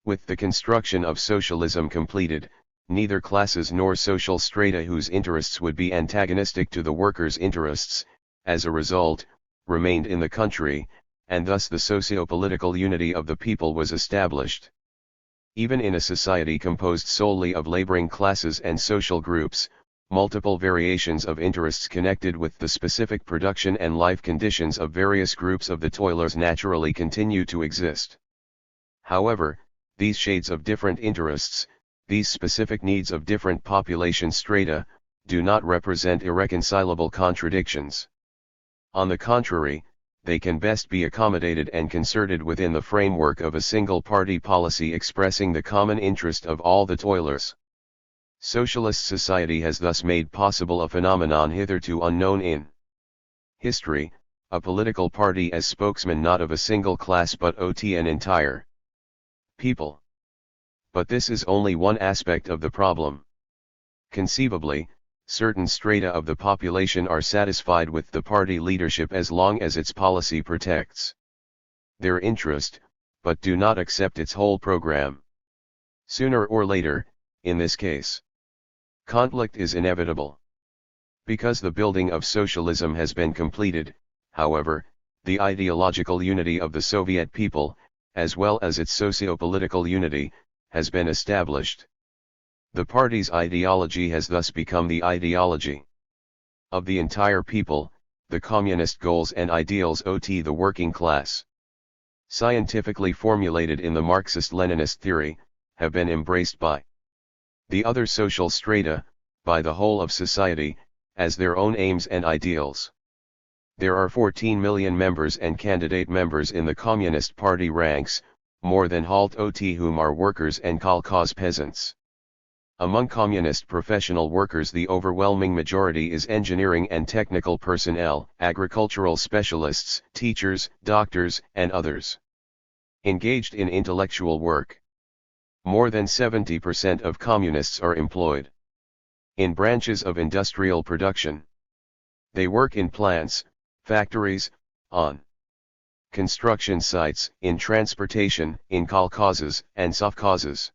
With the construction of socialism completed, neither classes nor social strata whose interests would be antagonistic to the workers' interests, as a result, remained in the country, and thus the socio-political unity of the people was established. Even in a society composed solely of laboring classes and social groups, multiple variations of interests connected with the specific production and life conditions of various groups of the toilers naturally continue to exist. However, these shades of different interests, these specific needs of different population strata, do not represent irreconcilable contradictions. On the contrary, they can best be accommodated and concerted within the framework of a single-party policy expressing the common interest of all the toilers. Socialist society has thus made possible a phenomenon hitherto unknown in history, a political party as spokesman not of a single class but an entire people. But this is only one aspect of the problem. Conceivably, certain strata of the population are satisfied with the party leadership as long as its policy protects their interest, but do not accept its whole program. Sooner or later, in this case, conflict is inevitable. Because the building of socialism has been completed, however, the ideological unity of the Soviet people, as well as its socio-political unity, has been established. The party's ideology has thus become the ideology of the entire people, the communist goals and ideals the working class, scientifically formulated in the Marxist-Leninist theory, have been embraced by the other social strata, by the whole of society, as their own aims and ideals. There are 14 million members and candidate members in the Communist Party ranks, more than half whom are workers and kolkhoz peasants. Among communist professional workers the overwhelming majority is engineering and technical personnel, agricultural specialists, teachers, doctors, and others engaged in intellectual work. More than 70% of communists are employed in branches of industrial production. They work in plants, factories, on construction sites, in transportation, in kolkhozes and sovkhozes.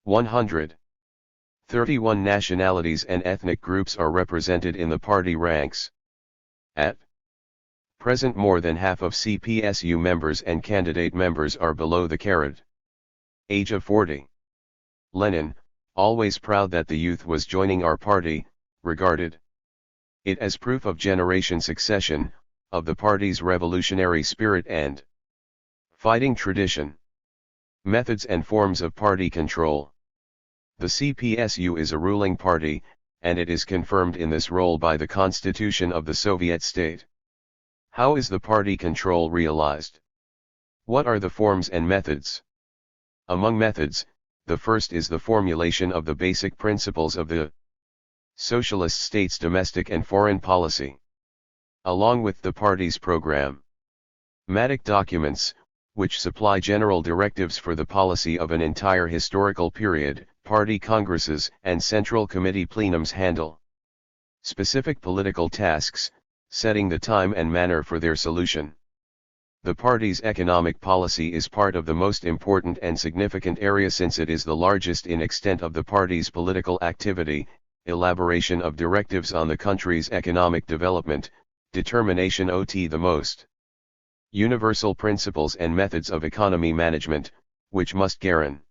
131 nationalities and ethnic groups are represented in the party ranks. At present more than half of CPSU members and candidate members are below the age of 40. Lenin, always proud that the youth was joining our party, regarded it as proof of generation succession, of the party's revolutionary spirit and fighting tradition. Methods and forms of party control. The CPSU is a ruling party, and it is confirmed in this role by the constitution of the Soviet state. How is the party control realized? What are the forms and methods? Among methods, the first is the formulation of the basic principles of the socialist state's domestic and foreign policy, along with the party's programmatic documents, which supply general directives for the policy of an entire historical period. Party congresses and central committee plenums handle specific political tasks, setting the time and manner for their solution. The party's economic policy is part of the most important and significant area since it is the largest in extent of the party's political activity. Elaboration of directives on the country's economic development, determination the most universal principles and methods of economy management, which must guarantee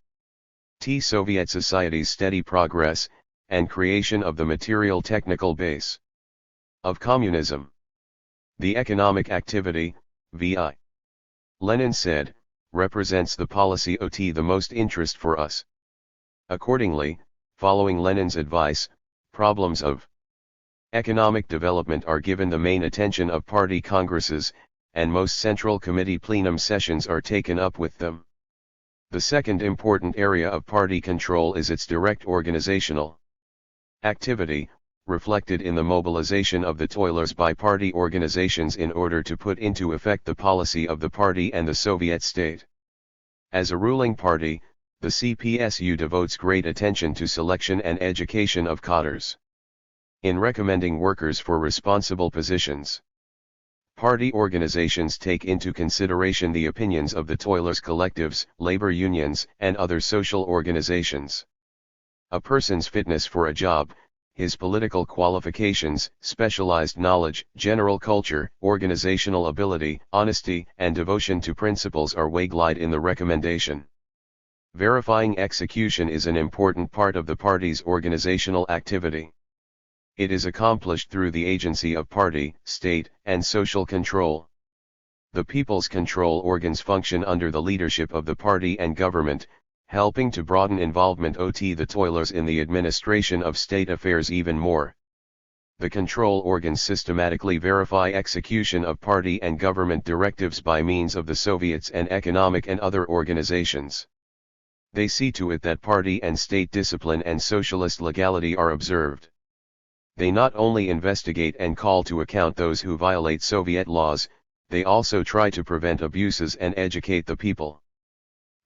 Soviet society's steady progress, and creation of the material technical base of communism. The economic activity, v.i. Lenin said, represents the policy the most interest for us. Accordingly, following Lenin's advice, problems of economic development are given the main attention of party congresses, and most central committee plenum sessions are taken up with them. The second important area of party control is its direct organizational activity, reflected in the mobilization of the toilers by party organizations in order to put into effect the policy of the party and the Soviet state. As a ruling party, the CPSU devotes great attention to selection and education of cadres. In recommending workers for responsible positions, party organizations take into consideration the opinions of the toilers' collectives, labor unions, and other social organizations. A person's fitness for a job, his political qualifications, specialized knowledge, general culture, organizational ability, honesty, and devotion to principles are weighed in the recommendation. Verifying execution is an important part of the party's organizational activity. It is accomplished through the agency of party, state, and social control. The people's control organs function under the leadership of the party and government, helping to broaden involvement of the toilers in the administration of state affairs even more. The control organs systematically verify execution of party and government directives by means of the Soviets and economic and other organizations. They see to it that party and state discipline and socialist legality are observed. They not only investigate and call to account those who violate Soviet laws, they also try to prevent abuses and educate the people.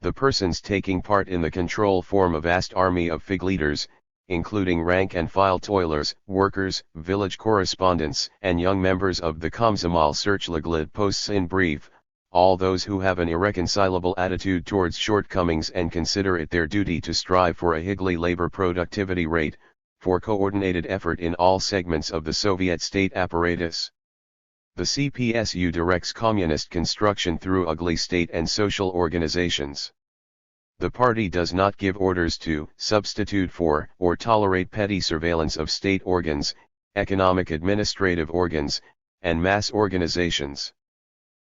The persons taking part in the control form a vast army of fig leaders, including rank-and-file toilers, workers, village correspondents, and young members of the Komsomol Searchliglid posts. In brief, all those who have an irreconcilable attitude towards shortcomings and consider it their duty to strive for a higgly labor productivity rate, for coordinated effort in all segments of the Soviet state apparatus. The CPSU directs communist construction through ugly state and social organizations. The party does not give orders to, substitute for, or tolerate petty surveillance of state organs, economic administrative organs, and mass organizations.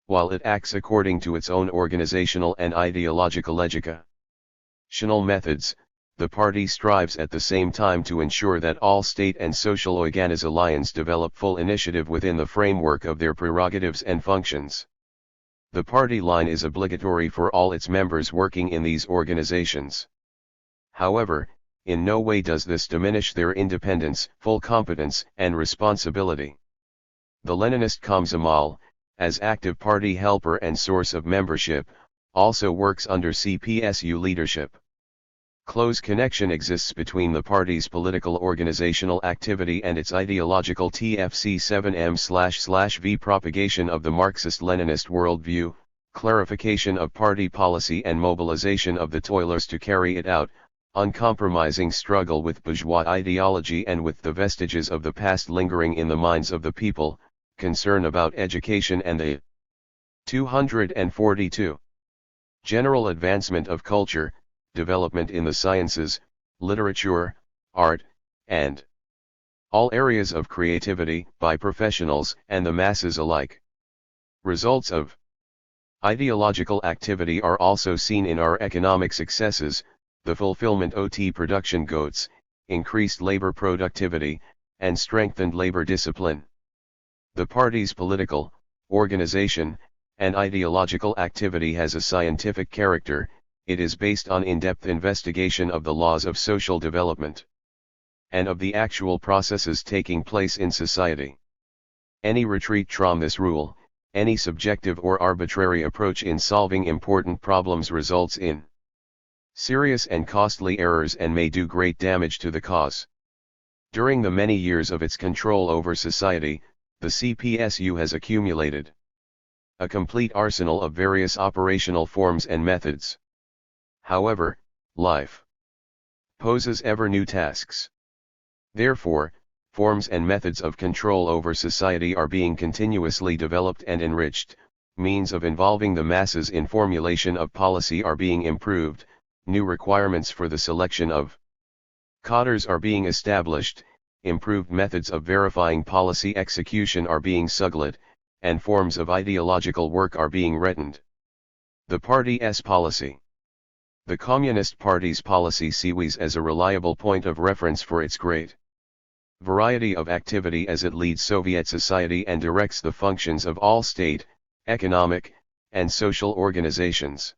While it acts according to its own organizational and ideological educational methods, the party strives at the same time to ensure that all state and social organizations develop full initiative within the framework of their prerogatives and functions. The party line is obligatory for all its members working in these organizations. However, in no way does this diminish their independence, full competence, and responsibility. The Leninist Komsomol, as active party helper and source of membership, also works under CPSU leadership. Close connection exists between the party's political organizational activity and its ideological TFC7M/V propagation of the Marxist-Leninist worldview, clarification of party policy and mobilization of the toilers to carry it out, uncompromising struggle with bourgeois ideology and with the vestiges of the past lingering in the minds of the people, concern about education and the 242. General advancement of culture, development in the sciences, literature, art, and all areas of creativity by professionals and the masses alike. Results of ideological activity are also seen in our economic successes, the fulfillment of production goals, increased labor productivity, and strengthened labor discipline. The party's political, organization, and ideological activity has a scientific character. It is based on in-depth investigation of the laws of social development and of the actual processes taking place in society. Any retreat from this rule, any subjective or arbitrary approach in solving important problems results in serious and costly errors and may do great damage to the cause. During the many years of its control over society, the CPSU has accumulated a complete arsenal of various operational forms and methods. However, life poses ever new tasks. Therefore, forms and methods of control over society are being continuously developed and enriched, means of involving the masses in formulation of policy are being improved, new requirements for the selection of cadres are being established, improved methods of verifying policy execution are being suggested, and forms of ideological work are being written. The party's policy. The Communist Party's policy sees as a reliable point of reference for its great variety of activity as it leads Soviet society and directs the functions of all state, economic, and social organizations.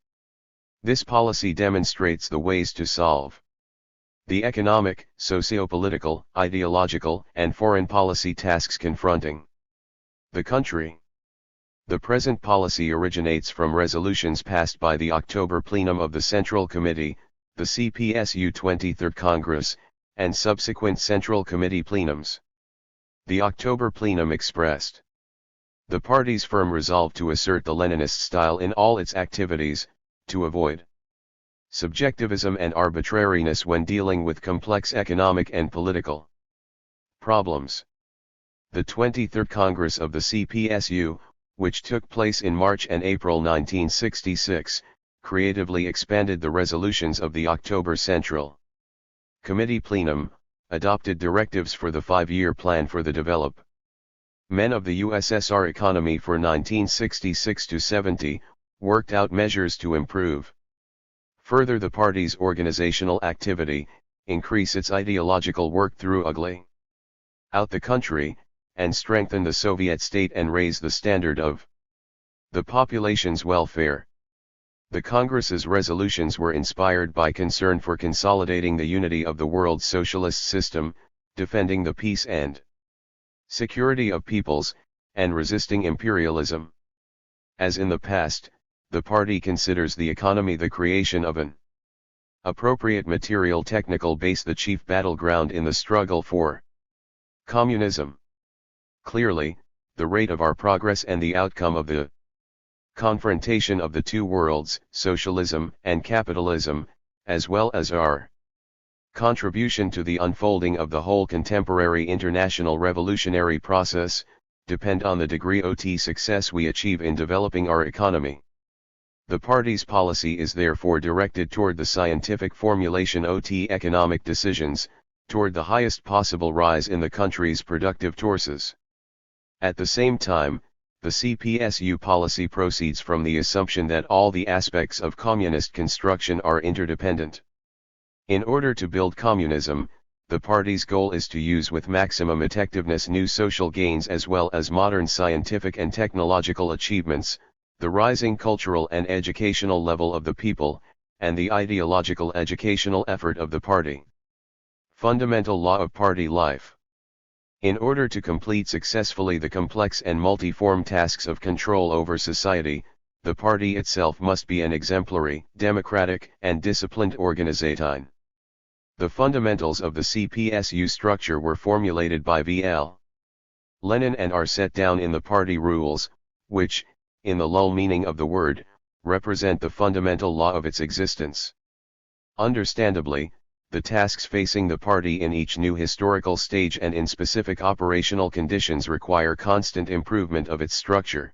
This policy demonstrates the ways to solve the economic, socio-political, ideological, and foreign policy tasks confronting the country. The present policy originates from resolutions passed by the October plenum of the Central Committee, the CPSU 23rd Congress, and subsequent Central Committee plenums. The October plenum expressed the party's firm resolve to assert the Leninist style in all its activities, to avoid subjectivism and arbitrariness when dealing with complex economic and political problems. The 23rd Congress of the CPSU, which took place in March and April 1966, creatively expanded the resolutions of the October Central Committee Plenum, adopted directives for the 5-year plan for the development of the USSR economy for 1966-70, worked out measures to improve further the party's organizational activity, increase its ideological work through ugly out the country, and strengthen the Soviet state and raise the standard of the population's welfare. The Congress's resolutions were inspired by concern for consolidating the unity of the world's socialist system, defending the peace and security of peoples, and resisting imperialism. As in the past, the party considers the economy the creation of an appropriate material technical base, the chief battleground in the struggle for communism. Clearly, the rate of our progress and the outcome of the confrontation of the two worlds, socialism and capitalism, as well as our contribution to the unfolding of the whole contemporary international revolutionary process, depend on the degree of success we achieve in developing our economy. The party's policy is therefore directed toward the scientific formulation of economic decisions, toward the highest possible rise in the country's productive forces. At the same time, the CPSU policy proceeds from the assumption that all the aspects of communist construction are interdependent. In order to build communism, the party's goal is to use with maximum effectiveness new social gains as well as modern scientific and technological achievements, the rising cultural and educational level of the people, and the ideological educational effort of the party. Fundamental law of party life. In order to complete successfully the complex and multiform tasks of control over society, the party itself must be an exemplary, democratic, and disciplined organization. The fundamentals of the CPSU structure were formulated by V.L. Lenin and are set down in the party rules, which, in the literal meaning of the word, represent the fundamental law of its existence. Understandably, the tasks facing the party in each new historical stage and in specific operational conditions require constant improvement of its structure.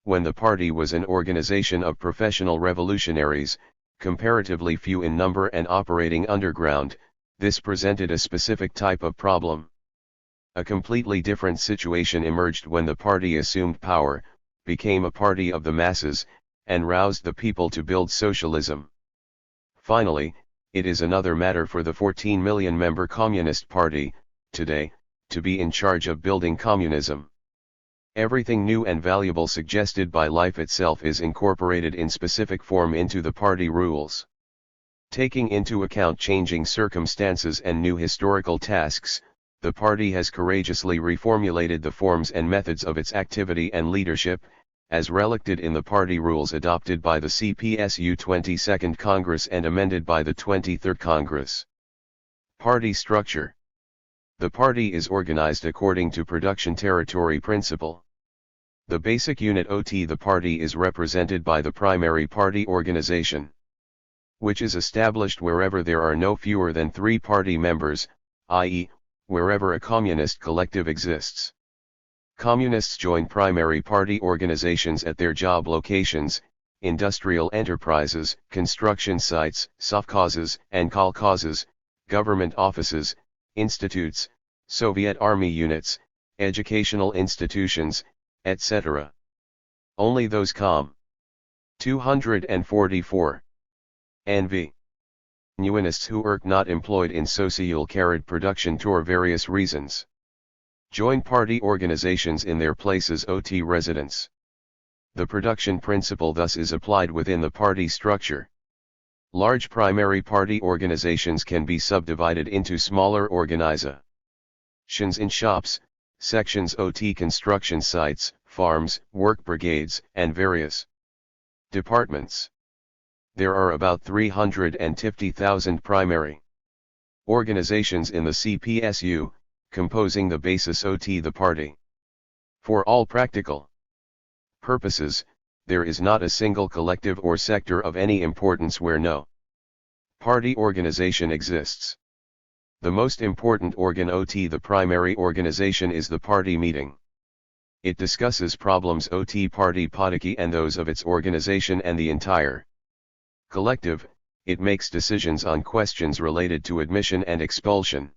When the party was an organization of professional revolutionaries, comparatively few in number and operating underground, this presented a specific type of problem. A completely different situation emerged when the party assumed power, became a party of the masses, and roused the people to build socialism. Finally, it is another matter for the 14 million member Communist Party, today, to be in charge of building communism. Everything new and valuable suggested by life itself is incorporated in specific form into the party rules. Taking into account changing circumstances and new historical tasks, the party has courageously reformulated the forms and methods of its activity and leadership, as reflected in the party rules adopted by the CPSU 22nd Congress and amended by the 23rd Congress. Party structure. The party is organized according to production territory principle. The basic unit of the party is represented by the primary party organization, which is established wherever there are no fewer than 3 party members, i.e., wherever a communist collective exists. Communists join primary party organizations at their job locations, industrial enterprises, construction sites, sovkhozes and kolkhozes, government offices, institutes, Soviet army units, educational institutions, etc. Only those Com. 244. NV. Nuinists who are not employed in social carried production for various reasons join party organizations in their places of residence. The production principle thus is applied within the party structure. Large primary party organizations can be subdivided into smaller organizations in shops, sections of construction sites, farms, work brigades, and various departments. There are about 350,000 primary organizations in the CPSU, composing the basis of the party. For all practical purposes, there is not a single collective or sector of any importance where no Party organization exists. The most important organ OT, the primary organization, is the party meeting. It discusses problems OT party politiki and those of its organization and the entire collective. It makes decisions on questions related to admission and expulsion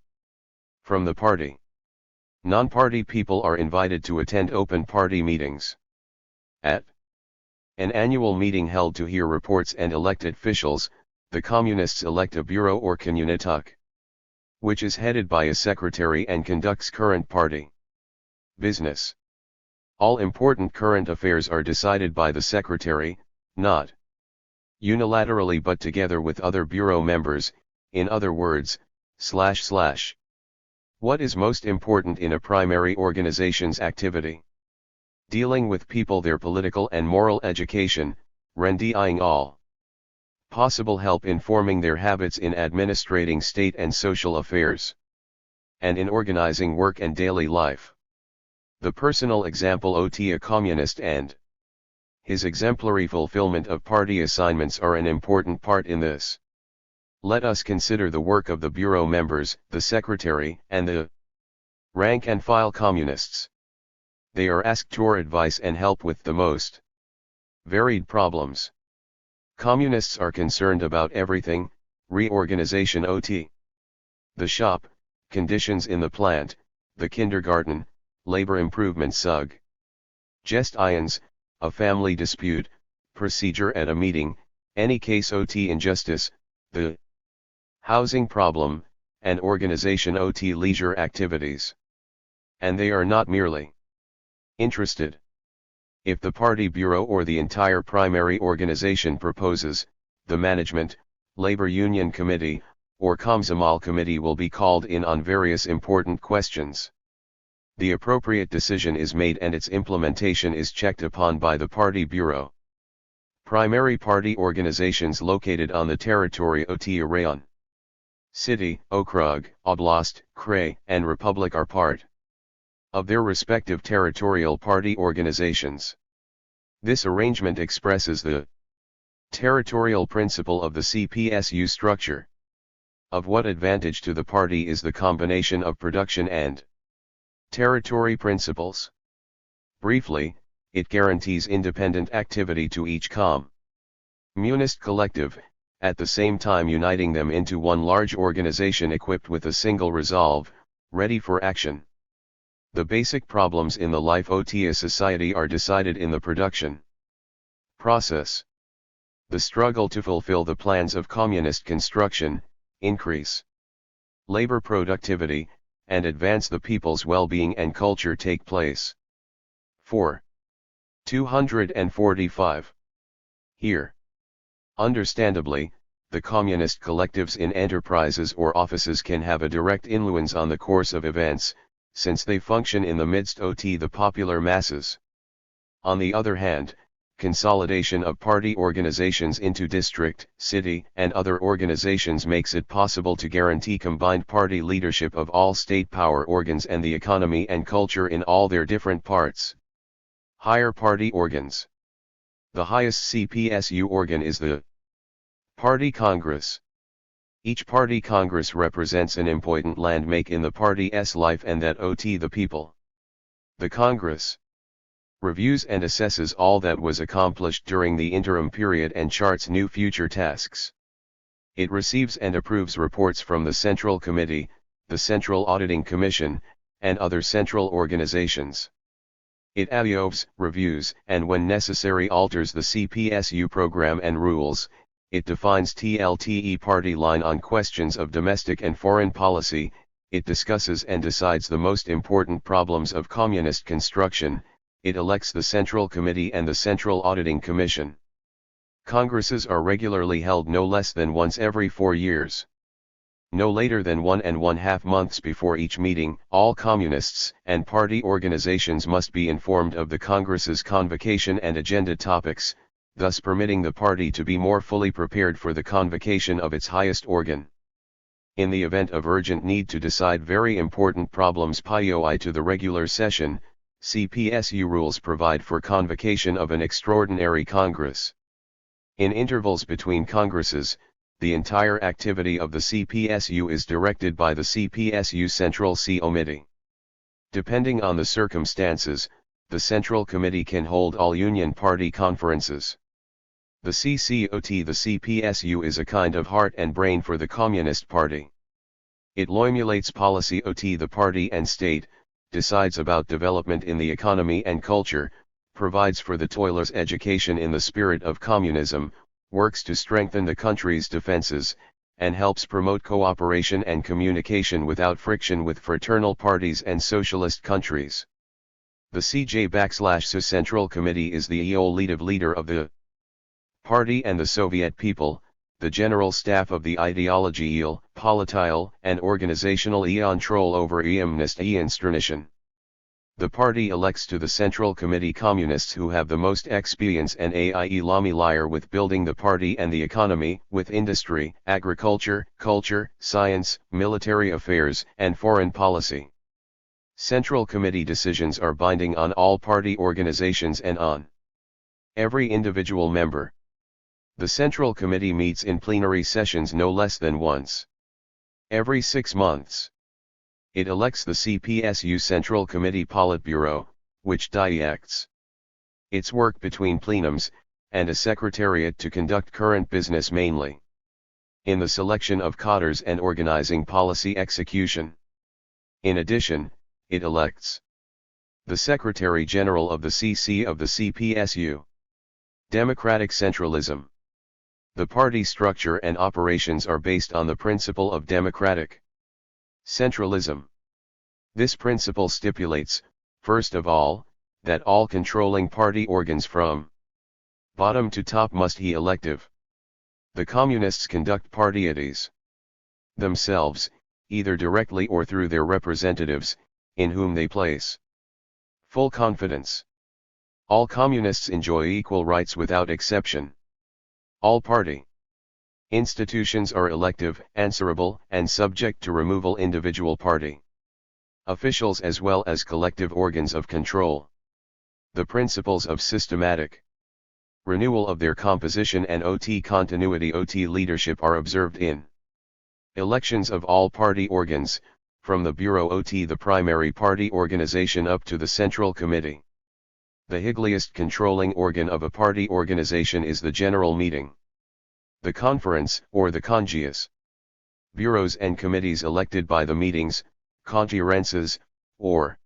from the party. Non-party people are invited to attend open party meetings. At an annual meeting held to hear reports and elect officials, the Communists elect a bureau or communituk, which is headed by a secretary and conducts current party business. All important current affairs are decided by the secretary, not unilaterally but together with other bureau members, in other words, // What is most important in a primary organization's activity? Dealing with people, their political and moral education, rendering all possible help in forming their habits in administrating state and social affairs, and in organizing work and daily life. The personal example OT, a communist, and his exemplary fulfillment of party assignments are an important part in this. Let us consider the work of the bureau members, the secretary, and the rank and file communists. They are asked for advice and help with the most varied problems. Communists are concerned about everything: reorganization OT, the shop, conditions in the plant, the kindergarten, labor improvement SUG, gestions, a family dispute, procedure at a meeting, any case OT injustice, the housing problem, and organization OT leisure activities. And they are not merely interested. If the party bureau or the entire primary organization proposes, the management, labor union committee, or Komsomol committee will be called in on various important questions. The appropriate decision is made and its implementation is checked upon by the party bureau. Primary party organizations located on the territory OT rayon, city, okrug, oblast, krai, and republic are part of their respective territorial party organizations. This arrangement expresses the territorial principle of the CPSU structure. Of what advantage to the party is the combination of production and territory principles? Briefly, it guarantees independent activity to each communist collective, at the same time uniting them into one large organization equipped with a single resolve, ready for action. The basic problems in the life OT a society are decided in the production process. The struggle to fulfill the plans of communist construction, increase labor productivity, and advance the people's well-being and culture take place. 4. 245. Here, understandably, the communist collectives in enterprises or offices can have a direct influence on the course of events, since they function in the midst OT the popular masses. On the other hand, consolidation of party organizations into district, city, and other organizations makes it possible to guarantee combined party leadership of all state power organs and the economy and culture in all their different parts. Higher party organs. The highest CPSU organ is the Party Congress. Each party congress represents an important landmark in the party's life and that OT the people. The Congress reviews and assesses all that was accomplished during the interim period and charts new future tasks. It receives and approves reports from the Central Committee, the Central Auditing Commission, and other central organizations. It approves, reviews, and when necessary alters the CPSU program and rules. It defines TLTE party line on questions of domestic and foreign policy. It discusses and decides the most important problems of communist construction. It elects the Central Committee and the Central Auditing Commission. Congresses are regularly held no less than once every 4 years. No later than 1½ months before each meeting, all communists and party organizations must be informed of the Congress's convocation and agenda topics, thus permitting the party to be more fully prepared for the convocation of its highest organ. In the event of urgent need to decide very important problems prior to the regular session, CPSU rules provide for convocation of an extraordinary Congress. In intervals between Congresses, the entire activity of the CPSU is directed by the CPSU Central Committee. Depending on the circumstances, the Central Committee can hold all Union Party conferences. The CCOT, the CPSU, is a kind of heart and brain for the Communist Party. It formulates policy OT the party and state, decides about development in the economy and culture, provides for the toilers' education in the spirit of communism, works to strengthen the country's defenses, and helps promote cooperation and communication without friction with fraternal parties and socialist countries. The CJ/SU Central Committee is the EOLitive leader of the party and the Soviet people, the general staff of the ideologial, political, and organizational control over Eamnist Institution. The party elects to the Central Committee communists who have the most experience and are familiar with building the party and the economy, with industry, agriculture, culture, science, military affairs, and foreign policy. Central Committee decisions are binding on all party organizations and on every individual member. The Central Committee meets in plenary sessions no less than once every 6 months. It elects the CPSU Central Committee Politburo, which directs its work between plenums, and a secretariat to conduct current business mainly in the selection of cadres and organizing policy execution. In addition, it elects the Secretary General of the CC of the CPSU. Democratic centralism. The party structure and operations are based on the principle of democratic centralism. This principle stipulates, first of all, that all controlling party organs from bottom to top must be elective. The communists conduct parties themselves, either directly or through their representatives, in whom they place full confidence. All communists enjoy equal rights without exception. All party institutions are elective, answerable, and subject to removal. Individual party officials as well as collective organs of control. The principles of systematic renewal of their composition and OT continuity OT leadership are observed in elections of all party organs, from the Bureau OT the primary party organization up to the Central Committee. The highest controlling organ of a party organization is the General Meeting. The Conference, or the Congress. Bureaus and committees elected by the meetings, conferences, or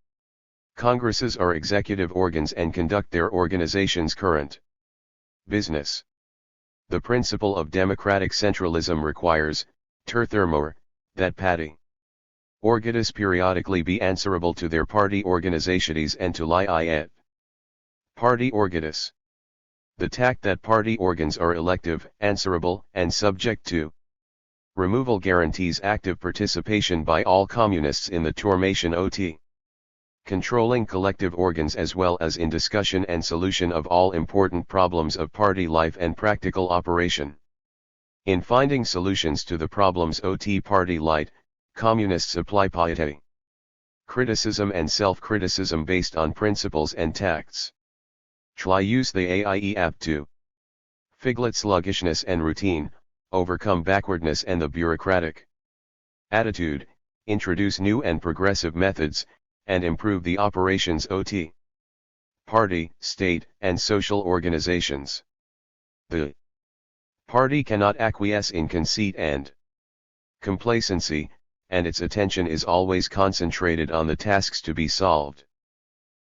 congresses are executive organs and conduct their organization's current business. The principle of democratic centralism requires, furthermore, that party organs periodically be answerable to their party organizations and to lie at party organs. The tact that party organs are elective, answerable, and subject to removal guarantees active participation by all communists in the formation OT, controlling collective organs as well as in discussion and solution of all important problems of party life and practical operation. In finding solutions to the problems OT party light, communists apply piety, criticism and self-criticism based on principles and tacts. Try use the AIE app to figlet sluggishness and routine, overcome backwardness and the bureaucratic attitude, introduce new and progressive methods, and improve the operations OT, party, state, and social organizations. The party cannot acquiesce in conceit and complacency, and its attention is always concentrated on the tasks to be solved.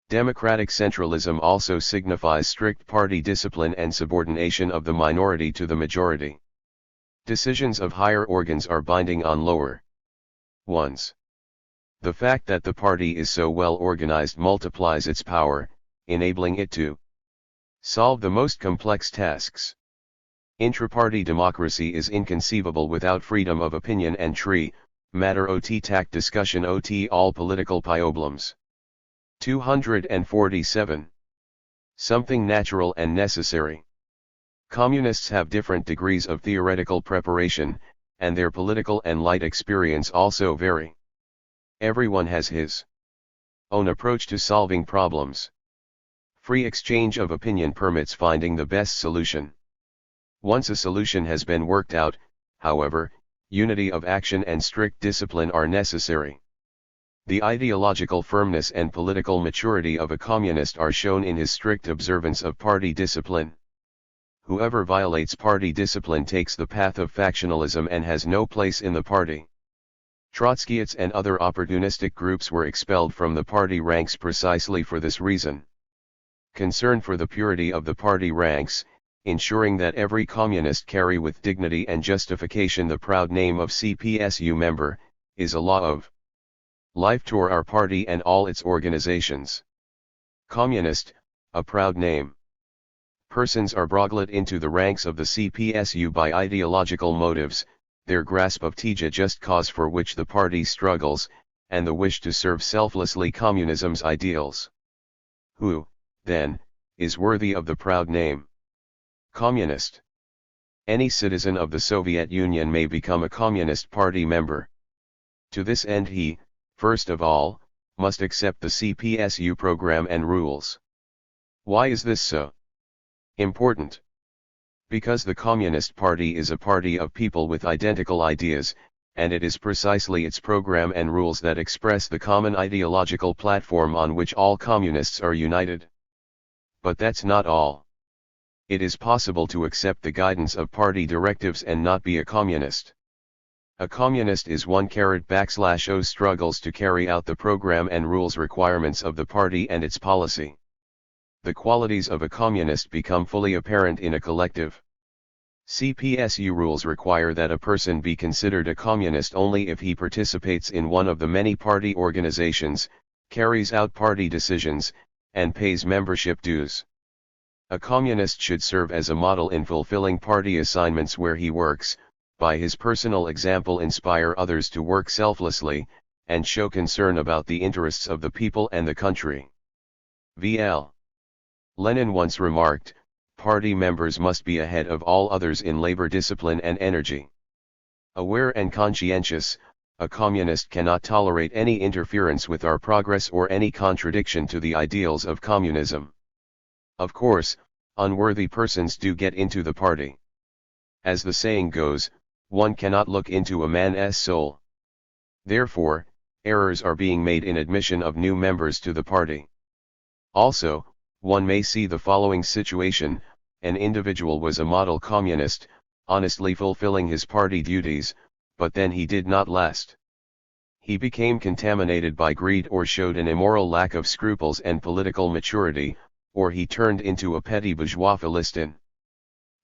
Democratic centralism also signifies strict party discipline and subordination of the minority to the majority. Decisions of higher organs are binding on lower ones. The fact that the party is so well organized multiplies its power, enabling it to solve the most complex tasks. Intraparty democracy is inconceivable without freedom of opinion and matter OT tact discussion OT all political problems. 247. Something natural and necessary. Communists have different degrees of theoretical preparation, and their political and light experience also vary. Everyone has his own approach to solving problems. Free exchange of opinion permits finding the best solution. Once a solution has been worked out, however, unity of action and strict discipline are necessary. The ideological firmness and political maturity of a communist are shown in his strict observance of party discipline. Whoever violates party discipline takes the path of factionalism and has no place in the party. Trotskyists and other opportunistic groups were expelled from the party ranks precisely for this reason. Concern for the purity of the party ranks, ensuring that every communist carry with dignity and justification the proud name of CPSU member, is a law of life to our party and all its organizations. Communist, a proud name. Persons are brought into the ranks of the CPSU by ideological motives, their grasp of the just cause for which the party struggles, and the wish to serve selflessly communism's ideals. Who, then, is worthy of the proud name? Communist. Any citizen of the Soviet Union may become a Communist Party member. To this end he, first of all, must accept the CPSU program and rules. Why is this so important? Because the Communist Party is a party of people with identical ideas, and it is precisely its program and rules that express the common ideological platform on which all communists are united. But that's not all. It is possible to accept the guidance of party directives and not be a communist. A communist is one /O struggles to carry out the program and rules requirements of the party and its policy. The qualities of a communist become fully apparent in a collective. CPSU rules require that a person be considered a communist only if he participates in one of the many party organizations, carries out party decisions, and pays membership dues. A communist should serve as a model in fulfilling party assignments where he works, by his personal example inspire others to work selflessly, and show concern about the interests of the people and the country. V.L. Lenin once remarked, party members must be ahead of all others in labor discipline and energy. Aware and conscientious, a communist cannot tolerate any interference with our progress or any contradiction to the ideals of communism. Of course, unworthy persons do get into the party. As the saying goes, one cannot look into a man's soul. Therefore, errors are being made in admission of new members to the party. Also, one may see the following situation: an individual was a model communist, honestly fulfilling his party duties, but then he did not last. He became contaminated by greed or showed an immoral lack of scruples and political maturity, or he turned into a petty bourgeois Philistin.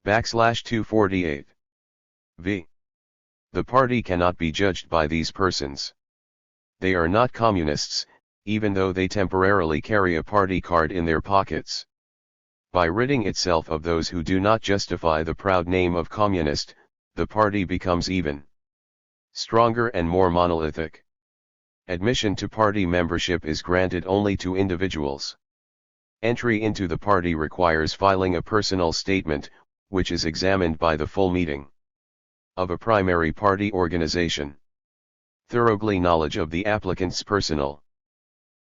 /248. V. The party cannot be judged by these persons. They are not communists, even though they temporarily carry a party card in their pockets. By ridding itself of those who do not justify the proud name of communist, the party becomes even stronger and more monolithic. Admission to party membership is granted only to individuals. Entry into the party requires filing a personal statement, which is examined by the full meeting of a primary party organization. Thoroughly knowledge of the applicant's personal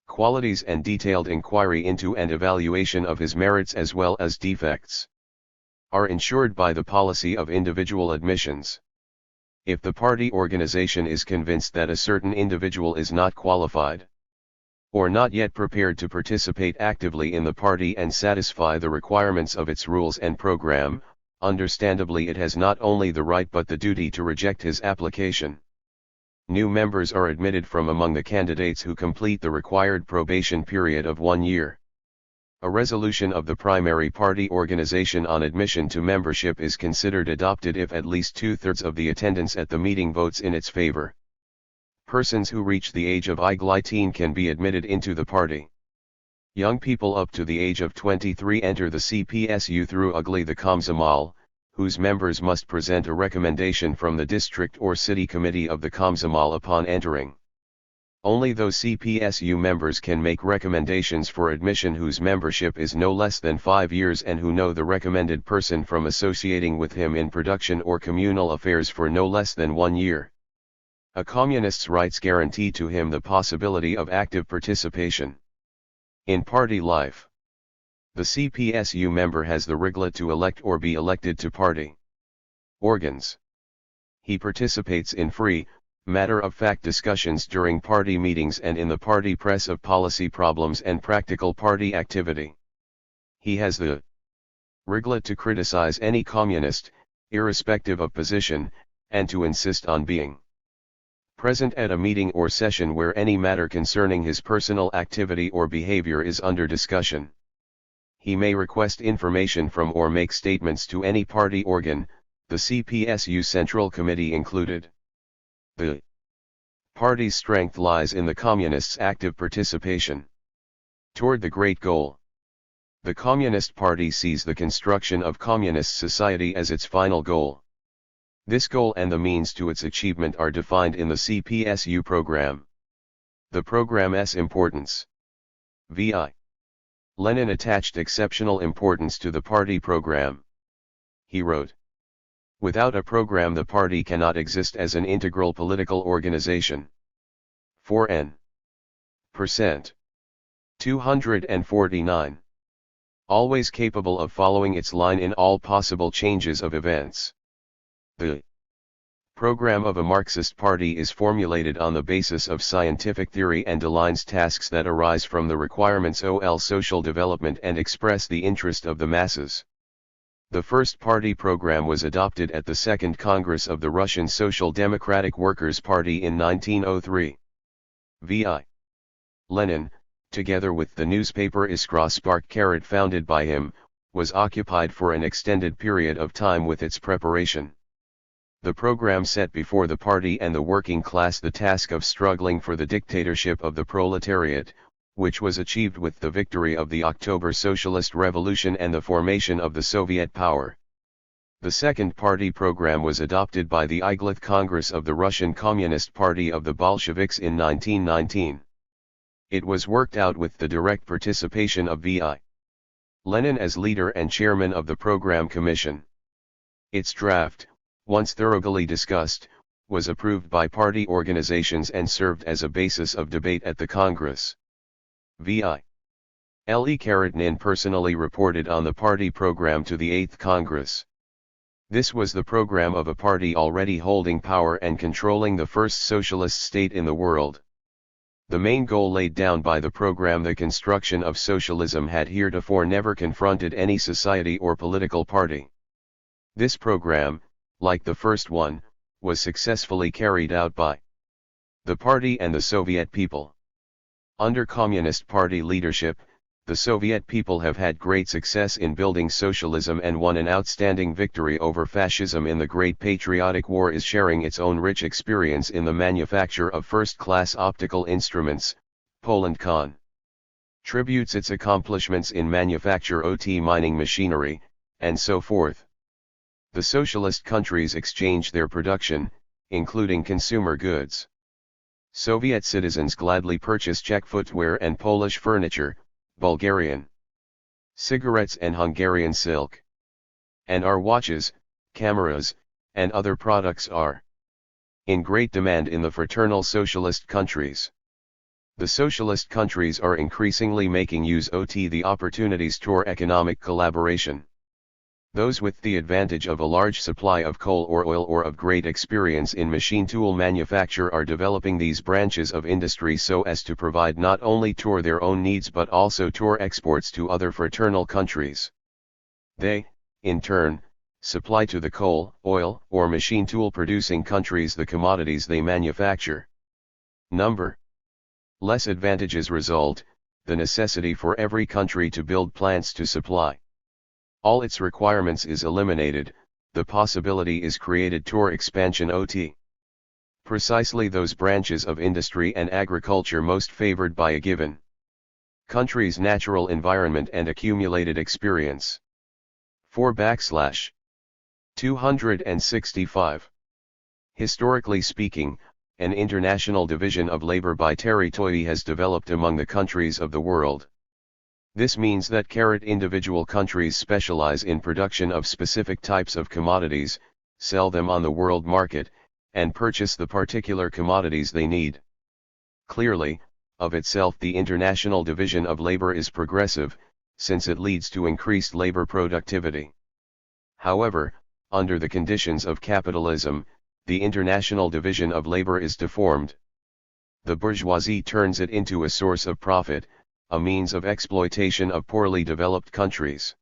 qualities and detailed inquiry into and evaluation of his merits as well as defects are ensured by the policy of individual admissions. If the party organization is convinced that a certain individual is not qualified, or not yet prepared to participate actively in the party and satisfy the requirements of its rules and program, understandably it has not only the right but the duty to reject his application. New members are admitted from among the candidates who complete the required probation period of 1 year. A resolution of the primary party organization on admission to membership is considered adopted if at least 2/3 of the attendance at the meeting votes in its favor. Persons who reach the age of 18 can be admitted into the party. Young people up to the age of 23 enter the CPSU through the Komsomol, whose members must present a recommendation from the district or city committee of the Komsomol upon entering. Only those CPSU members can make recommendations for admission whose membership is no less than 5 years and who know the recommended person from associating with him in production or communal affairs for no less than 1 year. A communist's rights guarantee to him the possibility of active participation in party life. The CPSU member has the right to elect or be elected to party organs. He participates in free, matter-of-fact discussions during party meetings and in the party press of policy problems and practical party activity. He has the riglet to criticize any communist, irrespective of position, and to insist on being present at a meeting or session where any matter concerning his personal activity or behavior is under discussion. He may request information from or make statements to any party organ, the CPSU Central Committee included. The party's strength lies in the Communists' active participation toward the great goal. The Communist Party sees the construction of communist society as its final goal. This goal and the means to its achievement are defined in the CPSU program. The program's importance. V.I. Lenin attached exceptional importance to the party program. He wrote, "Without a program the party cannot exist as an integral political organization." 4n. Percent. 249. Always capable of following its line in all possible changes of events. The program of a Marxist party is formulated on the basis of scientific theory and aligns tasks that arise from the requirements of social development and express the interest of the masses. The first party program was adopted at the Second Congress of the Russian Social Democratic Workers' Party in 1903. V.I. Lenin, together with the newspaper Iskra Spark founded by him, was occupied for an extended period of time with its preparation. The program set before the party and the working class the task of struggling for the dictatorship of the proletariat, which was achieved with the victory of the October Socialist Revolution and the formation of the Soviet power. The second party program was adopted by the Iglyth Congress of the Russian Communist Party of the Bolsheviks in 1919. It was worked out with the direct participation of V.I. Lenin as leader and chairman of the program commission. Its draft, once thoroughly discussed, was approved by party organizations and served as a basis of debate at the Congress. V.I. L.E. Karatnin personally reported on the party program to the 8th Congress. This was the program of a party already holding power and controlling the first socialist state in the world. The main goal laid down by the program, the construction of socialism, had heretofore never confronted any society or political party. This program, like the first one, was successfully carried out by the party and the Soviet people. Under Communist Party leadership, the Soviet people have had great success in building socialism and won an outstanding victory over fascism in the Great Patriotic War, is sharing its own rich experience in the manufacture of first-class optical instruments. Poland tributes its accomplishments in manufacture OT mining machinery, and so forth. The socialist countries exchange their production, including consumer goods. Soviet citizens gladly purchase Czech footwear and Polish furniture, Bulgarian cigarettes and Hungarian silk. And our watches, cameras, and other products are in great demand in the fraternal socialist countries. The socialist countries are increasingly making use of the opportunities toward economic collaboration. Those with the advantage of a large supply of coal or oil or of great experience in machine tool manufacture are developing these branches of industry so as to provide not only toward their own needs but also toward exports to other fraternal countries. They, in turn, supply to the coal, oil, or machine tool producing countries the commodities they manufacture. Number less advantages result, the necessity for every country to build plants to supply all its requirements is eliminated, the possibility is created toward expansion OT. Precisely those branches of industry and agriculture most favored by a given country's natural environment and accumulated experience. 4/265. Historically speaking, an international division of labor by territory has developed among the countries of the world. This means that individual countries specialize in production of specific types of commodities, sell them on the world market, and purchase the particular commodities they need. Clearly, of itself the international division of labor is progressive, since it leads to increased labor productivity. However, under the conditions of capitalism, the international division of labor is deformed. The bourgeoisie turns it into a source of profit, a means of exploitation of poorly developed countries.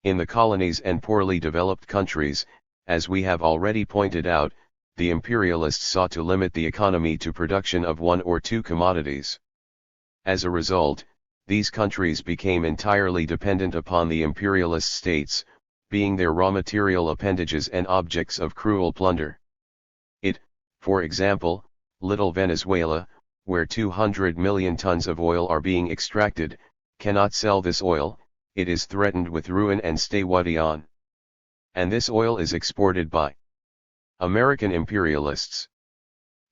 In the colonies and poorly developed countries, as we have already pointed out, the imperialists sought to limit the economy to production of one or two commodities. As a result, these countries became entirely dependent upon the imperialist states, being their raw material appendages and objects of cruel plunder. For example, little Venezuela, where 200 million tons of oil are being extracted, cannot sell this oil, it is threatened with ruin and stay-on. And this oil is exported by American imperialists.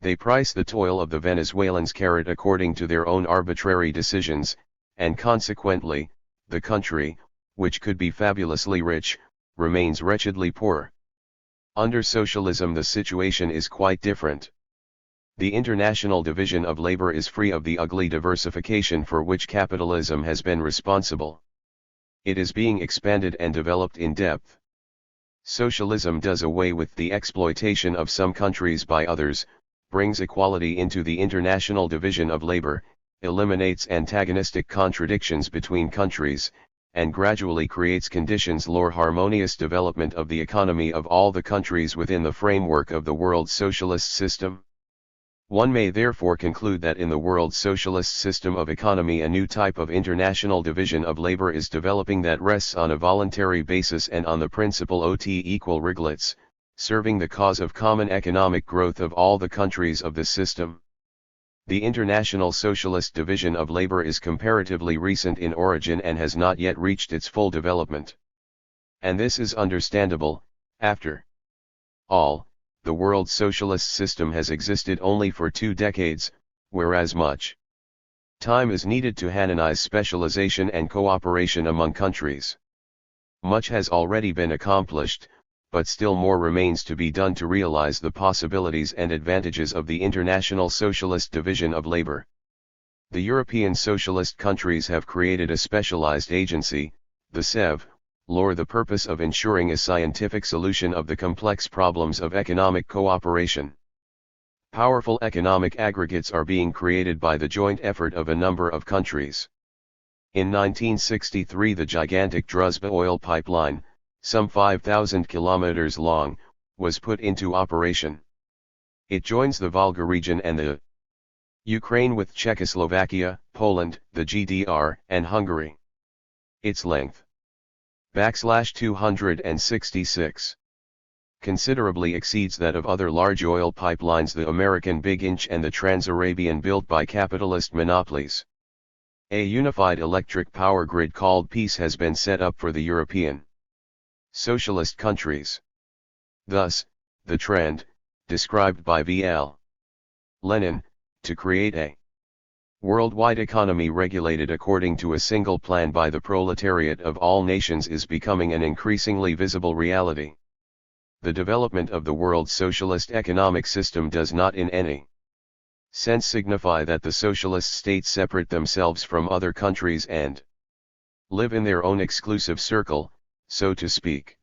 They price the toil of the Venezuelans carrot according to their own arbitrary decisions, and consequently, the country, which could be fabulously rich, remains wretchedly poor. Under socialism the situation is quite different. The international division of labor is free of the ugly diversification for which capitalism has been responsible. It is being expanded and developed in depth. Socialism does away with the exploitation of some countries by others, brings equality into the international division of labor, eliminates antagonistic contradictions between countries, and gradually creates conditions for harmonious development of the economy of all the countries within the framework of the world socialist system. One may therefore conclude that in the world socialist system of economy a new type of international division of labor is developing that rests on a voluntary basis and on the principle OT equal reglets, serving the cause of common economic growth of all the countries of the system. The international socialist division of labor is comparatively recent in origin and has not yet reached its full development. And this is understandable, after all, the world socialist system has existed only for 2 decades, whereas much time is needed to harmonize specialization and cooperation among countries. Much has already been accomplished, but still more remains to be done to realize the possibilities and advantages of the international socialist division of labor. The European socialist countries have created a specialized agency, the SEV, for the purpose of ensuring a scientific solution of the complex problems of economic cooperation. Powerful economic aggregates are being created by the joint effort of a number of countries. In 1963 the gigantic Druzhba oil pipeline, some 5,000 kilometers long, was put into operation. It joins the Volga region and the Ukraine with Czechoslovakia, Poland, the GDR, and Hungary. Its length, /266, considerably exceeds that of other large oil pipelines, the American Big Inch and the Trans-Arabian, built by capitalist monopolies. A unified electric power grid called PEACE has been set up for the European socialist countries. Thus, the trend, described by V.L. Lenin, to create a worldwide economy regulated according to a single plan by the proletariat of all nations is becoming an increasingly visible reality. The development of the world socialist economic system does not in any sense signify that the socialist states separate themselves from other countries and live in their own exclusive circle, so to speak.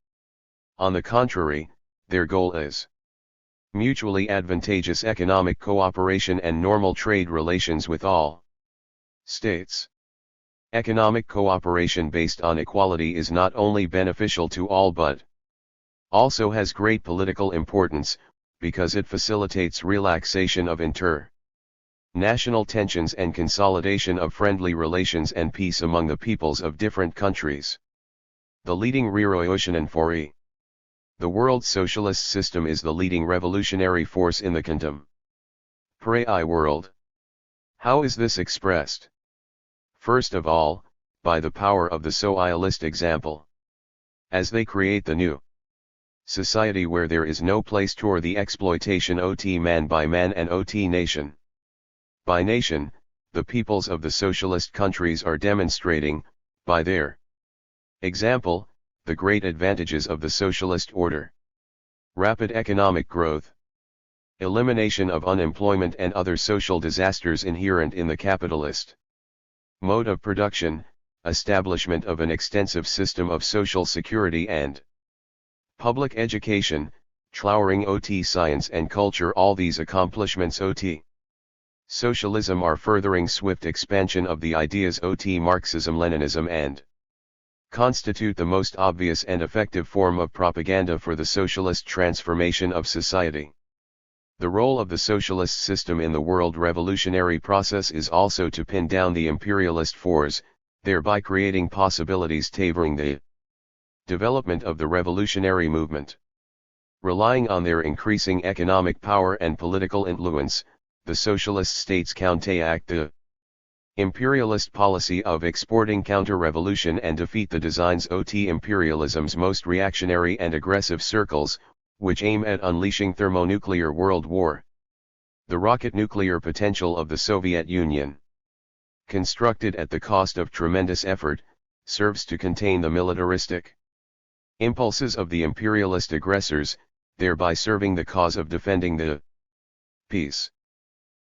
On the contrary, their goal is mutually advantageous economic cooperation and normal trade relations with all states. Economic cooperation based on equality is not only beneficial to all but also has great political importance, because it facilitates relaxation of inter-national tensions and consolidation of friendly relations and peace among the peoples of different countries. The leading revolution for the world socialist system is the leading revolutionary force in the contemporary world. How is this expressed? First of all, by the power of the socialist example. As they create the new society where there is no place for the exploitation OT man by man and OT nation by nation, the peoples of the socialist countries are demonstrating, by their example, the great advantages of the socialist order. Rapid economic growth, elimination of unemployment and other social disasters inherent in the capitalist mode of production, establishment of an extensive system of social security and public education, flowering OT science and culture. All these accomplishments OT socialism are furthering swift expansion of the ideas OT Marxism-Leninism and constitute the most obvious and effective form of propaganda for the socialist transformation of society. The role of the socialist system in the world revolutionary process is also to pin down the imperialist force, thereby creating possibilities favoring the development of the revolutionary movement. Relying on their increasing economic power and political influence, the socialist states counteract the imperialist policy of exporting counter-revolution and defeat the designs OT imperialism's most reactionary and aggressive circles, which aim at unleashing thermonuclear world war. The rocket nuclear potential of the Soviet Union, constructed at the cost of tremendous effort, serves to contain the militaristic impulses of the imperialist aggressors, thereby serving the cause of defending the peace.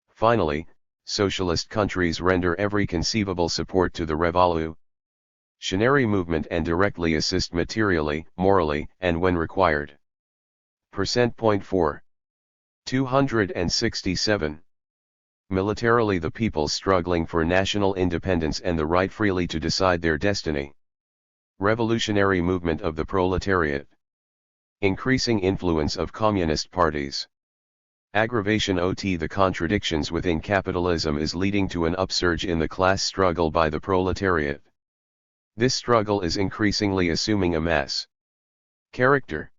Finally, socialist countries render every conceivable support to the revolutionary movement and directly assist materially, morally, and when required. Point 4. 267. Militarily, the peoples struggling for national independence and the right freely to decide their destiny. Revolutionary movement of the proletariat. Increasing influence of communist parties. Aggravation OT the contradictions within capitalism is leading to an upsurge in the class struggle by the proletariat. This struggle is increasingly assuming a mass character.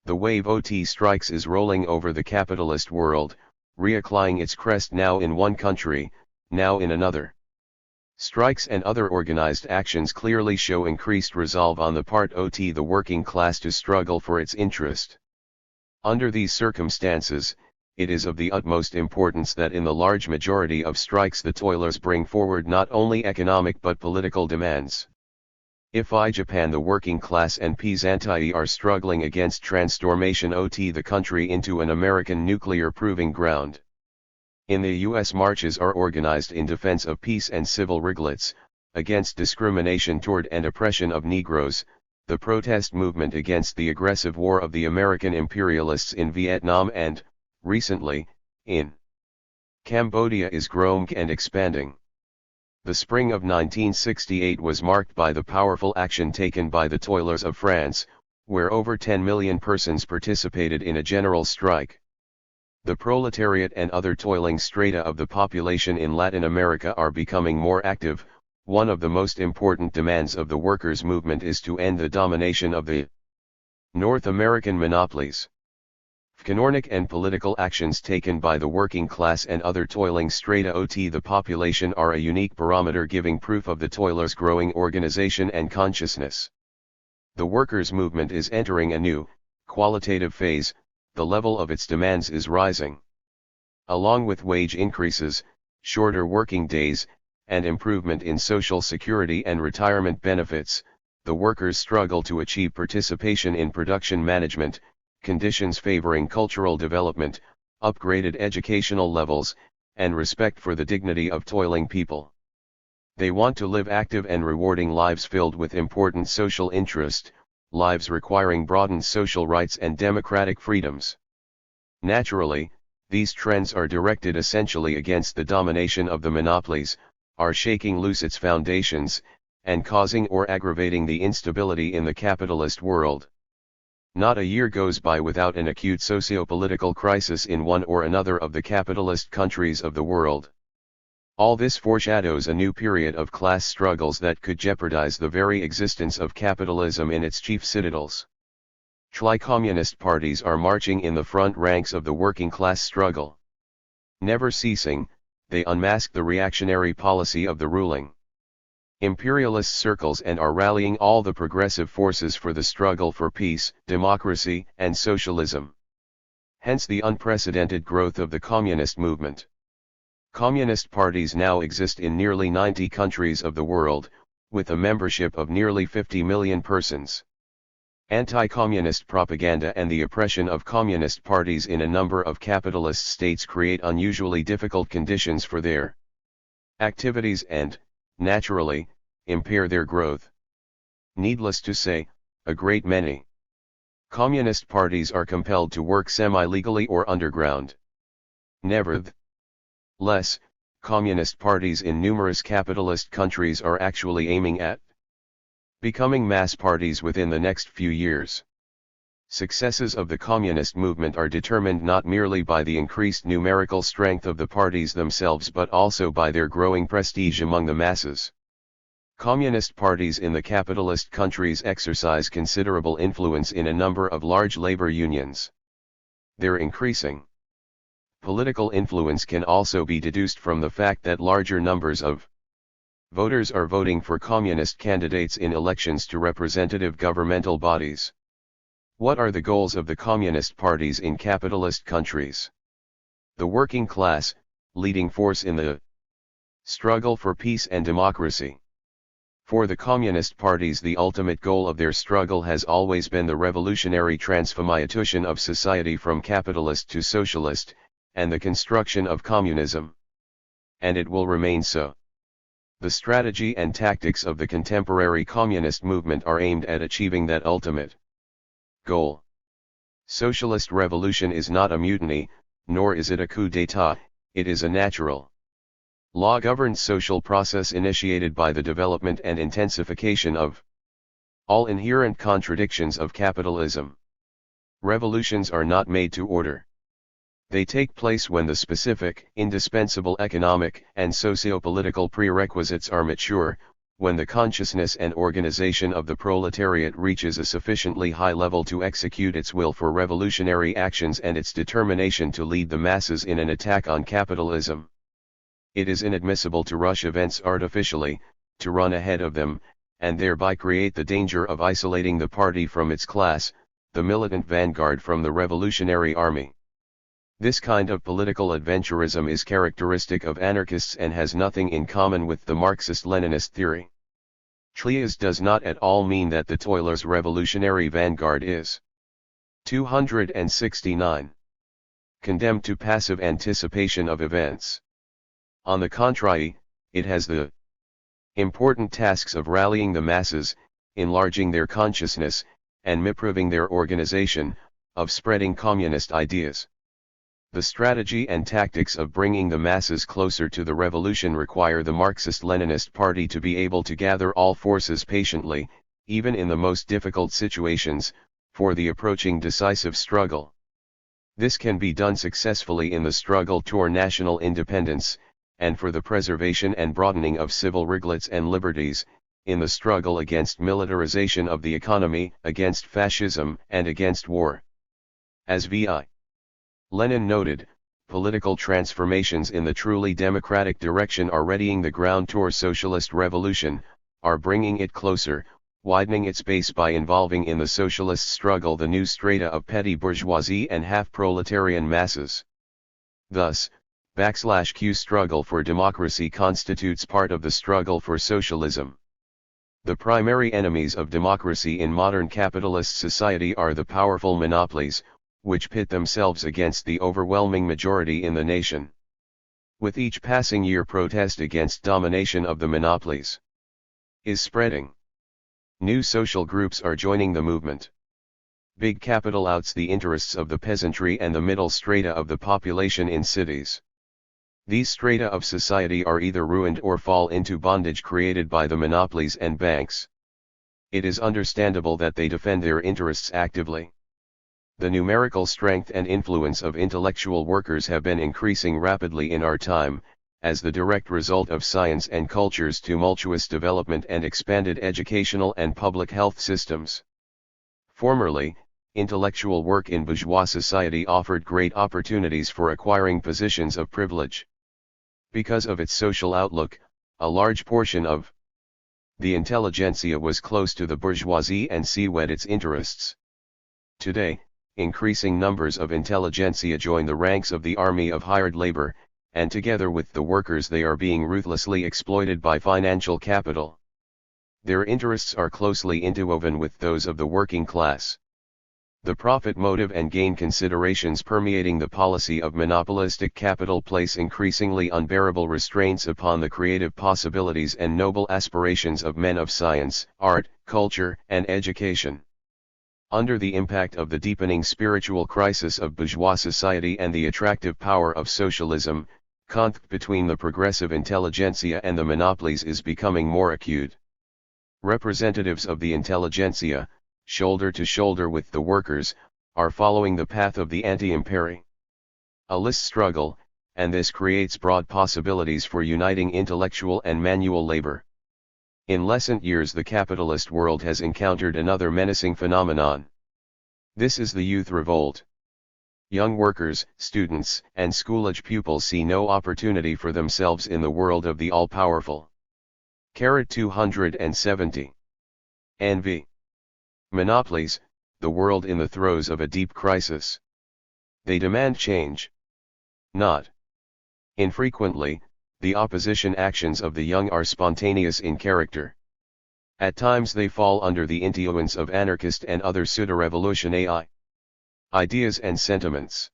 The wave OT strikes is rolling over the capitalist world, reapplying its crest now in one country, now in another. Strikes and other organized actions clearly show increased resolve on the part OT the working class to struggle for its interest. Under these circumstances, it is of the utmost importance that in the large majority of strikes the toilers bring forward not only economic but political demands. If in Japan the working class and peasantry are struggling against transformation OT the country into an American nuclear proving ground. In the US marches are organized in defense of peace and civil rights, against discrimination toward and oppression of Negroes, the protest movement against the aggressive war of the American imperialists in Vietnam and, recently, in Cambodia is growing and expanding. The spring of 1968 was marked by the powerful action taken by the toilers of France, where over 10 million persons participated in a general strike. The proletariat and other toiling strata of the population in Latin America are becoming more active. One of the most important demands of the workers' movement is to end the domination of the North American monopolies. Economic and political actions taken by the working class and other toiling strata OT the population are a unique barometer giving proof of the toilers' growing organization and consciousness. The workers' movement is entering a new, qualitative phase. The level of its demands is rising. Along with wage increases, shorter working days, and improvement in social security and retirement benefits, the workers struggle to achieve participation in production management, conditions favoring cultural development, upgraded educational levels, and respect for the dignity of toiling people. They want to live active and rewarding lives filled with important social interest, lives requiring broadened social rights and democratic freedoms. Naturally, these trends are directed essentially against the domination of the monopolies, are shaking loose its foundations, and causing or aggravating the instability in the capitalist world. Not a year goes by without an acute socio-political crisis in one or another of the capitalist countries of the world. All this foreshadows a new period of class struggles that could jeopardize the very existence of capitalism in its chief citadels. Communist parties are marching in the front ranks of the working class struggle. Never ceasing, they unmask the reactionary policy of the ruling imperialist circles and are rallying all the progressive forces for the struggle for peace, democracy, and socialism. Hence the unprecedented growth of the communist movement. Communist parties now exist in nearly 90 countries of the world, with a membership of nearly 50 million persons. Anti-communist propaganda and the oppression of communist parties in a number of capitalist states create unusually difficult conditions for their activities and, naturally, impair their growth. Needless to say, a great many Communist parties are compelled to work semi-legally or underground. Nevertheless, communist parties in numerous capitalist countries are actually aiming at becoming mass parties within the next few years. Successes of the communist movement are determined not merely by the increased numerical strength of the parties themselves but also by their growing prestige among the masses. Communist parties in the capitalist countries exercise considerable influence in a number of large labor unions. Their increasing political influence can also be deduced from the fact that larger numbers of voters are voting for communist candidates in elections to representative governmental bodies. What are the goals of the communist parties in capitalist countries? The working class, leading force in the struggle for peace and democracy. For the communist parties, the ultimate goal of their struggle has always been the revolutionary transformation of society from capitalist to socialist, and the construction of communism. And it will remain so. The strategy and tactics of the contemporary communist movement are aimed at achieving that ultimate goal. Socialist revolution is not a mutiny, nor is it a coup d'état, it is a natural law-governed social process initiated by the development and intensification of all inherent contradictions of capitalism. Revolutions are not made to order. They take place when the specific, indispensable economic and socio-political prerequisites are mature, when the consciousness and organization of the proletariat reaches a sufficiently high level to execute its will for revolutionary actions and its determination to lead the masses in an attack on capitalism. It is inadmissible to rush events artificially, to run ahead of them, and thereby create the danger of isolating the party from its class, the militant vanguard from the revolutionary army. This kind of political adventurism is characteristic of anarchists and has nothing in common with the Marxist-Leninist theory. This does not at all mean that the toilers' revolutionary vanguard is 269. Condemned to passive anticipation of events. On the contrary, it has the important tasks of rallying the masses, enlarging their consciousness, and improving their organization, of spreading communist ideas. The strategy and tactics of bringing the masses closer to the revolution require the Marxist-Leninist Party to be able to gather all forces patiently, even in the most difficult situations, for the approaching decisive struggle. This can be done successfully in the struggle toward national independence, and for the preservation and broadening of civil rights and liberties, in the struggle against militarization of the economy, against fascism, and against war. As V.I. Lenin noted, political transformations in the truly democratic direction are readying the ground toward socialist revolution, are bringing it closer, widening its base by involving in the socialist struggle the new strata of petty bourgeoisie and half-proletarian masses. Thus, /Q struggle for democracy constitutes part of the struggle for socialism. The primary enemies of democracy in modern capitalist society are the powerful monopolies, which pit themselves against the overwhelming majority in the nation. With each passing year, protest against domination of the monopolies is spreading. New social groups are joining the movement. Big capital outs the interests of the peasantry and the middle strata of the population in cities. These strata of society are either ruined or fall into bondage created by the monopolies and banks. It is understandable that they defend their interests actively. The numerical strength and influence of intellectual workers have been increasing rapidly in our time, as the direct result of science and culture's tumultuous development and expanded educational and public health systems. Formerly, intellectual work in bourgeois society offered great opportunities for acquiring positions of privilege. Because of its social outlook, a large portion of the intelligentsia was close to the bourgeoisie and wed its interests. Today, increasing numbers of intelligentsia join the ranks of the army of hired labor, and together with the workers they are being ruthlessly exploited by financial capital. Their interests are closely interwoven with those of the working class. The profit motive and gain considerations permeating the policy of monopolistic capital place increasingly unbearable restraints upon the creative possibilities and noble aspirations of men of science, art, culture, and education. Under the impact of the deepening spiritual crisis of bourgeois society and the attractive power of socialism, conflict between the progressive intelligentsia and the monopolies is becoming more acute. Representatives of the intelligentsia, shoulder to shoulder with the workers, are following the path of the anti-imperialist struggle, and this creates broad possibilities for uniting intellectual and manual labor. In recent years the capitalist world has encountered another menacing phenomenon. This is the youth revolt. Young workers, students, and school-age pupils see no opportunity for themselves in the world of the all-powerful. 270. NV. Monopolies, the world in the throes of a deep crisis. They demand change. Not infrequently, the opposition actions of the young are spontaneous in character. At times they fall under the influence of anarchist and other pseudo-revolutionary ideas and sentiments.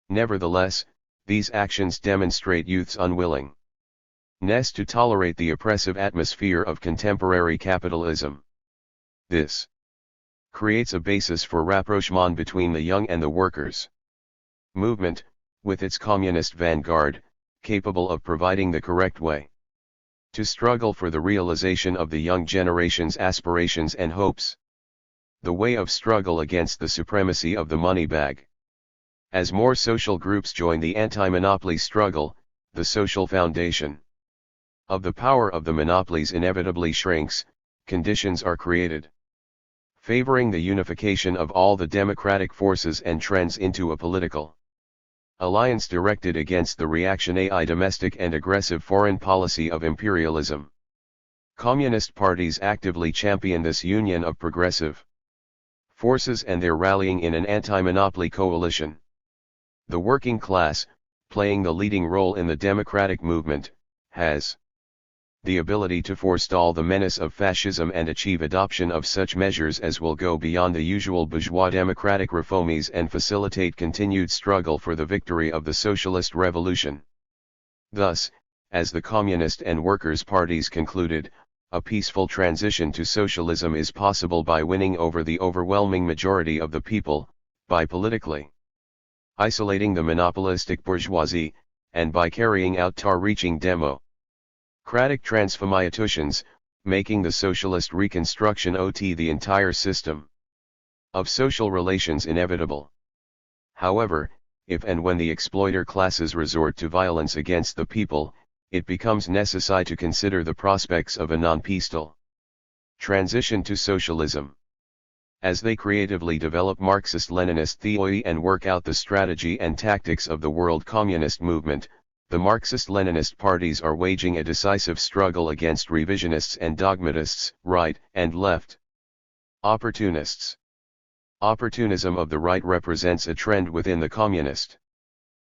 Nevertheless, these actions demonstrate youth's unwillingness to tolerate the oppressive atmosphere of contemporary capitalism. This creates a basis for rapprochement between the young and the workers' movement, with its communist vanguard, capable of providing the correct way to struggle for the realization of the young generation's aspirations and hopes. The way of struggle against the supremacy of the money bag. As more social groups join the anti-monopoly struggle, the social foundation of the power of the monopolies inevitably shrinks, conditions are created favoring the unification of all the democratic forces and trends into a political alliance directed against the reactionary domestic and aggressive foreign policy of imperialism. Communist parties actively champion this union of progressive forces and their rallying in an anti-monopoly coalition. The working class, playing the leading role in the democratic movement, has the ability to forestall the menace of fascism and achieve adoption of such measures as will go beyond the usual bourgeois democratic reforms and facilitate continued struggle for the victory of the socialist revolution. Thus, as the Communist and Workers' parties concluded, a peaceful transition to socialism is possible by winning over the overwhelming majority of the people, by politically isolating the monopolistic bourgeoisie, and by carrying out far-reaching democratic transformations, making the socialist reconstruction the entire system of social relations inevitable. However, if and when the exploiter classes resort to violence against the people, it becomes necessary to consider the prospects of a non-peaceful transition to socialism. As they creatively develop Marxist-Leninist theory and work out the strategy and tactics of the world communist movement, the Marxist-Leninist parties are waging a decisive struggle against revisionists and dogmatists, right and left. Opportunists. Opportunism of the right represents a trend within the communist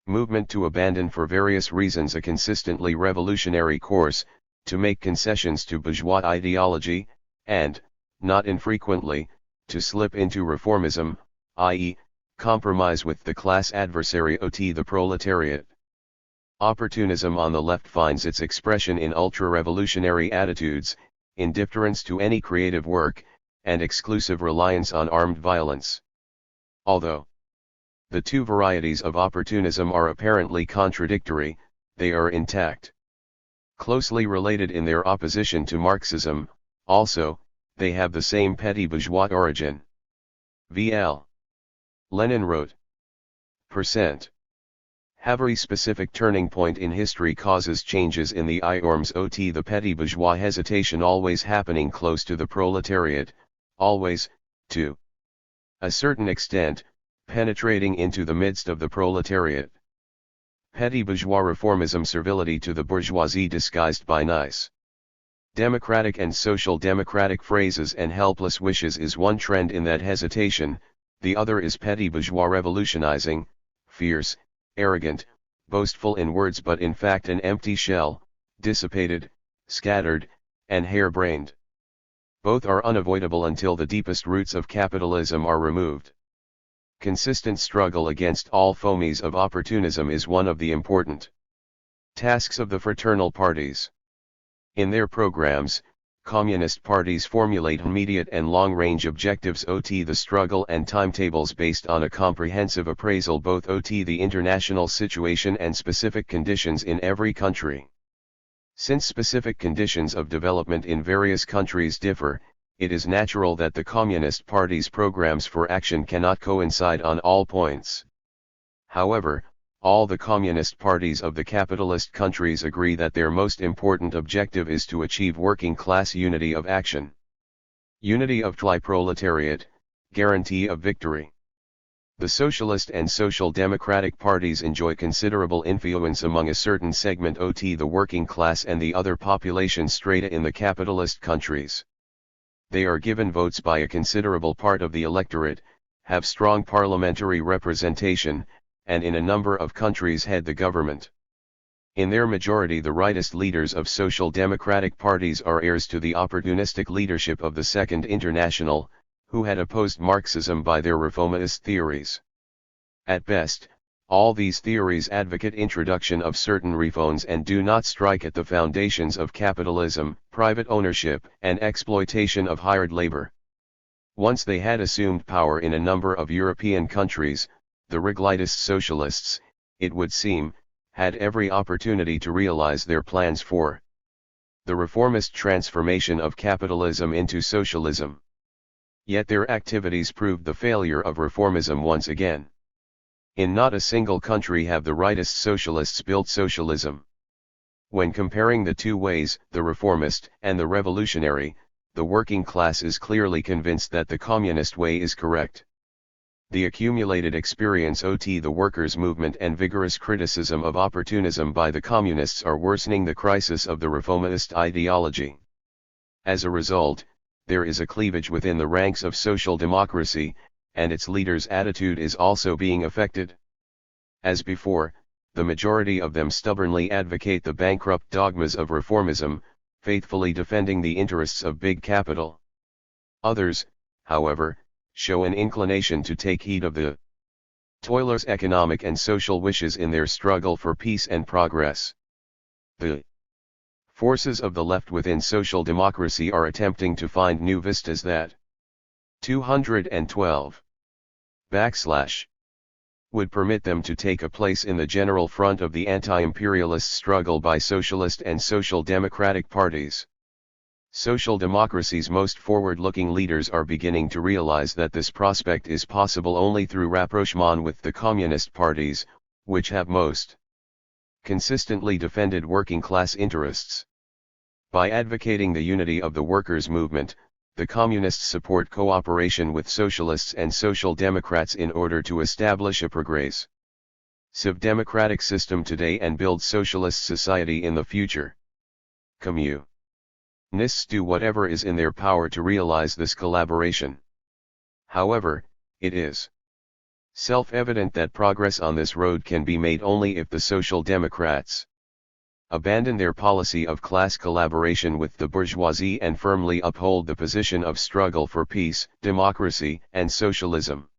movement to abandon for various reasons a consistently revolutionary course, to make concessions to bourgeois ideology, and, not infrequently, to slip into reformism, i.e., compromise with the class adversary the proletariat. Opportunism on the left finds its expression in ultra-revolutionary attitudes, indifference to any creative work, and exclusive reliance on armed violence. Although the two varieties of opportunism are apparently contradictory, they are intact. Closely related in their opposition to Marxism, also, they have the same petty bourgeois origin. V.L. Lenin wrote, %. Every specific turning point in history causes changes in the norms the petty bourgeois hesitation always happening close to the proletariat, always, to a certain extent, penetrating into the midst of the proletariat. Petty bourgeois reformism, servility to the bourgeoisie disguised by nice democratic and social democratic phrases and helpless wishes is one trend in that hesitation, the other is petty bourgeois revolutionizing, fierce, arrogant, boastful in words but in fact an empty shell, dissipated, scattered, and harebrained. Both are unavoidable until the deepest roots of capitalism are removed. Consistent struggle against all foes of opportunism is one of the important tasks of the fraternal parties. In their programs, Communist parties formulate immediate and long-range objectives OT the struggle and timetables based on a comprehensive appraisal both OT the international situation and specific conditions in every country. Since specific conditions of development in various countries differ, it is natural that the Communist parties' programs for action cannot coincide on all points. However, all the communist parties of the capitalist countries agree that their most important objective is to achieve working-class unity of action. Unity of proletariat, guarantee of victory. The socialist and social democratic parties enjoy considerable influence among a certain segment OT the working class and the other population strata in the capitalist countries. They are given votes by a considerable part of the electorate, have strong parliamentary representation, and in a number of countries head the government. In their majority the rightist leaders of social democratic parties are heirs to the opportunistic leadership of the Second International, who had opposed Marxism by their reformist theories. At best, all these theories advocate introduction of certain reforms and do not strike at the foundations of capitalism, private ownership, and exploitation of hired labor. Once they had assumed power in a number of European countries, the Reglitist socialists, it would seem, had every opportunity to realize their plans for the reformist transformation of capitalism into socialism. Yet their activities proved the failure of reformism once again. In not a single country have the rightist socialists built socialism. When comparing the two ways, the reformist and the revolutionary, the working class is clearly convinced that the communist way is correct. The accumulated experience OT the workers' movement and vigorous criticism of opportunism by the communists are worsening the crisis of the reformist ideology. As a result, there is a cleavage within the ranks of social democracy, and its leaders' attitude is also being affected. As before, the majority of them stubbornly advocate the bankrupt dogmas of reformism, faithfully defending the interests of big capital. Others, however, show an inclination to take heed of the toilers' economic and social wishes in their struggle for peace and progress. The forces of the left within social democracy are attempting to find new vistas that 212 would permit them to take a place in the general front of the anti-imperialist struggle by socialist and social democratic parties. Social democracy's most forward-looking leaders are beginning to realize that this prospect is possible only through rapprochement with the communist parties, which have most consistently defended working-class interests. By advocating the unity of the workers' movement, the communists support cooperation with socialists and social democrats in order to establish a progressive democratic system today and build socialist society in the future. Communists do whatever is in their power to realize this collaboration. However, it is self-evident that progress on this road can be made only if the Social Democrats abandon their policy of class collaboration with the bourgeoisie and firmly uphold the position of struggle for peace, democracy, and socialism.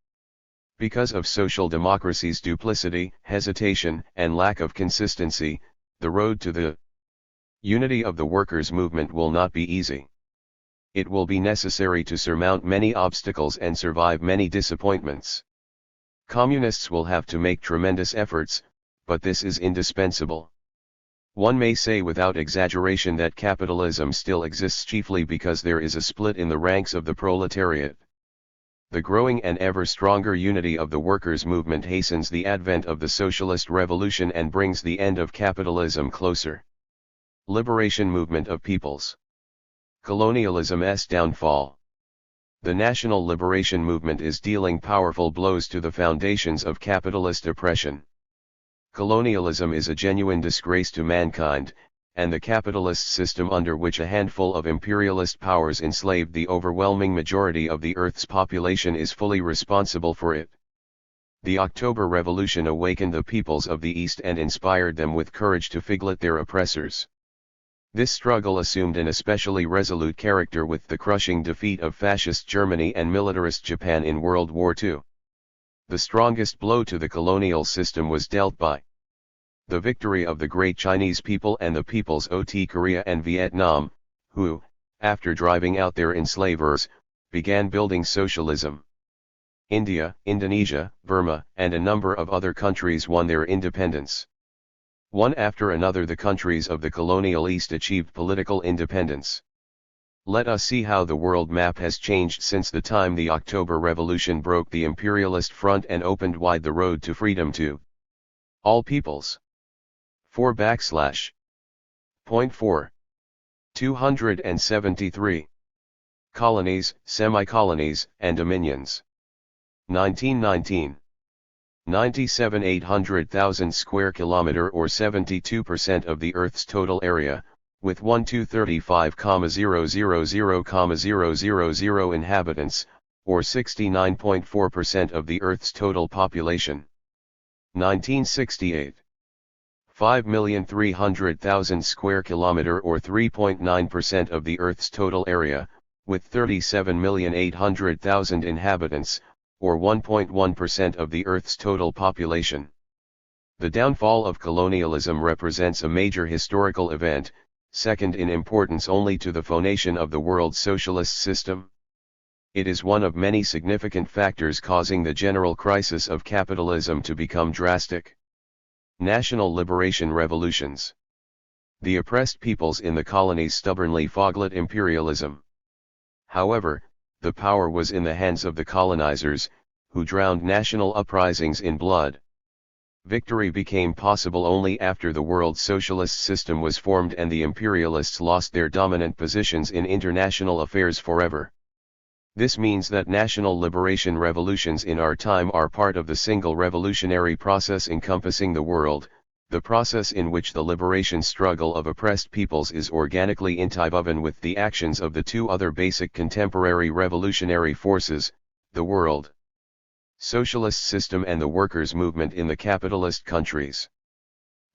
Because of social democracy's duplicity, hesitation, and lack of consistency, the road to the unity of the workers' movement will not be easy. It will be necessary to surmount many obstacles and survive many disappointments. Communists will have to make tremendous efforts, but this is indispensable. One may say without exaggeration that capitalism still exists chiefly because there is a split in the ranks of the proletariat. The growing and ever stronger unity of the workers' movement hastens the advent of the socialist revolution and brings the end of capitalism closer. Liberation movement of peoples. Colonialism's downfall. The national liberation movement is dealing powerful blows to the foundations of capitalist oppression. Colonialism is a genuine disgrace to mankind, and the capitalist system under which a handful of imperialist powers enslaved the overwhelming majority of the Earth's population is fully responsible for it. The October Revolution awakened the peoples of the East and inspired them with courage to figlet their oppressors. This struggle assumed an especially resolute character with the crushing defeat of fascist Germany and militarist Japan in World War II. The strongest blow to the colonial system was dealt by the victory of the great Chinese people and the peoples of Korea and Vietnam, who, after driving out their enslavers, began building socialism. India, Indonesia, Burma, and a number of other countries won their independence. One after another the countries of the colonial East achieved political independence. Let us see how the world map has changed since the time the October Revolution broke the imperialist front and opened wide the road to freedom to all peoples. 4:4. 273. Colonies, semi-colonies, and dominions. 1919. 97 800,000 square kilometer or 72% of the Earth's total area, with 1,235,000,000 inhabitants, or 69.4% of the Earth's total population. 1968. 5,300,000 square kilometer or 3.9% of the Earth's total area, with 37,800,000 inhabitants, or 1.1% of the Earth's total population. The downfall of colonialism represents a major historical event, second in importance only to the foundation of the world socialist system. It is one of many significant factors causing the general crisis of capitalism to become drastic. National liberation revolutions. The oppressed peoples in the colonies stubbornly fought imperialism. However, the power was in the hands of the colonizers, who drowned national uprisings in blood. Victory became possible only after the world socialist system was formed and the imperialists lost their dominant positions in international affairs forever. This means that national liberation revolutions in our time are part of the single revolutionary process encompassing the world, the process in which the liberation struggle of oppressed peoples is organically interwoven with the actions of the two other basic contemporary revolutionary forces, the world socialist system and the workers' movement in the capitalist countries.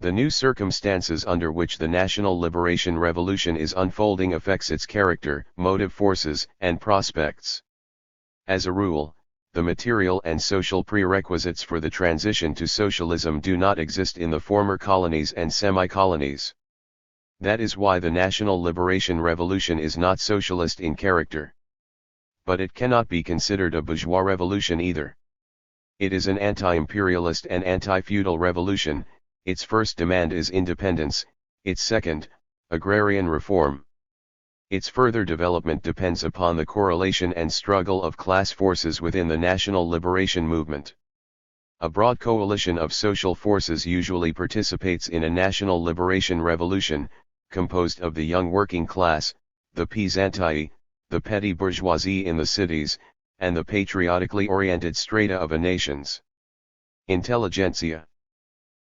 The new circumstances under which the national liberation revolution is unfolding affects its character, motive forces, and prospects. As a rule, the material and social prerequisites for the transition to socialism do not exist in the former colonies and semi-colonies. That is why the national liberation revolution is not socialist in character. But it cannot be considered a bourgeois revolution either. It is an anti-imperialist and anti-feudal revolution. Its first demand is independence, its second, agrarian reform. Its further development depends upon the correlation and struggle of class forces within the national liberation movement. A broad coalition of social forces usually participates in a national liberation revolution, composed of the young working class, the peasantii, the petty bourgeoisie in the cities, and the patriotically oriented strata of a nation's intelligentsia.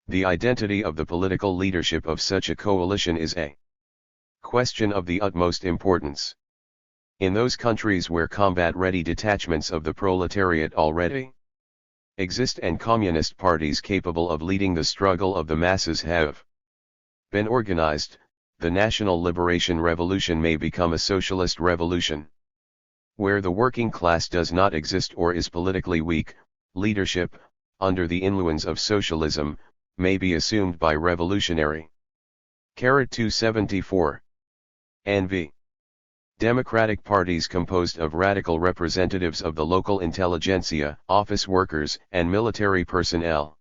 The identity of the political leadership of such a coalition is a question of the utmost importance. In those countries where combat-ready detachments of the proletariat already exist and communist parties capable of leading the struggle of the masses have been organized, the national liberation revolution may become a socialist revolution. Where the working class does not exist or is politically weak, leadership, under the influence of socialism, may be assumed by revolutionary. 274. NV. Democratic parties composed of radical representatives of the local intelligentsia, office workers, and military personnel.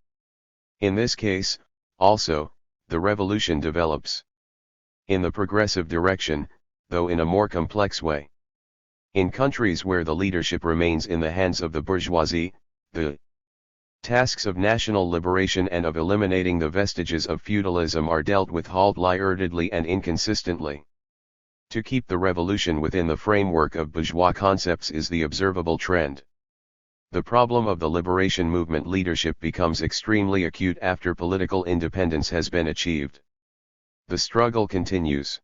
In this case, also, the revolution develops in the progressive direction, though in a more complex way. In countries where the leadership remains in the hands of the bourgeoisie, the tasks of national liberation and of eliminating the vestiges of feudalism are dealt with half-heartedly and inconsistently. To keep the revolution within the framework of bourgeois concepts is the observable trend. The problem of the liberation movement leadership becomes extremely acute after political independence has been achieved. The struggle continues.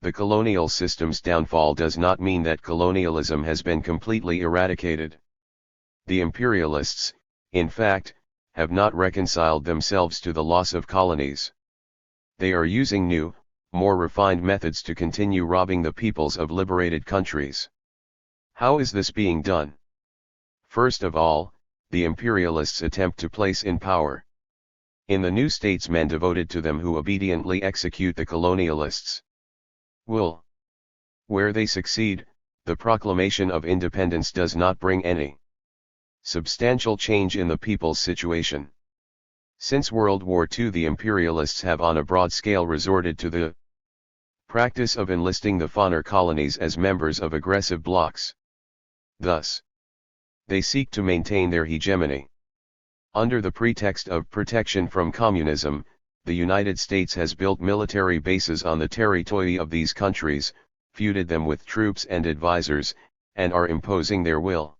The colonial system's downfall does not mean that colonialism has been completely eradicated. The imperialists, in fact, have not reconciled themselves to the loss of colonies. They are using new, more refined methods to continue robbing the peoples of liberated countries. How is this being done? First of all, the imperialists attempt to place in power in the new states men devoted to them who obediently execute the colonialists' will. Where they succeed, the proclamation of independence does not bring any substantial change in the people's situation. Since World War II, the imperialists have on a broad scale resorted to the practice of enlisting the foreigner colonies as members of aggressive blocs. Thus, they seek to maintain their hegemony. Under the pretext of protection from communism, the United States has built military bases on the territory of these countries, feuded them with troops and advisors, and are imposing their will.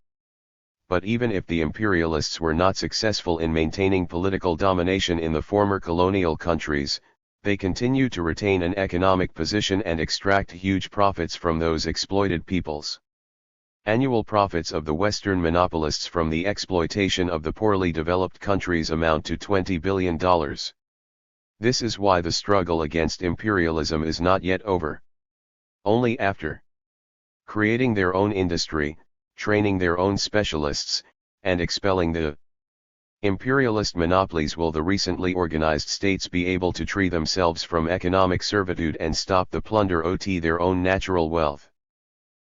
But even if the imperialists were not successful in maintaining political domination in the former colonial countries, they continue to retain an economic position and extract huge profits from those exploited peoples. Annual profits of the Western monopolists from the exploitation of the poorly developed countries amount to $20 billion. This is why the struggle against imperialism is not yet over. Only after creating their own industry, training their own specialists, and expelling the imperialist monopolies will the recently organized states be able to free themselves from economic servitude and stop the plunder of their own natural wealth.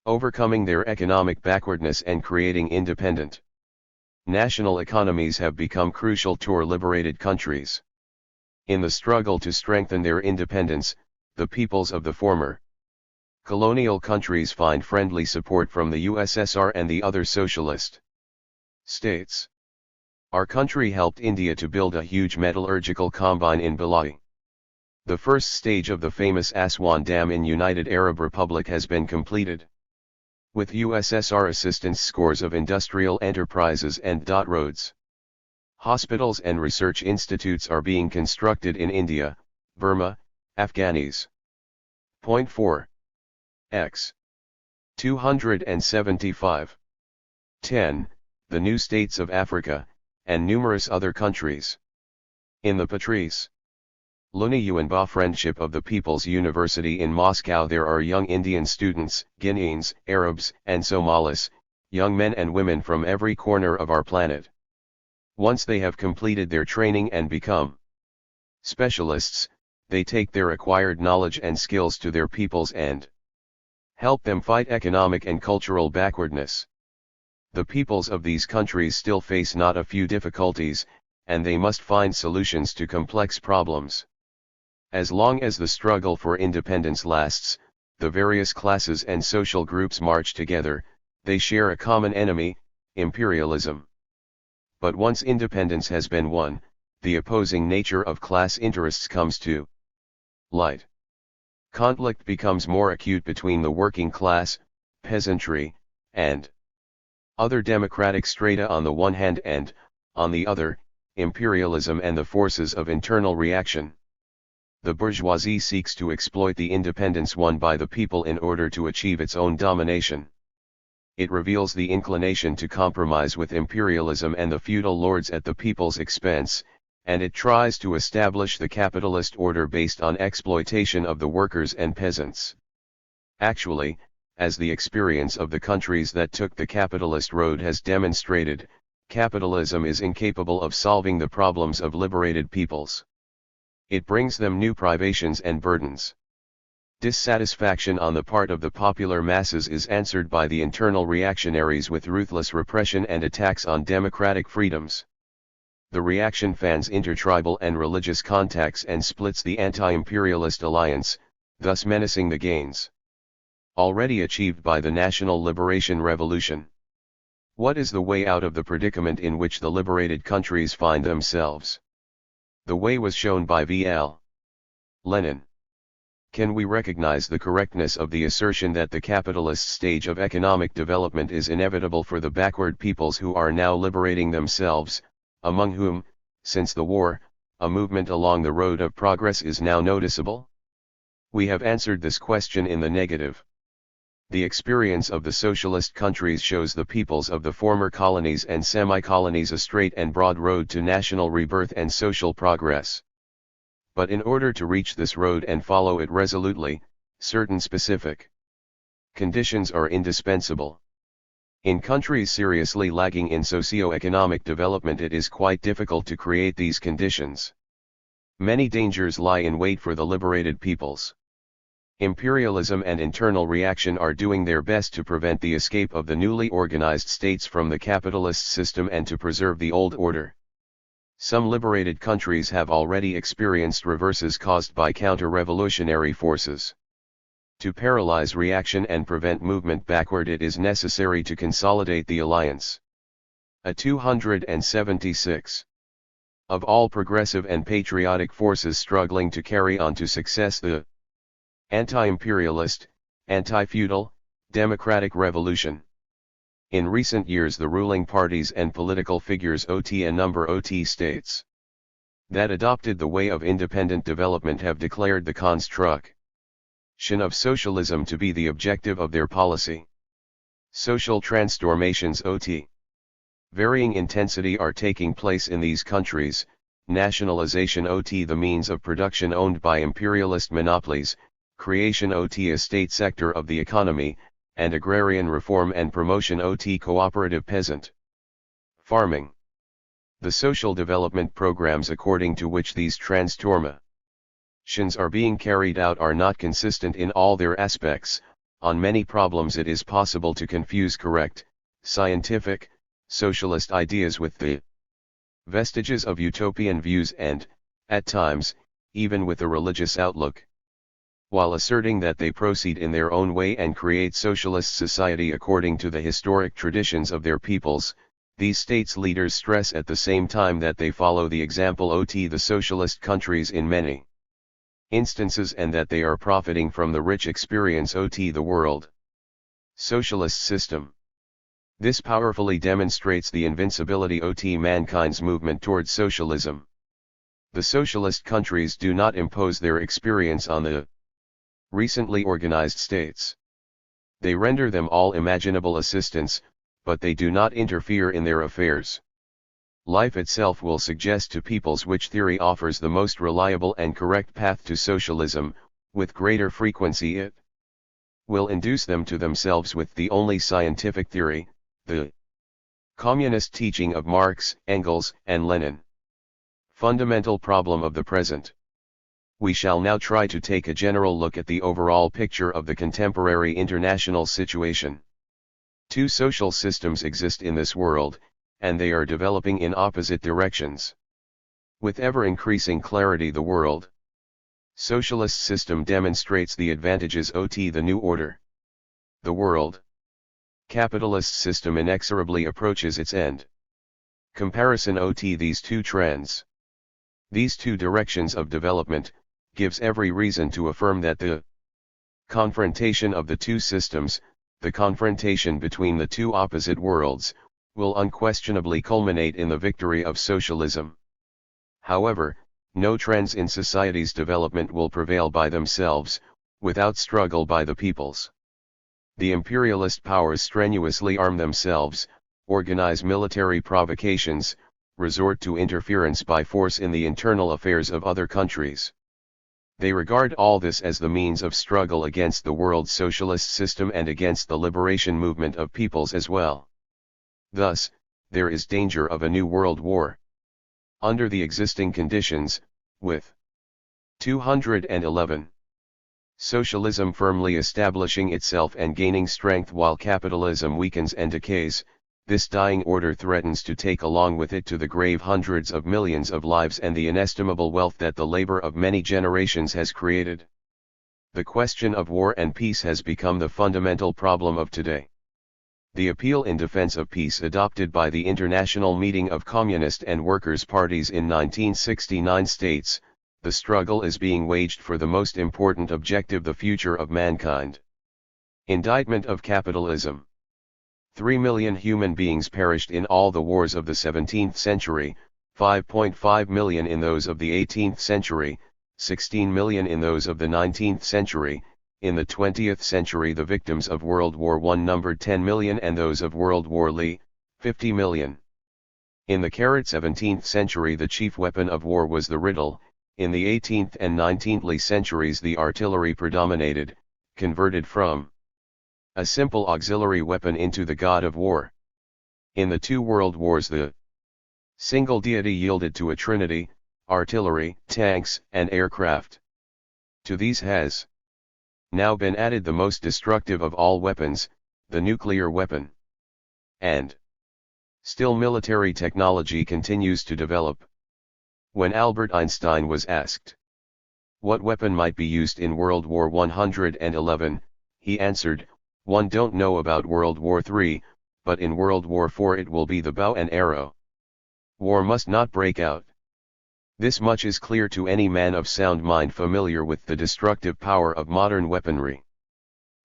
Overcoming their economic backwardness and creating independent national economies have become crucial to our liberated countries. In the struggle to strengthen their independence, the peoples of the former colonial countries find friendly support from the USSR and the other socialist states. Our country helped India to build a huge metallurgical combine in Bhilai. The first stage of the famous Aswan Dam in United Arab Republic has been completed. With USSR assistance, scores of industrial enterprises and roads, hospitals and research institutes are being constructed in India, Burma, Afghanistan. Point 4. X. 275. 10. The new states of Africa, and numerous other countries. In the Patrice Luni Yuanba Friendship of the People's University in Moscow, there are young Indian students, Guineans, Arabs, and Somalis, young men and women from every corner of our planet. Once they have completed their training and become specialists, they take their acquired knowledge and skills to their peoples and help them fight economic and cultural backwardness. The peoples of these countries still face not a few difficulties, and they must find solutions to complex problems. As long as the struggle for independence lasts, the various classes and social groups march together. They share a common enemy, imperialism. But once independence has been won, the opposing nature of class interests comes to light. Conflict becomes more acute between the working class, peasantry, and other democratic strata on the one hand and, on the other, imperialism and the forces of internal reaction. The bourgeoisie seeks to exploit the independence won by the people in order to achieve its own domination. It reveals the inclination to compromise with imperialism and the feudal lords at the people's expense, and it tries to establish the capitalist order based on exploitation of the workers and peasants. Actually, as the experience of the countries that took the capitalist road has demonstrated, capitalism is incapable of solving the problems of liberated peoples. It brings them new privations and burdens. Dissatisfaction on the part of the popular masses is answered by the internal reactionaries with ruthless repression and attacks on democratic freedoms. The reaction fans intertribal and religious contacts and splits the anti-imperialist alliance, thus menacing the gains already achieved by the National Liberation Revolution. What is the way out of the predicament in which the liberated countries find themselves? The way was shown by V.L. Lenin. Can we recognize the correctness of the assertion that the capitalist stage of economic development is inevitable for the backward peoples who are now liberating themselves, among whom, since the war, a movement along the road of progress is now noticeable? We have answered this question in the negative. The experience of the socialist countries shows the peoples of the former colonies and semi-colonies a straight and broad road to national rebirth and social progress. But in order to reach this road and follow it resolutely, certain specific conditions are indispensable. In countries seriously lagging in socio-economic development, it is quite difficult to create these conditions. Many dangers lie in wait for the liberated peoples. Imperialism and internal reaction are doing their best to prevent the escape of the newly organized states from the capitalist system and to preserve the old order. Some liberated countries have already experienced reverses caused by counter-revolutionary forces. To paralyze reaction and prevent movement backward, it is necessary to consolidate the alliance. A 276. Of all progressive and patriotic forces struggling to carry on to success the anti-imperialist, anti-feudal, democratic revolution. In recent years the ruling parties and political figures OT and number OT states that adopted the way of independent development have declared the construction of socialism to be the objective of their policy. Social transformations OT. Varying intensity are taking place in these countries. Nationalization OT, the means of production owned by imperialist monopolies, creation OT, a state sector of the economy, and agrarian reform and promotion OT, cooperative peasant farming. The social development programs according to which these transformations are being carried out are not consistent in all their aspects. On many problems it is possible to confuse correct, scientific, socialist ideas with the vestiges of utopian views and, at times, even with a religious outlook. While asserting that they proceed in their own way and create socialist society according to the historic traditions of their peoples, these states' leaders stress at the same time that they follow the example OT the socialist countries in many instances and that they are profiting from the rich experience OT the world socialist system. This powerfully demonstrates the invincibility OT mankind's movement towards socialism. The socialist countries do not impose their experience on the recently organized states. They render them all imaginable assistance, but they do not interfere in their affairs. Life itself will suggest to peoples which theory offers the most reliable and correct path to socialism. With greater frequency it will induce them to themselves with the only scientific theory, the communist teaching of Marx, Engels, and Lenin. Fundamental problem of the present. We shall now try to take a general look at the overall picture of the contemporary international situation. Two social systems exist in this world, and they are developing in opposite directions. With ever-increasing clarity the world socialist system demonstrates the advantages OT the new order. The world capitalist system inexorably approaches its end. Comparison OT these two trends. These two directions of development gives every reason to affirm that the confrontation of the two systems, the confrontation between the two opposite worlds, will unquestionably culminate in the victory of socialism. However, no trends in society's development will prevail by themselves, without struggle by the peoples. The imperialist powers strenuously arm themselves, organize military provocations, resort to interference by force in the internal affairs of other countries. They regard all this as the means of struggle against the world socialist system and against the liberation movement of peoples as well. Thus, there is danger of a new world war. Under the existing conditions, with 211. Socialism firmly establishing itself and gaining strength while capitalism weakens and decays, this dying order threatens to take along with it to the grave hundreds of millions of lives and the inestimable wealth that the labor of many generations has created. The question of war and peace has become the fundamental problem of today. The appeal in defense of peace adopted by the International Meeting of Communist and Workers' Parties in 1969 states, the struggle is being waged for the most important objective, the future of mankind. Indictment of capitalism. 3 million human beings perished in all the wars of the 17th century, 5.5 million in those of the 18th century, 16 million in those of the 19th century. In the 20th century the victims of World War I numbered 10 million and those of World War II, 50 million. In the 17th century the chief weapon of war was the riddle. In the 18th and 19th centuries the artillery predominated, converted from a simple auxiliary weapon into the god of war. In the two world wars the single deity yielded to a trinity, artillery, tanks, and aircraft. To these has now been added the most destructive of all weapons, the nuclear weapon. And still military technology continues to develop. When Albert Einstein was asked what weapon might be used in World War 111, he answered, "One don't know about World War III, but in World War IV it will be the bow and arrow." War must not break out. This much is clear to any man of sound mind familiar with the destructive power of modern weaponry.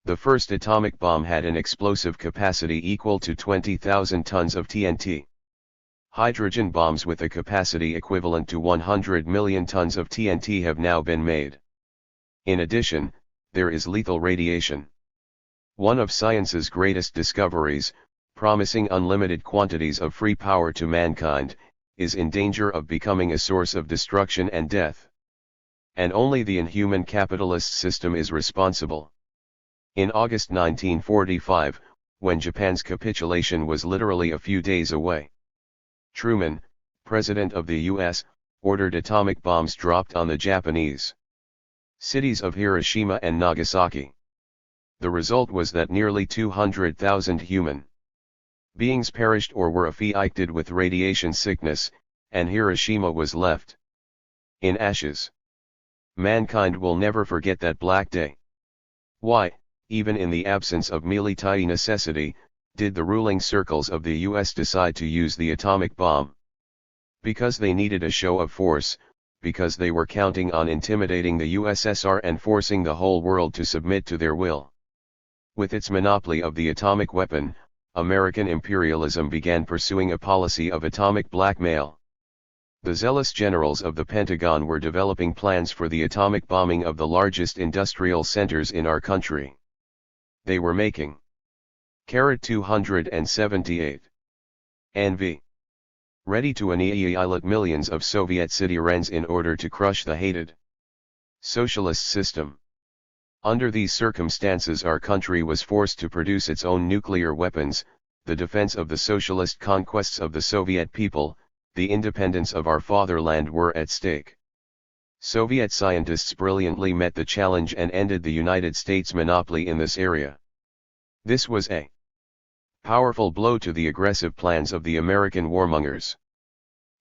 The first atomic bomb had an explosive capacity equal to 20,000 tons of TNT. Hydrogen bombs with a capacity equivalent to 100 million tons of TNT have now been made. In addition, there is lethal radiation. One of science's greatest discoveries, promising unlimited quantities of free power to mankind, is in danger of becoming a source of destruction and death. And only the inhuman capitalist system is responsible. In August 1945, when Japan's capitulation was literally a few days away, Truman, President of the U.S., ordered atomic bombs dropped on the Japanese cities of Hiroshima and Nagasaki. The result was that nearly 200,000 human beings perished or were afflicted with radiation sickness, and Hiroshima was left in ashes. Mankind will never forget that black day. Why, even in the absence of military necessity, did the ruling circles of the US decide to use the atomic bomb? Because they needed a show of force, because they were counting on intimidating the USSR and forcing the whole world to submit to their will. With its monopoly of the atomic weapon, American imperialism began pursuing a policy of atomic blackmail. The zealous generals of the Pentagon were developing plans for the atomic bombing of the largest industrial centers in our country. They were making $278 NV ready to annihilate millions of Soviet citizens in order to crush the hated socialist system. Under these circumstances our country was forced to produce its own nuclear weapons, the defense of the socialist conquests of the Soviet people, the independence of our fatherland were at stake. Soviet scientists brilliantly met the challenge and ended the United States monopoly in this area. This was a powerful blow to the aggressive plans of the American warmongers.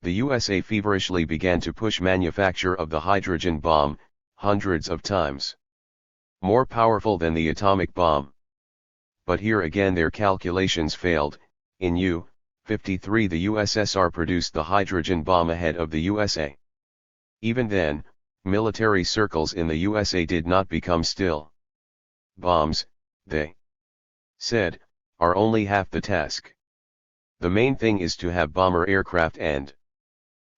The USA feverishly began to push manufacture of the hydrogen bomb, hundreds of times more powerful than the atomic bomb. But here again their calculations failed. In U-53 the USSR produced the hydrogen bomb ahead of the USA. Even then, military circles in the USA did not become still. Bombs, they said, are only half the task. The main thing is to have bomber aircraft and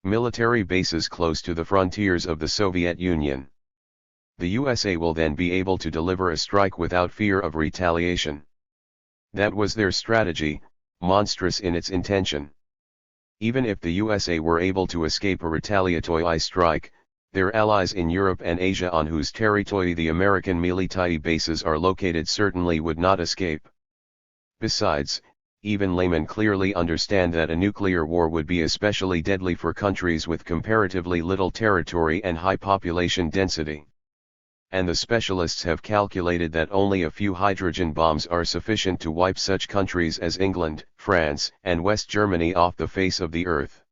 military bases close to the frontiers of the Soviet Union. The USA will then be able to deliver a strike without fear of retaliation. That was their strategy, monstrous in its intention. Even if the USA were able to escape a retaliatory strike, their allies in Europe and Asia on whose territory the American military bases are located certainly would not escape. Besides, even laymen clearly understand that a nuclear war would be especially deadly for countries with comparatively little territory and high population density. And the specialists have calculated that only a few hydrogen bombs are sufficient to wipe such countries as England, France, and West Germany off the face of the earth.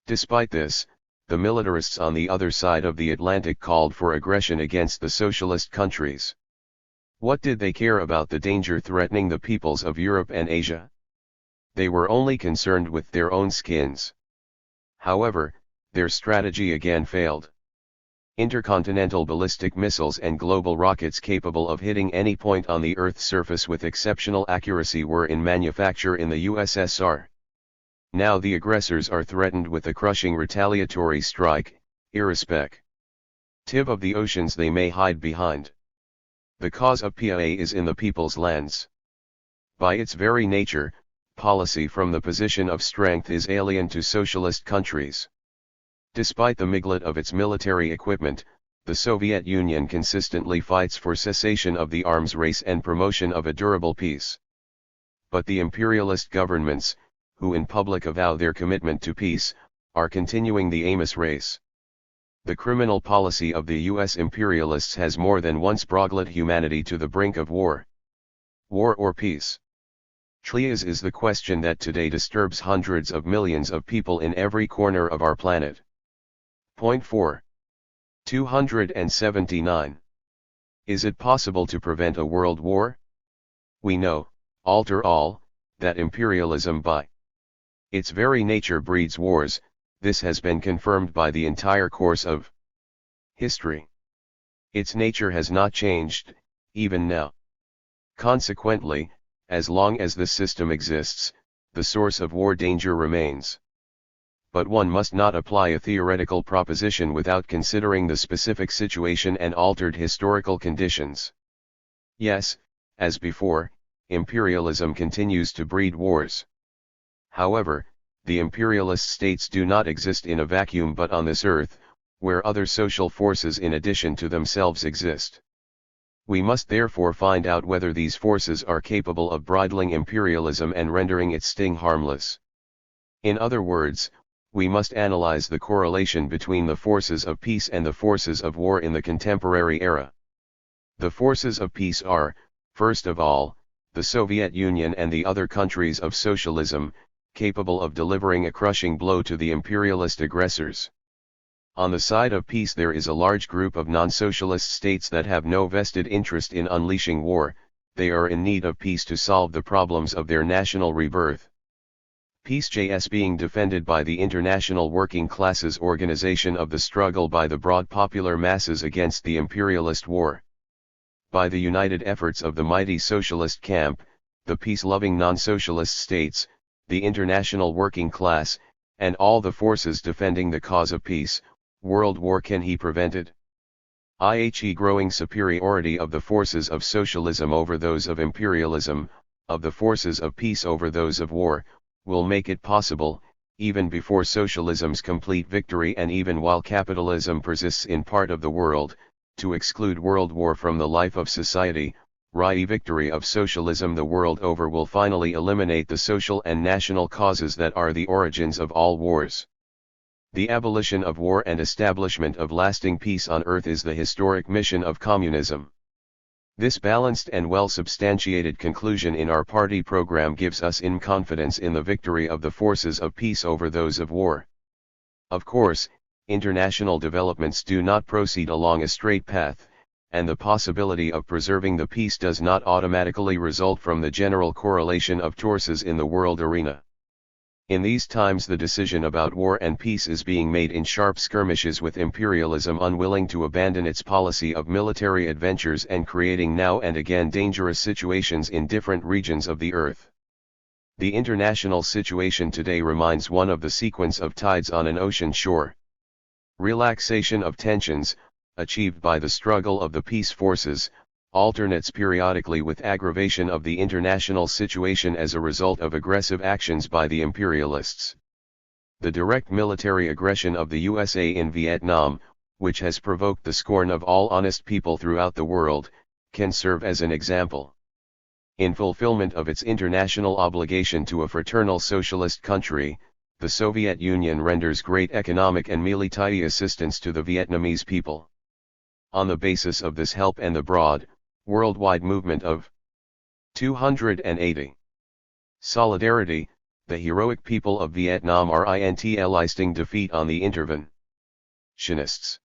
Despite this, the militarists on the other side of the Atlantic called for aggression against the socialist countries. What did they care about the danger threatening the peoples of Europe and Asia? They were only concerned with their own skins. However, their strategy again failed. Intercontinental ballistic missiles and global rockets capable of hitting any point on the Earth's surface with exceptional accuracy were in manufacture in the USSR. Now the aggressors are threatened with a crushing retaliatory strike, irrespective of the oceans they may hide behind. The cause of PA is in the people's lands. By its very nature, policy from the position of strength is alien to socialist countries. Despite the miglet of its military equipment, the Soviet Union consistently fights for cessation of the arms race and promotion of a durable peace. But the imperialist governments, who in public avow their commitment to peace, are continuing the aimless race. The criminal policy of the US imperialists has more than once brought humanity to the brink of war. War or peace? THIRD is the question that today disturbs hundreds of millions of people in every corner of our planet. Point 4. 279. Is it possible to prevent a world war? We know, after all, that imperialism by its very nature breeds wars. This has been confirmed by the entire course of history. Its nature has not changed, even now. Consequently, as long as this system exists, the source of war danger remains. But one must not apply a theoretical proposition without considering the specific situation and altered historical conditions. Yes, as before, imperialism continues to breed wars. However, the imperialist states do not exist in a vacuum but on this earth, where other social forces in addition to themselves exist. We must therefore find out whether these forces are capable of bridling imperialism and rendering its sting harmless. In other words, we must analyze the correlation between the forces of peace and the forces of war in the contemporary era. The forces of peace are, first of all, the Soviet Union and the other countries of socialism, capable of delivering a crushing blow to the imperialist aggressors. On the side of peace there is a large group of non-socialist states that have no vested interest in unleashing war. They are in need of peace to solve the problems of their national rebirth. Peace being defended by the International Working Classes Organization of the struggle by the broad popular masses against the imperialist war. By the united efforts of the mighty socialist camp, the peace-loving non-socialist states, the international working class, and all the forces defending the cause of peace. World war can be prevented. The growing superiority of the forces of socialism over those of imperialism, of the forces of peace over those of war, will make it possible, even before socialism's complete victory and even while capitalism persists in part of the world, to exclude world war from the life of society. Victory of socialism the world over will finally eliminate the social and national causes that are the origins of all wars. The abolition of war and establishment of lasting peace on earth is the historic mission of communism. This balanced and well-substantiated conclusion in our party program gives us confidence in the victory of the forces of peace over those of war. Of course, international developments do not proceed along a straight path, and the possibility of preserving the peace does not automatically result from the general correlation of forces in the world arena. In these times the decision about war and peace is being made in sharp skirmishes with imperialism unwilling to abandon its policy of military adventures and creating now and again dangerous situations in different regions of the earth. The international situation today reminds one of the sequence of tides on an ocean shore. Relaxation of tensions, achieved by the struggle of the peace forces, alternates periodically with aggravation of the international situation as a result of aggressive actions by the imperialists. The direct military aggression of the USA in Vietnam, which has provoked the scorn of all honest people throughout the world, can serve as an example. In fulfillment of its international obligation to a fraternal socialist country, the Soviet Union renders great economic and military assistance to the Vietnamese people. On the basis of this help and the broad, worldwide movement of 280. Solidarity, the heroic people of Vietnam are enlisting defeat on the interventionists.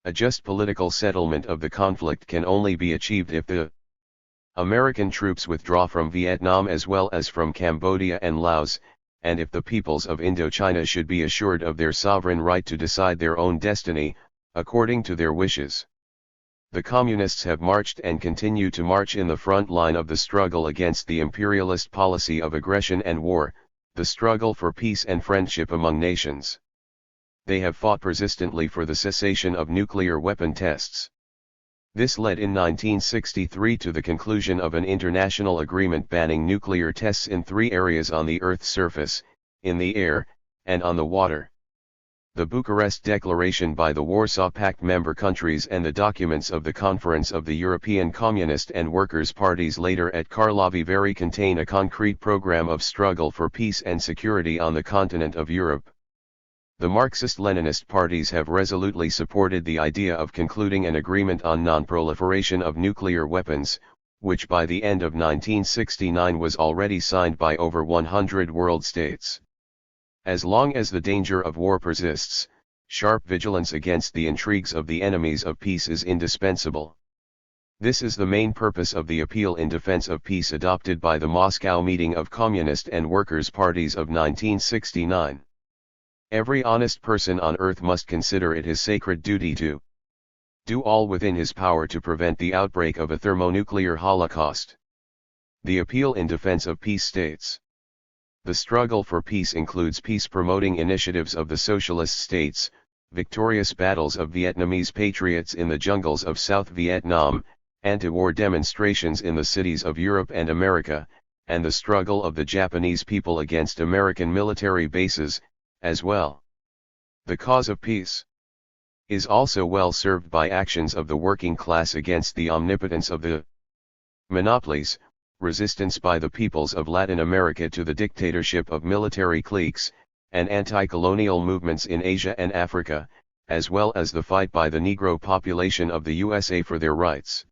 A just political settlement of the conflict can only be achieved if the American troops withdraw from Vietnam as well as from Cambodia and Laos, and if the peoples of Indochina should be assured of their sovereign right to decide their own destiny, according to their wishes. The communists have marched and continue to march in the front line of the struggle against the imperialist policy of aggression and war, the struggle for peace and friendship among nations. They have fought persistently for the cessation of nuclear weapon tests. This led in 1963 to the conclusion of an international agreement banning nuclear tests in 3 areas on the Earth's surface, in the air, and on the water. The Bucharest Declaration by the Warsaw Pact member countries and the documents of the Conference of the European Communist and Workers' Parties later at Karlovy Vary contain a concrete program of struggle for peace and security on the continent of Europe. The Marxist-Leninist parties have resolutely supported the idea of concluding an agreement on non-proliferation of nuclear weapons, which by the end of 1969 was already signed by over 100 world states. As long as the danger of war persists, sharp vigilance against the intrigues of the enemies of peace is indispensable. This is the main purpose of the appeal in defense of peace adopted by the Moscow meeting of Communist and Workers' Parties of 1969. Every honest person on earth must consider it his sacred duty to do all within his power to prevent the outbreak of a thermonuclear holocaust. The appeal in defense of peace states: the struggle for peace includes peace-promoting initiatives of the socialist states, victorious battles of Vietnamese patriots in the jungles of South Vietnam, anti-war demonstrations in the cities of Europe and America, and the struggle of the Japanese people against American military bases, as well. The cause of peace is also well served by actions of the working class against the omnipotence of the monopolies, resistance by the peoples of Latin America to the dictatorship of military cliques, and anti-colonial movements in Asia and Africa, as well as the fight by the Negro population of the USA for their rights.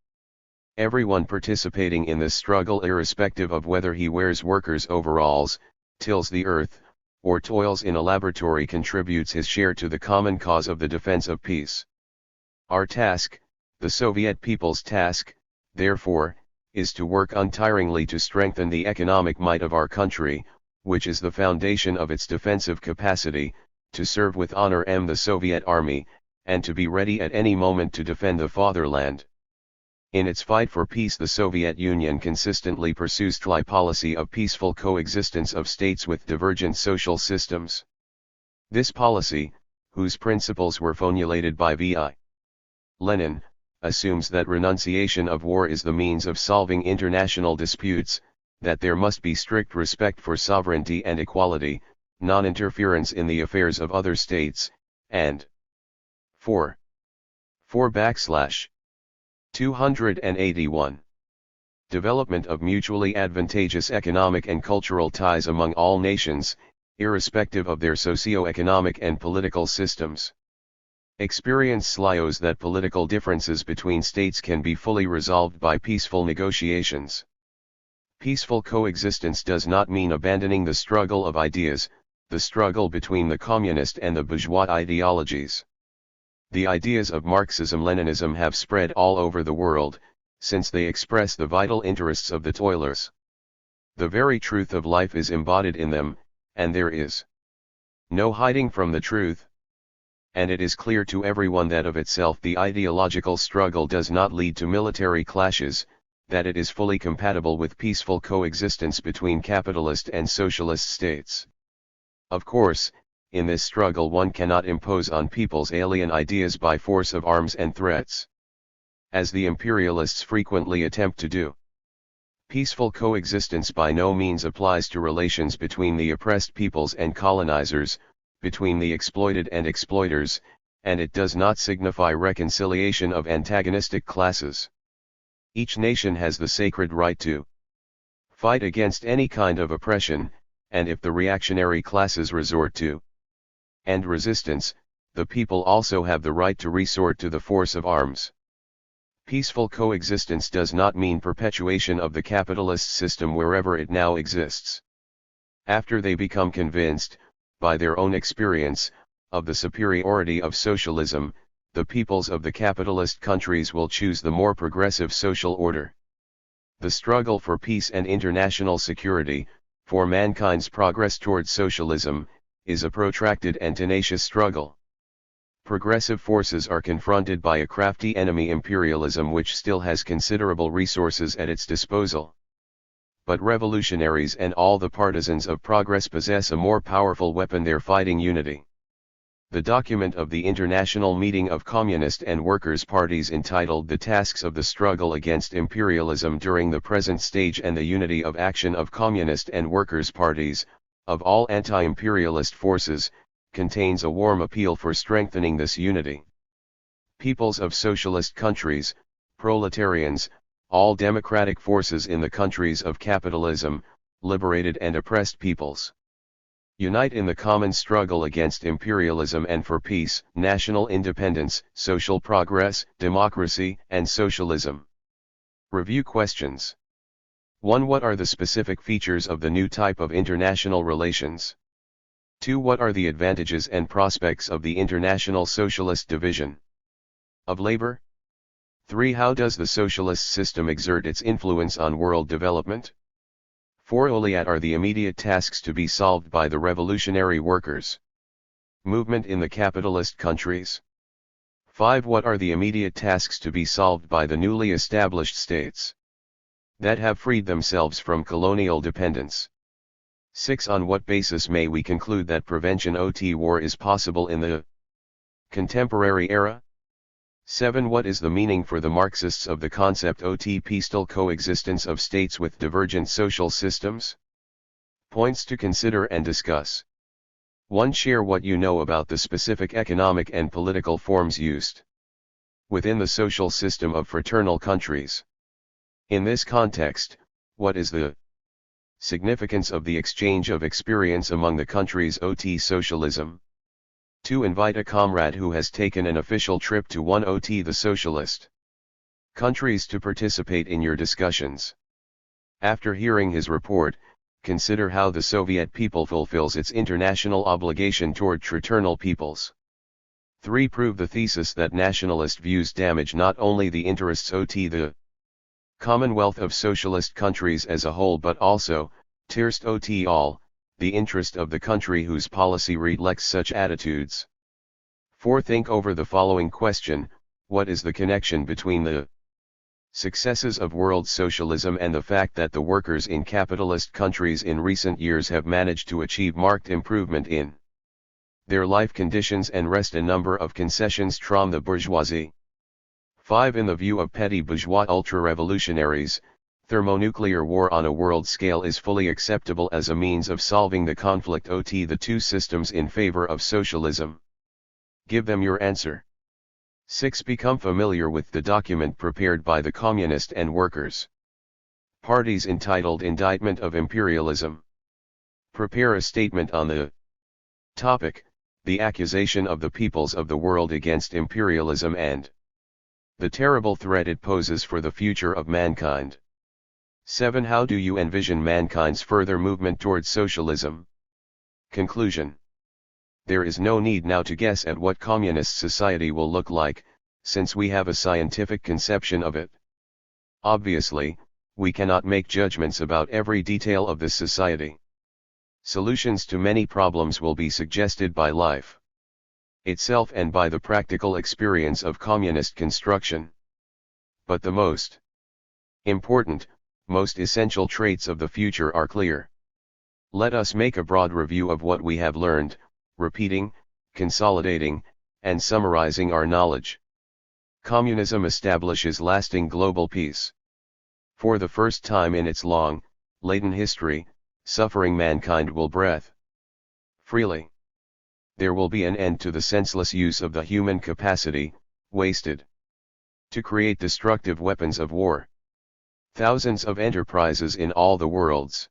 Everyone participating in this struggle, irrespective of whether he wears workers' overalls, tills the earth, or toils in a laboratory, contributes his share to the common cause of the defense of peace. Our task, the Soviet people's task, therefore, is to work untiringly to strengthen the economic might of our country, which is the foundation of its defensive capacity, to serve with honor the Soviet Army, and to be ready at any moment to defend the fatherland. In its fight for peace, the Soviet Union consistently pursues the policy of peaceful coexistence of states with divergent social systems. This policy, whose principles were formulated by V.I. Lenin, assumes that renunciation of war is the means of solving international disputes, that there must be strict respect for sovereignty and equality, non-interference in the affairs of other states, and 281. Development of mutually advantageous economic and cultural ties among all nations, irrespective of their socio-economic and political systems. Experience shows that political differences between states can be fully resolved by peaceful negotiations. Peaceful coexistence does not mean abandoning the struggle of ideas, the struggle between the communist and the bourgeois ideologies. The ideas of Marxism-Leninism have spread all over the world, since they express the vital interests of the toilers. The very truth of life is embodied in them, and there is no hiding from the truth. And it is clear to everyone that of itself the ideological struggle does not lead to military clashes, that it is fully compatible with peaceful coexistence between capitalist and socialist states. Of course, in this struggle one cannot impose on people's alien ideas by force of arms and threats, as the imperialists frequently attempt to do. Peaceful coexistence by no means applies to relations between the oppressed peoples and colonizers, between the exploited and exploiters, and it does not signify reconciliation of antagonistic classes. Each nation has the sacred right to fight against any kind of oppression, and if the reactionary classes resort to end resistance, the people also have the right to resort to the force of arms. Peaceful coexistence does not mean perpetuation of the capitalist system wherever it now exists. After they become convinced, by their own experience, of the superiority of socialism, the peoples of the capitalist countries will choose the more progressive social order. The struggle for peace and international security, for mankind's progress towards socialism, is a protracted and tenacious struggle. Progressive forces are confronted by a crafty enemy, imperialism, which still has considerable resources at its disposal. But revolutionaries and all the partisans of progress possess a more powerful weapon: their fighting unity. The document of the International Meeting of Communist and Workers' Parties, entitled "The Tasks of the Struggle Against Imperialism During the Present Stage and the Unity of Action of Communist and Workers' Parties, of all anti-imperialist forces," contains a warm appeal for strengthening this unity. Peoples of socialist countries, proletarians, all democratic forces in the countries of capitalism, liberated and oppressed peoples. Unite in the common struggle against imperialism and for peace, national independence, social progress, democracy, and socialism. Review questions. 1. What are the specific features of the new type of international relations? 2. What are the advantages and prospects of the international socialist division of labor? 3. How does the socialist system exert its influence on world development? 4. What are the immediate tasks to be solved by the revolutionary workers' movement in the capitalist countries? 5. What are the immediate tasks to be solved by the newly established states that have freed themselves from colonial dependence? 6. On what basis may we conclude that prevention of war is possible in the contemporary era? 7. What is the meaning for the Marxists of the concept of peaceful coexistence of states with divergent social systems? Points to consider and discuss. 1. Share what you know about the specific economic and political forms used within the social system of fraternal countries. In this context, what is the significance of the exchange of experience among the countries of socialism? 2. Invite a comrade who has taken an official trip to one of the socialist countries to participate in your discussions. After hearing his report, consider how the Soviet people fulfills its international obligation toward fraternal peoples. 3. Prove the thesis that nationalist views damage not only the interests of the Commonwealth of socialist countries as a whole but also, tirst ot all, the interest of the country whose policy reflects such attitudes. 4. Think over the following question: what is the connection between the successes of world socialism and the fact that the workers in capitalist countries in recent years have managed to achieve marked improvement in their life conditions and wrest a number of concessions from the bourgeoisie? 5. In the view of petty bourgeois ultra-revolutionaries, thermonuclear war on a world scale is fully acceptable as a means of solving the conflict of the two systems in favor of socialism. Give them your answer. 6. Become familiar with the document prepared by the Communist and Workers' parties entitled Indictment of Imperialism. Prepare a statement on the topic, the accusation of the peoples of the world against imperialism and the terrible threat it poses for the future of mankind. 7. How do you envision mankind's further movement towards socialism? Conclusion. There is no need now to guess at what communist society will look like, since we have a scientific conception of it. Obviously, we cannot make judgments about every detail of this society. Solutions to many problems will be suggested by life itself and by the practical experience of communist construction. But the most important, most essential traits of the future are clear. Let us make a broad review of what we have learned, repeating, consolidating, and summarizing our knowledge. Communism establishes lasting global peace. For the first time in its long, latent history, suffering mankind will breathe freely. There will be an end to the senseless use of the human capacity, wasted to create destructive weapons of war. Thousands of enterprises in all the world's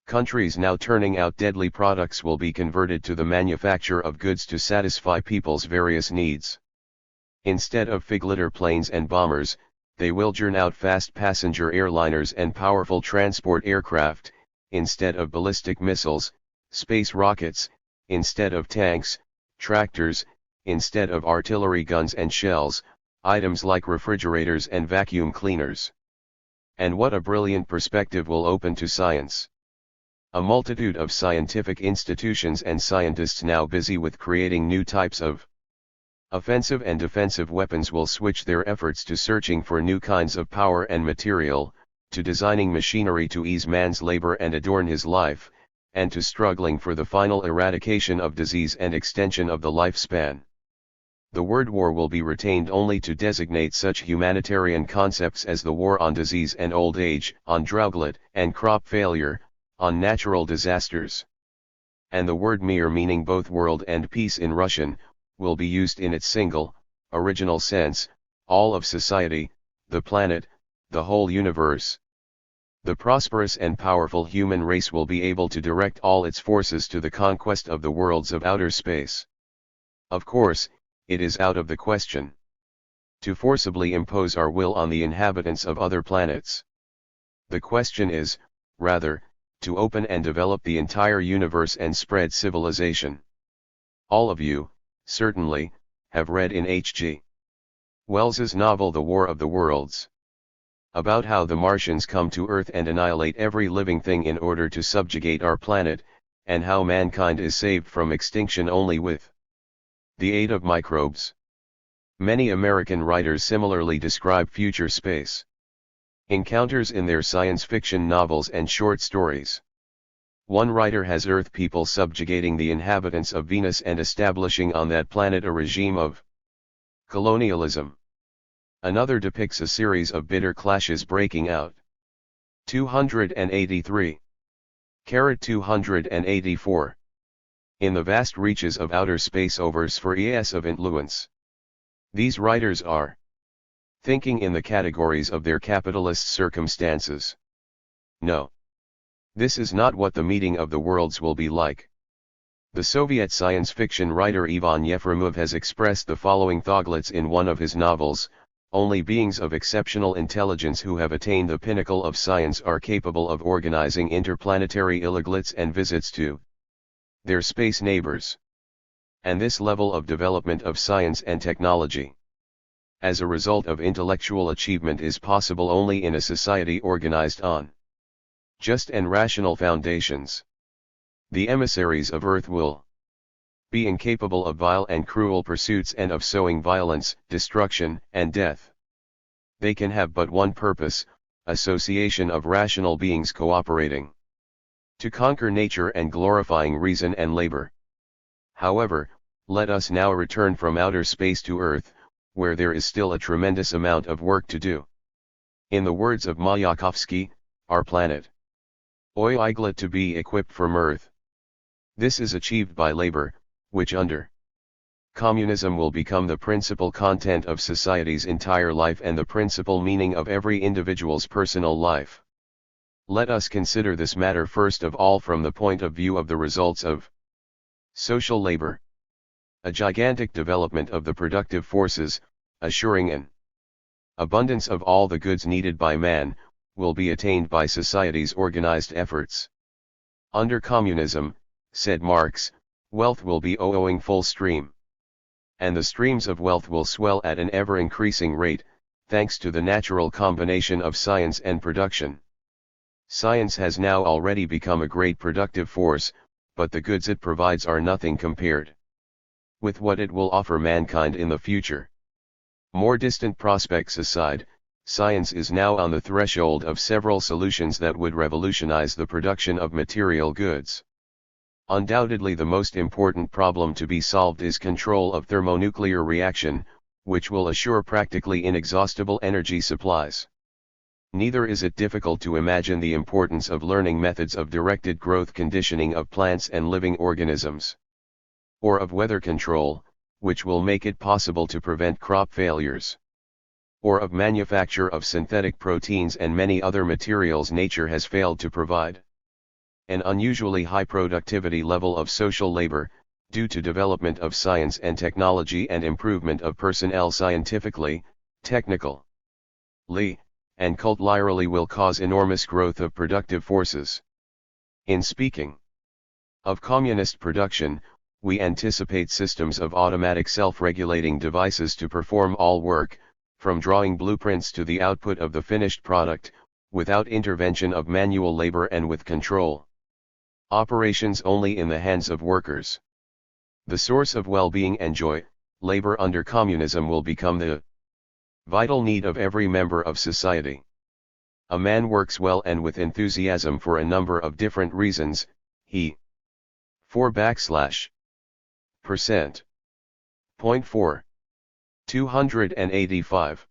countries now turning out deadly products will be converted to the manufacture of goods to satisfy people's various needs. Instead of fig-litter planes and bombers, they will churn out fast passenger airliners and powerful transport aircraft. Instead of ballistic missiles, space rockets. Instead of tanks, tractors. Instead of artillery guns and shells, items like refrigerators and vacuum cleaners. And what a brilliant perspective will open to science. A multitude of scientific institutions and scientists now busy with creating new types of offensive and defensive weapons will switch their efforts to searching for new kinds of power and material, to designing machinery to ease man's labor and adorn his life, and to struggling for the final eradication of disease and extension of the lifespan. The word war will be retained only to designate such humanitarian concepts as the war on disease and old age, on drought and crop failure, on natural disasters. And the word mir, meaning both world and peace in Russian, will be used in its single, original sense, all of society, the planet, the whole universe. The prosperous and powerful human race will be able to direct all its forces to the conquest of the worlds of outer space. Of course, it is out of the question to forcibly impose our will on the inhabitants of other planets. The question is, rather, to open and develop the entire universe and spread civilization. All of you, certainly, have read in H.G. Wells's novel The War of the Worlds, about how the Martians come to Earth and annihilate every living thing in order to subjugate our planet, and how mankind is saved from extinction only with the aid of microbes. Many American writers similarly describe future space encounters in their science fiction novels and short stories. One writer has Earth people subjugating the inhabitants of Venus and establishing on that planet a regime of colonialism. Another depicts a series of bitter clashes breaking out. 283. 284. In the vast reaches of outer space over spheres of influence. These writers are thinking in the categories of their capitalist circumstances. No. This is not what the meeting of the worlds will be like. The Soviet science fiction writer Ivan Yefremov has expressed the following thoughtlets in one of his novels: only beings of exceptional intelligence who have attained the pinnacle of science are capable of organizing interplanetary illeglits and visits to their space neighbors. And this level of development of science and technology, as a result of intellectual achievement, is possible only in a society organized on just and rational foundations. The emissaries of Earth will be incapable of vile and cruel pursuits and of sowing violence, destruction, and death. They can have but one purpose: association of rational beings cooperating to conquer nature and glorifying reason and labor. However, let us now return from outer space to Earth, where there is still a tremendous amount of work to do. In the words of Mayakovsky, our planet oiglet to be equipped for mirth. This is achieved by labor, which under communism will become the principal content of society's entire life and the principal meaning of every individual's personal life. Let us consider this matter first of all from the point of view of the results of social labor. A gigantic development of the productive forces, assuring an abundance of all the goods needed by man, will be attained by society's organized efforts. Under communism, said Marx, wealth will be owing full stream. And the streams of wealth will swell at an ever-increasing rate, thanks to the natural combination of science and production. Science has now already become a great productive force, but the goods it provides are nothing compared with what it will offer mankind in the future. More distant prospects aside, science is now on the threshold of several solutions that would revolutionize the production of material goods. Undoubtedly the most important problem to be solved is control of thermonuclear reaction, which will assure practically inexhaustible energy supplies. Neither is it difficult to imagine the importance of learning methods of directed growth conditioning of plants and living organisms, or of weather control, which will make it possible to prevent crop failures, or of manufacture of synthetic proteins and many other materials nature has failed to provide. An unusually high productivity level of social labor, due to development of science and technology and improvement of personnel scientifically, technically, and culturally, will cause enormous growth of productive forces. In speaking of communist production, we anticipate systems of automatic self-regulating devices to perform all work, from drawing blueprints to the output of the finished product, without intervention of manual labor and with control operations only in the hands of workers. The source of well-being and joy, labor under communism, will become the vital need of every member of society. A man works well and with enthusiasm for a number of different reasons. He 4%. Point 4. 285.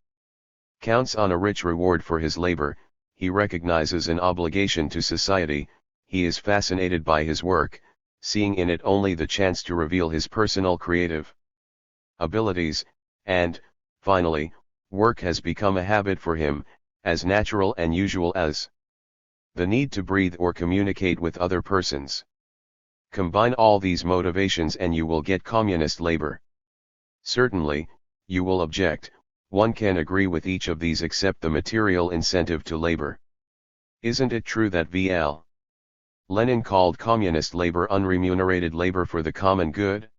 Counts on a rich reward for his labor. He recognizes an obligation to society. He is fascinated by his work, seeing in it only the chance to reveal his personal creative abilities, and, finally, work has become a habit for him, as natural and usual as The need to breathe or communicate with other persons. Combine all these motivations and you will get communist labor. Certainly, you will object, one can agree with each of these except the material incentive to labor. Isn't it true that V.L. Lenin called communist labor unremunerated labor for the common good?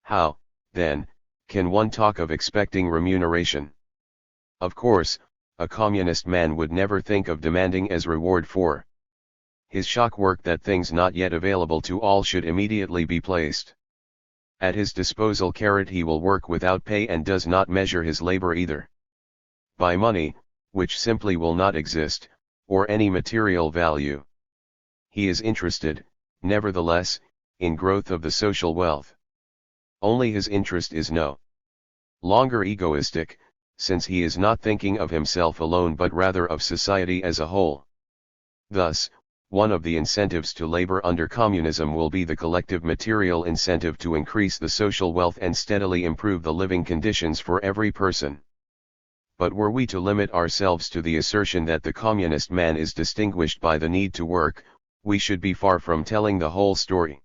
How, then, can one talk of expecting remuneration? Of course, a communist man would never think of demanding as reward for his shock work that things not yet available to all should immediately be placed at his disposal. He will work without pay and does not measure his labor either by money, which simply will not exist, or any material value. He is interested, nevertheless, in growth of the social wealth. Only his interest is no longer egoistic, since he is not thinking of himself alone but rather of society as a whole. Thus, one of the incentives to labor under communism will be the collective material incentive to increase the social wealth and steadily improve the living conditions for every person. But were we to limit ourselves to the assertion that the communist man is distinguished by the need to work, we should be far from telling the whole story.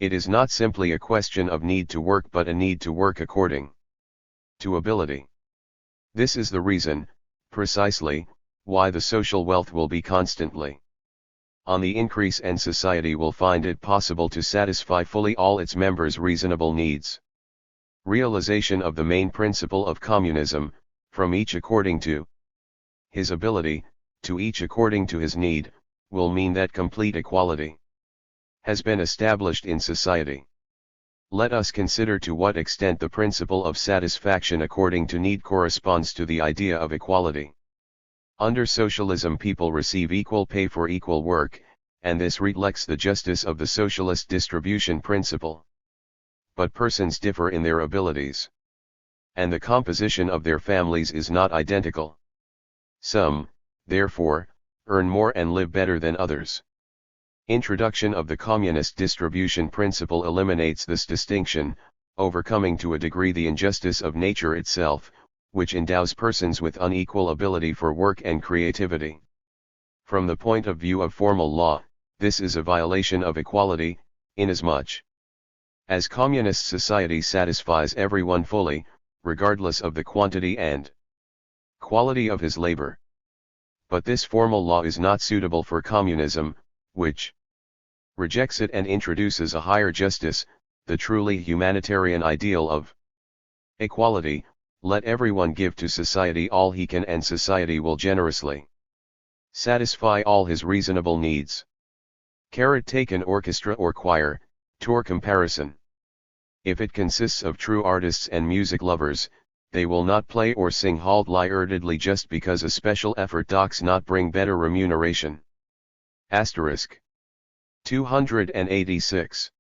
It is not simply a question of need to work but a need to work according to ability. This is the reason, precisely, why the social wealth will be constantly on the increase and society will find it possible to satisfy fully all its members' reasonable needs. Realization of the main principle of communism, from each according to his ability, to each according to his need, will mean that complete equality has been established in society. Let us consider to what extent the principle of satisfaction according to need corresponds to the idea of equality. Under socialism people receive equal pay for equal work, and this reflects the justice of the socialist distribution principle. But persons differ in their abilities, and the composition of their families is not identical. Some, therefore, earn more and live better than others. Introduction of the communist distribution principle eliminates this distinction, overcoming to a degree the injustice of nature itself, which endows persons with unequal ability for work and creativity. From the point of view of formal law, this is a violation of equality, inasmuch as communist society satisfies everyone fully, regardless of the quantity and quality of his labor. But this formal law is not suitable for communism, which rejects it and introduces a higher justice, the truly humanitarian ideal of equality. Let everyone give to society all he can and society will generously satisfy all his reasonable needs. Take an orchestra or choir, tour comparison. If it consists of true artists and music lovers, they will not play or sing half-heartedly just because a special effort does not bring better remuneration. Asterisk 286.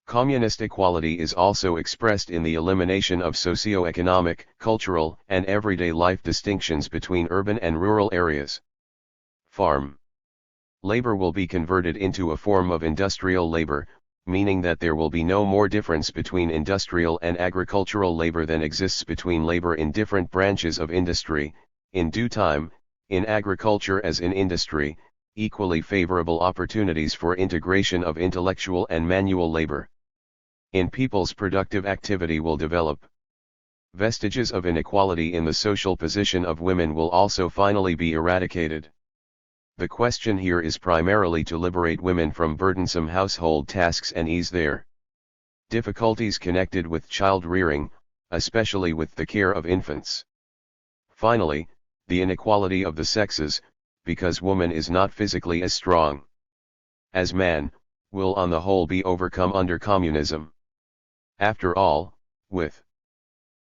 Communist equality is also expressed in the elimination of socio-economic, cultural, and everyday life distinctions between urban and rural areas. Farm labor will be converted into a form of industrial labor, meaning that there will be no more difference between industrial and agricultural labor than exists between labor in different branches of industry. In due time, in agriculture as in industry, equally favorable opportunities for integration of intellectual and manual labor in people's productive activity will develop. Vestiges of inequality in the social position of women will also finally be eradicated. The question here is primarily to liberate women from burdensome household tasks and ease their difficulties connected with child rearing, especially with the care of infants. Finally, the inequality of the sexes, because woman is not physically as strong as man, will on the whole be overcome under communism. After all, with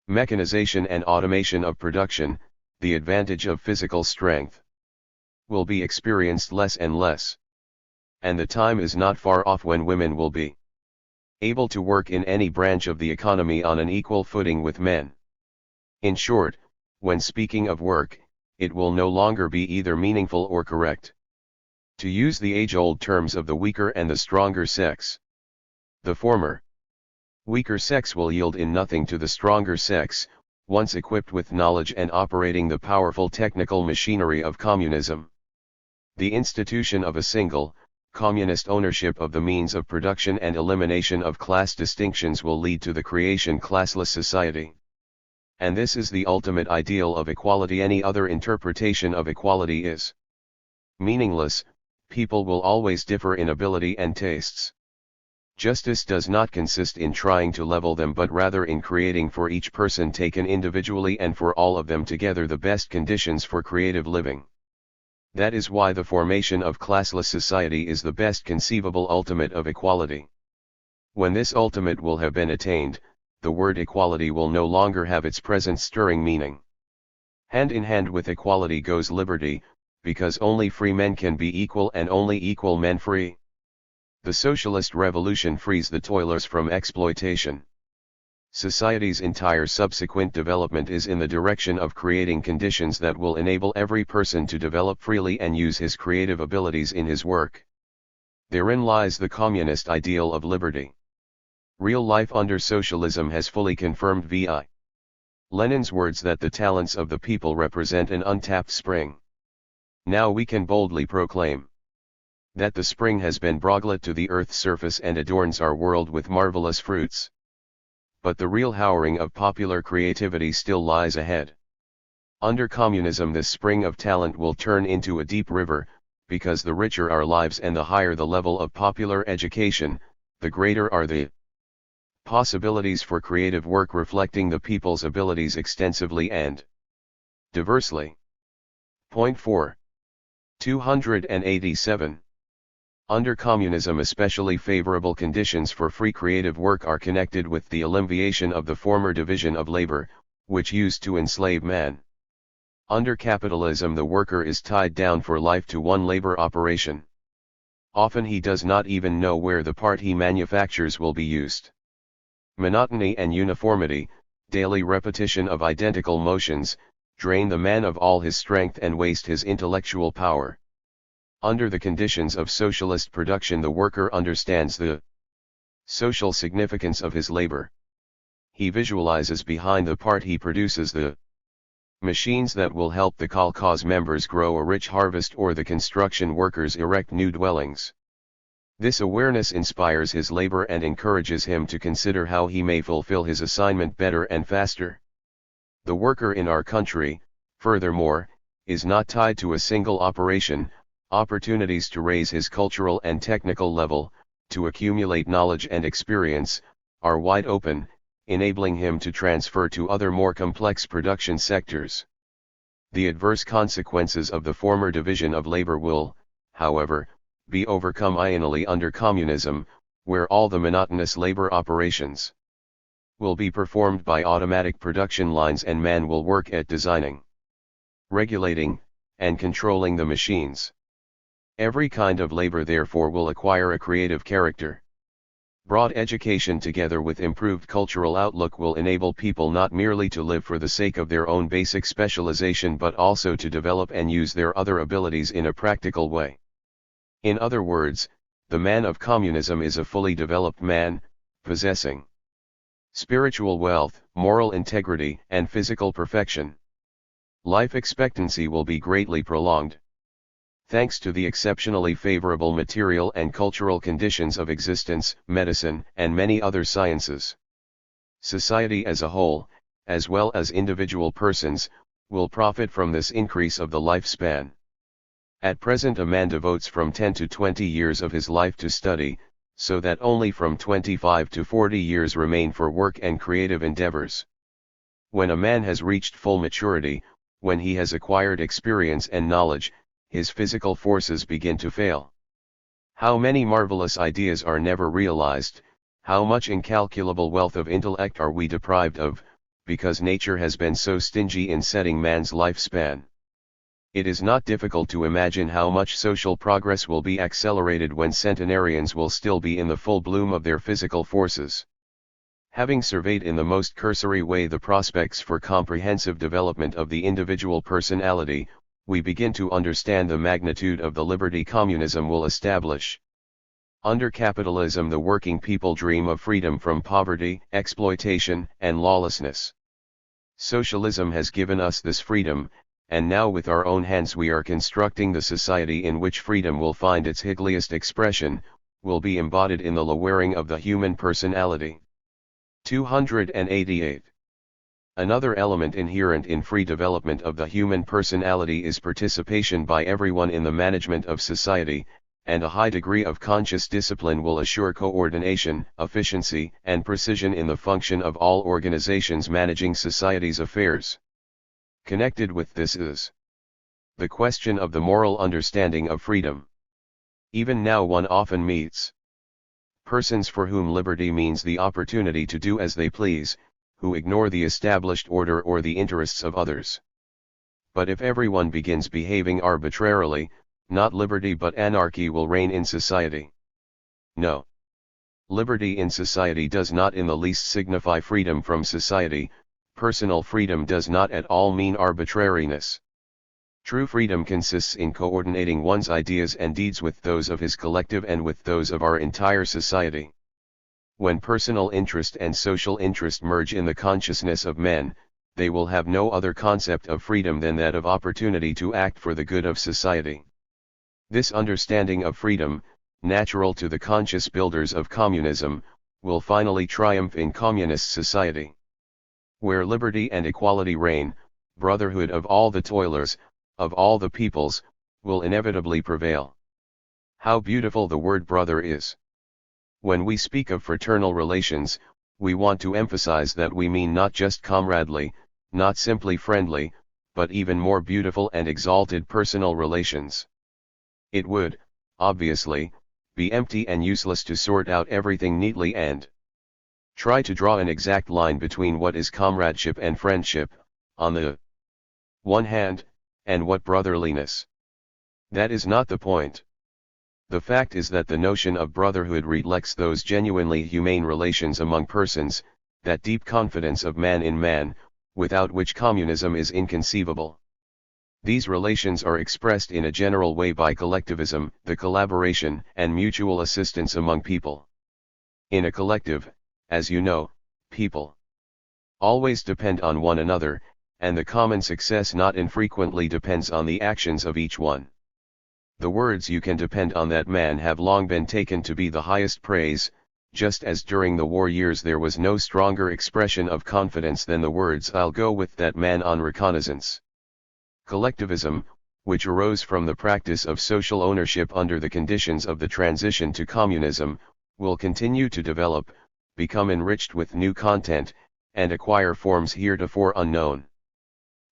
mechanization and automation of production, the advantage of physical strength will be experienced less and less. And the time is not far off when women will be able to work in any branch of the economy on an equal footing with men. In short, when speaking of work, it will no longer be either meaningful or correct to use the age-old terms of the weaker and the stronger sex. The former weaker sex will yield in nothing to the stronger sex, once equipped with knowledge and operating the powerful technical machinery of communism. The institution of a single, communist ownership of the means of production and elimination of class distinctions will lead to the creation classless society. And this is the ultimate ideal of equality. Any other interpretation of equality is meaningless. People will always differ in ability and tastes. Justice does not consist in trying to level them, but rather in creating for each person taken individually and for all of them together the best conditions for creative living. That is why the formation of classless society is the best conceivable ultimate of equality. When this ultimate will have been attained, the word equality will no longer have its present stirring meaning. Hand in hand with equality goes liberty, because only free men can be equal and only equal men free. The socialist revolution frees the toilers from exploitation. Society's entire subsequent development is in the direction of creating conditions that will enable every person to develop freely and use his creative abilities in his work. Therein lies the communist ideal of liberty. Real life under socialism has fully confirmed V.I. Lenin's words that the talents of the people represent an untapped spring. Now we can boldly proclaim that the spring has been brought to the earth's surface and adorns our world with marvelous fruits. But the real howling of popular creativity still lies ahead. Under communism, this spring of talent will turn into a deep river, because the richer our lives and the higher the level of popular education, the greater are the possibilities for creative work reflecting the people's abilities extensively and diversely. Point 4. 287. Under communism, especially favorable conditions for free creative work are connected with the alleviation of the former division of labor, which used to enslave man. Under capitalism, the worker is tied down for life to one labor operation. Often he does not even know where the part he manufactures will be used. Monotony and uniformity, daily repetition of identical motions, drain the man of all his strength and waste his intellectual power. Under the conditions of socialist production, the worker understands the social significance of his labor. He visualizes behind the part he produces the machines that will help the kolkhoz members grow a rich harvest or the construction workers erect new dwellings. This awareness inspires his labor and encourages him to consider how he may fulfill his assignment better and faster. The worker in our country, furthermore, is not tied to a single operation. Opportunities to raise his cultural and technical level, to accumulate knowledge and experience, are wide open, enabling him to transfer to other more complex production sectors. The adverse consequences of the former division of labor will, however, be overcome finally under communism, where all the monotonous labor operations will be performed by automatic production lines and man will work at designing, regulating, and controlling the machines. Every kind of labor therefore will acquire a creative character. Broad education together with improved cultural outlook will enable people not merely to live for the sake of their own basic specialization but also to develop and use their other abilities in a practical way. In other words, the man of communism is a fully developed man, possessing spiritual wealth, moral integrity, and physical perfection. Life expectancy will be greatly prolonged. Thanks to the exceptionally favorable material and cultural conditions of existence, medicine, and many other sciences. Society as a whole, as well as individual persons, will profit from this increase of the lifespan. At present, a man devotes from 10 to 20 years of his life to study, so that only from 25 to 40 years remain for work and creative endeavors. When a man has reached full maturity, when he has acquired experience and knowledge, his physical forces begin to fail. How many marvelous ideas are never realized, how much incalculable wealth of intellect are we deprived of, because nature has been so stingy in setting man's lifespan. It is not difficult to imagine how much social progress will be accelerated when centenarians will still be in the full bloom of their physical forces. Having surveyed in the most cursory way the prospects for comprehensive development of the individual personality, we begin to understand the magnitude of the liberty communism will establish. Under capitalism, the working people dream of freedom from poverty, exploitation, and lawlessness. Socialism has given us this freedom, and now with our own hands we are constructing the society in which freedom will find its highest expression, will be embodied in the lowering of the human personality. 288. Another element inherent in free development of the human personality is participation by everyone in the management of society, and a high degree of conscious discipline will assure coordination, efficiency, and precision in the function of all organizations managing society's affairs. Connected with this is the question of the moral understanding of freedom. Even now one often meets persons for whom liberty means the opportunity to do as they please, who ignore the established order or the interests of others. But if everyone begins behaving arbitrarily, not liberty but anarchy will reign in society. No. Liberty in society does not in the least signify freedom from society. Personal freedom does not at all mean arbitrariness. True freedom consists in coordinating one's ideas and deeds with those of his collective and with those of our entire society. When personal interest and social interest merge in the consciousness of men, they will have no other concept of freedom than that of opportunity to act for the good of society. This understanding of freedom, natural to the conscious builders of communism, will finally triumph in communist society. Where liberty and equality reign, brotherhood of all the toilers, of all the peoples, will inevitably prevail. How beautiful the word brother is! When we speak of fraternal relations, we want to emphasize that we mean not just comradely, not simply friendly, but even more beautiful and exalted personal relations. It would, obviously, be empty and useless to sort out everything neatly and try to draw an exact line between what is comradeship and friendship, on the one hand, and what brotherliness. That is not the point. The fact is that the notion of brotherhood reflects those genuinely humane relations among persons, that deep confidence of man in man, without which communism is inconceivable. These relations are expressed in a general way by collectivism, the collaboration and mutual assistance among people. In a collective, as you know, people always depend on one another, and the common success not infrequently depends on the actions of each one. The words "you can depend on that man" have long been taken to be the highest praise, just as during the war years there was no stronger expression of confidence than the words "I'll go with that man on reconnaissance." Collectivism, which arose from the practice of social ownership under the conditions of the transition to communism, will continue to develop, become enriched with new content, and acquire forms heretofore unknown.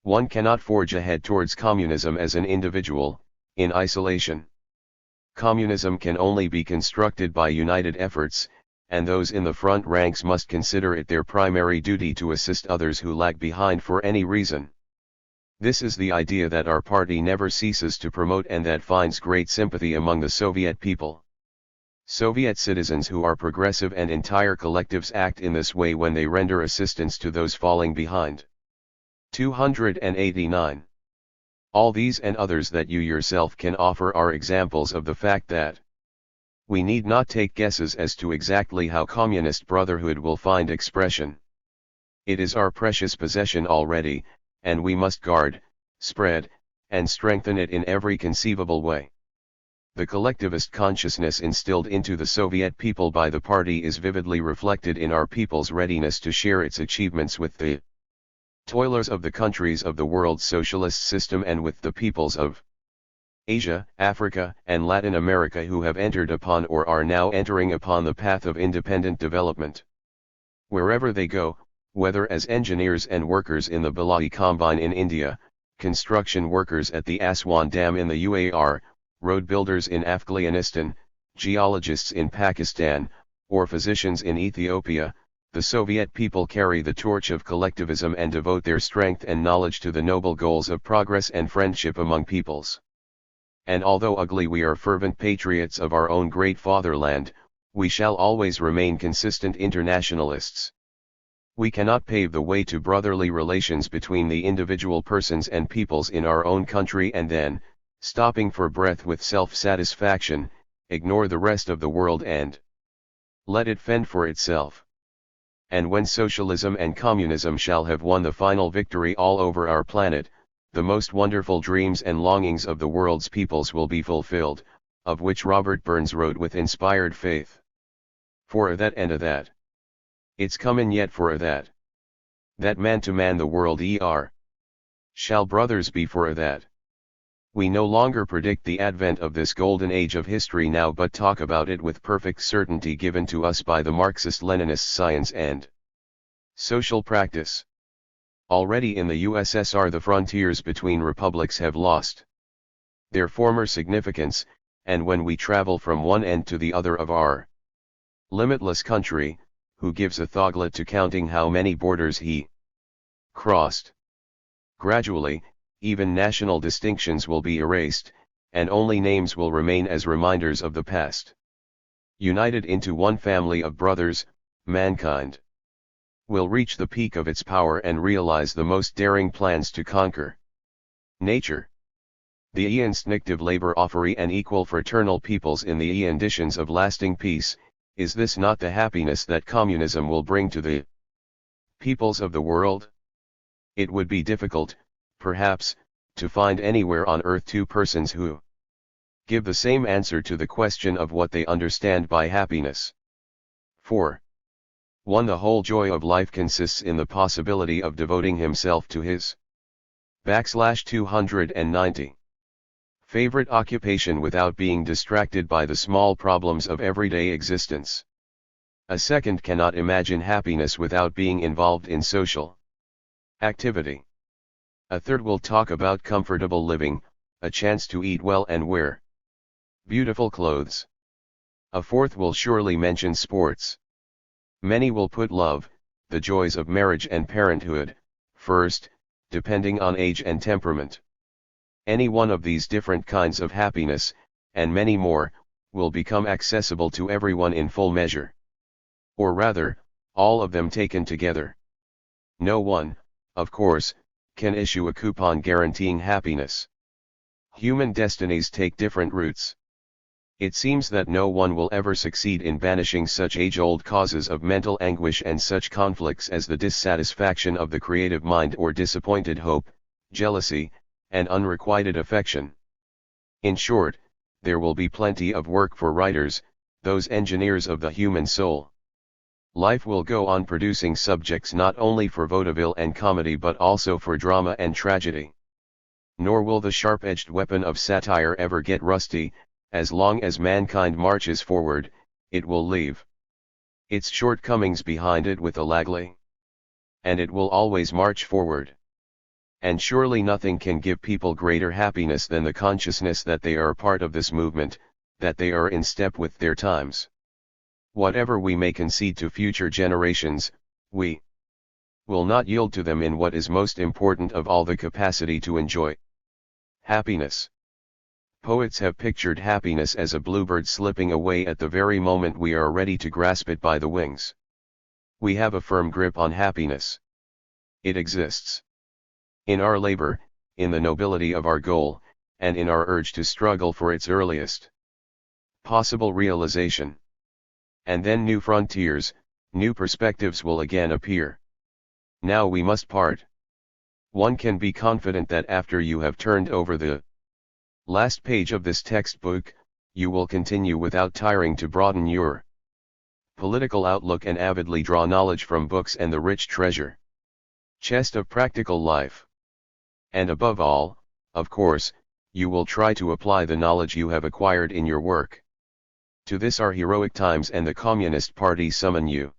One cannot forge ahead towards communism as an individual, in isolation. Communism can only be constructed by united efforts, and those in the front ranks must consider it their primary duty to assist others who lag behind for any reason. This is the idea that our party never ceases to promote and that finds great sympathy among the Soviet people. Soviet citizens who are progressive and entire collectives act in this way when they render assistance to those falling behind. 289. All these and others that you yourself can offer are examples of the fact that we need not take guesses as to exactly how communist brotherhood will find expression. It is our precious possession already, and we must guard, spread, and strengthen it in every conceivable way. The collectivist consciousness instilled into the Soviet people by the party is vividly reflected in our people's readiness to share its achievements with the toilers of the countries of the world's socialist system and with the peoples of Asia, Africa, and Latin America who have entered upon or are now entering upon the path of independent development. Wherever they go, whether as engineers and workers in the Bhilai combine in India, construction workers at the Aswan Dam in the UAR, road builders in Afghanistan, geologists in Pakistan, or physicians in Ethiopia, the Soviet people carry the torch of collectivism and devote their strength and knowledge to the noble goals of progress and friendship among peoples. And although ugly we are fervent patriots of our own great fatherland, we shall always remain consistent internationalists. We cannot pave the way to brotherly relations between the individual persons and peoples in our own country and then, stopping for breath with self-satisfaction, ignore the rest of the world and let it fend for itself. And when socialism and communism shall have won the final victory all over our planet, the most wonderful dreams and longings of the world's peoples will be fulfilled, of which Robert Burns wrote with inspired faith. For a that and a that. It's comin' yet for a that. That man to man the world shall brothers be for a that. We no longer predict the advent of this golden age of history now, but talk about it with perfect certainty given to us by the Marxist-Leninist science and social practice. Already in the USSR the frontiers between republics have lost their former significance, and when we travel from one end to the other of our limitless country, who gives a thought to counting how many borders he crossed? Gradually, even national distinctions will be erased, and only names will remain as reminders of the past. United into one family of brothers, mankind will reach the peak of its power and realize the most daring plans to conquer nature. The instinctive labor of free and equal fraternal peoples in the conditions of lasting peace, is this not the happiness that communism will bring to the peoples of the world? It would be difficult, perhaps, to find anywhere on earth two persons who give the same answer to the question of what they understand by happiness. 4. 1. The whole joy of life consists in the possibility of devoting himself to his /290 favorite occupation without being distracted by the small problems of everyday existence. A second cannot imagine happiness without being involved in social activity. A third will talk about comfortable living, a chance to eat well and wear beautiful clothes. A fourth will surely mention sports. Many will put love, the joys of marriage and parenthood, first, depending on age and temperament. Any one of these different kinds of happiness, and many more, will become accessible to everyone in full measure. Or rather, all of them taken together. No one, of course, can issue a coupon guaranteeing happiness. Human destinies take different routes. It seems that no one will ever succeed in banishing such age-old causes of mental anguish and such conflicts as the dissatisfaction of the creative mind or disappointed hope, jealousy, and unrequited affection. In short, there will be plenty of work for writers, those engineers of the human soul. Life will go on producing subjects not only for vaudeville and comedy but also for drama and tragedy. Nor will the sharp-edged weapon of satire ever get rusty. As long as mankind marches forward, it will leave its shortcomings behind it with a lag. And it will always march forward. And surely nothing can give people greater happiness than the consciousness that they are part of this movement, that they are in step with their times. Whatever we may concede to future generations, we will not yield to them in what is most important of all, the capacity to enjoy happiness. Poets have pictured happiness as a bluebird slipping away at the very moment we are ready to grasp it by the wings. We have a firm grip on happiness. It exists in our labor, in the nobility of our goal, and in our urge to struggle for its earliest possible realization. And then new frontiers, new perspectives will again appear. Now we must part. One can be confident that after you have turned over the last page of this textbook, you will continue without tiring to broaden your political outlook and avidly draw knowledge from books and the rich treasure chest of practical life. And above all, of course, you will try to apply the knowledge you have acquired in your work. To this our heroic times and the Communist Party summon you.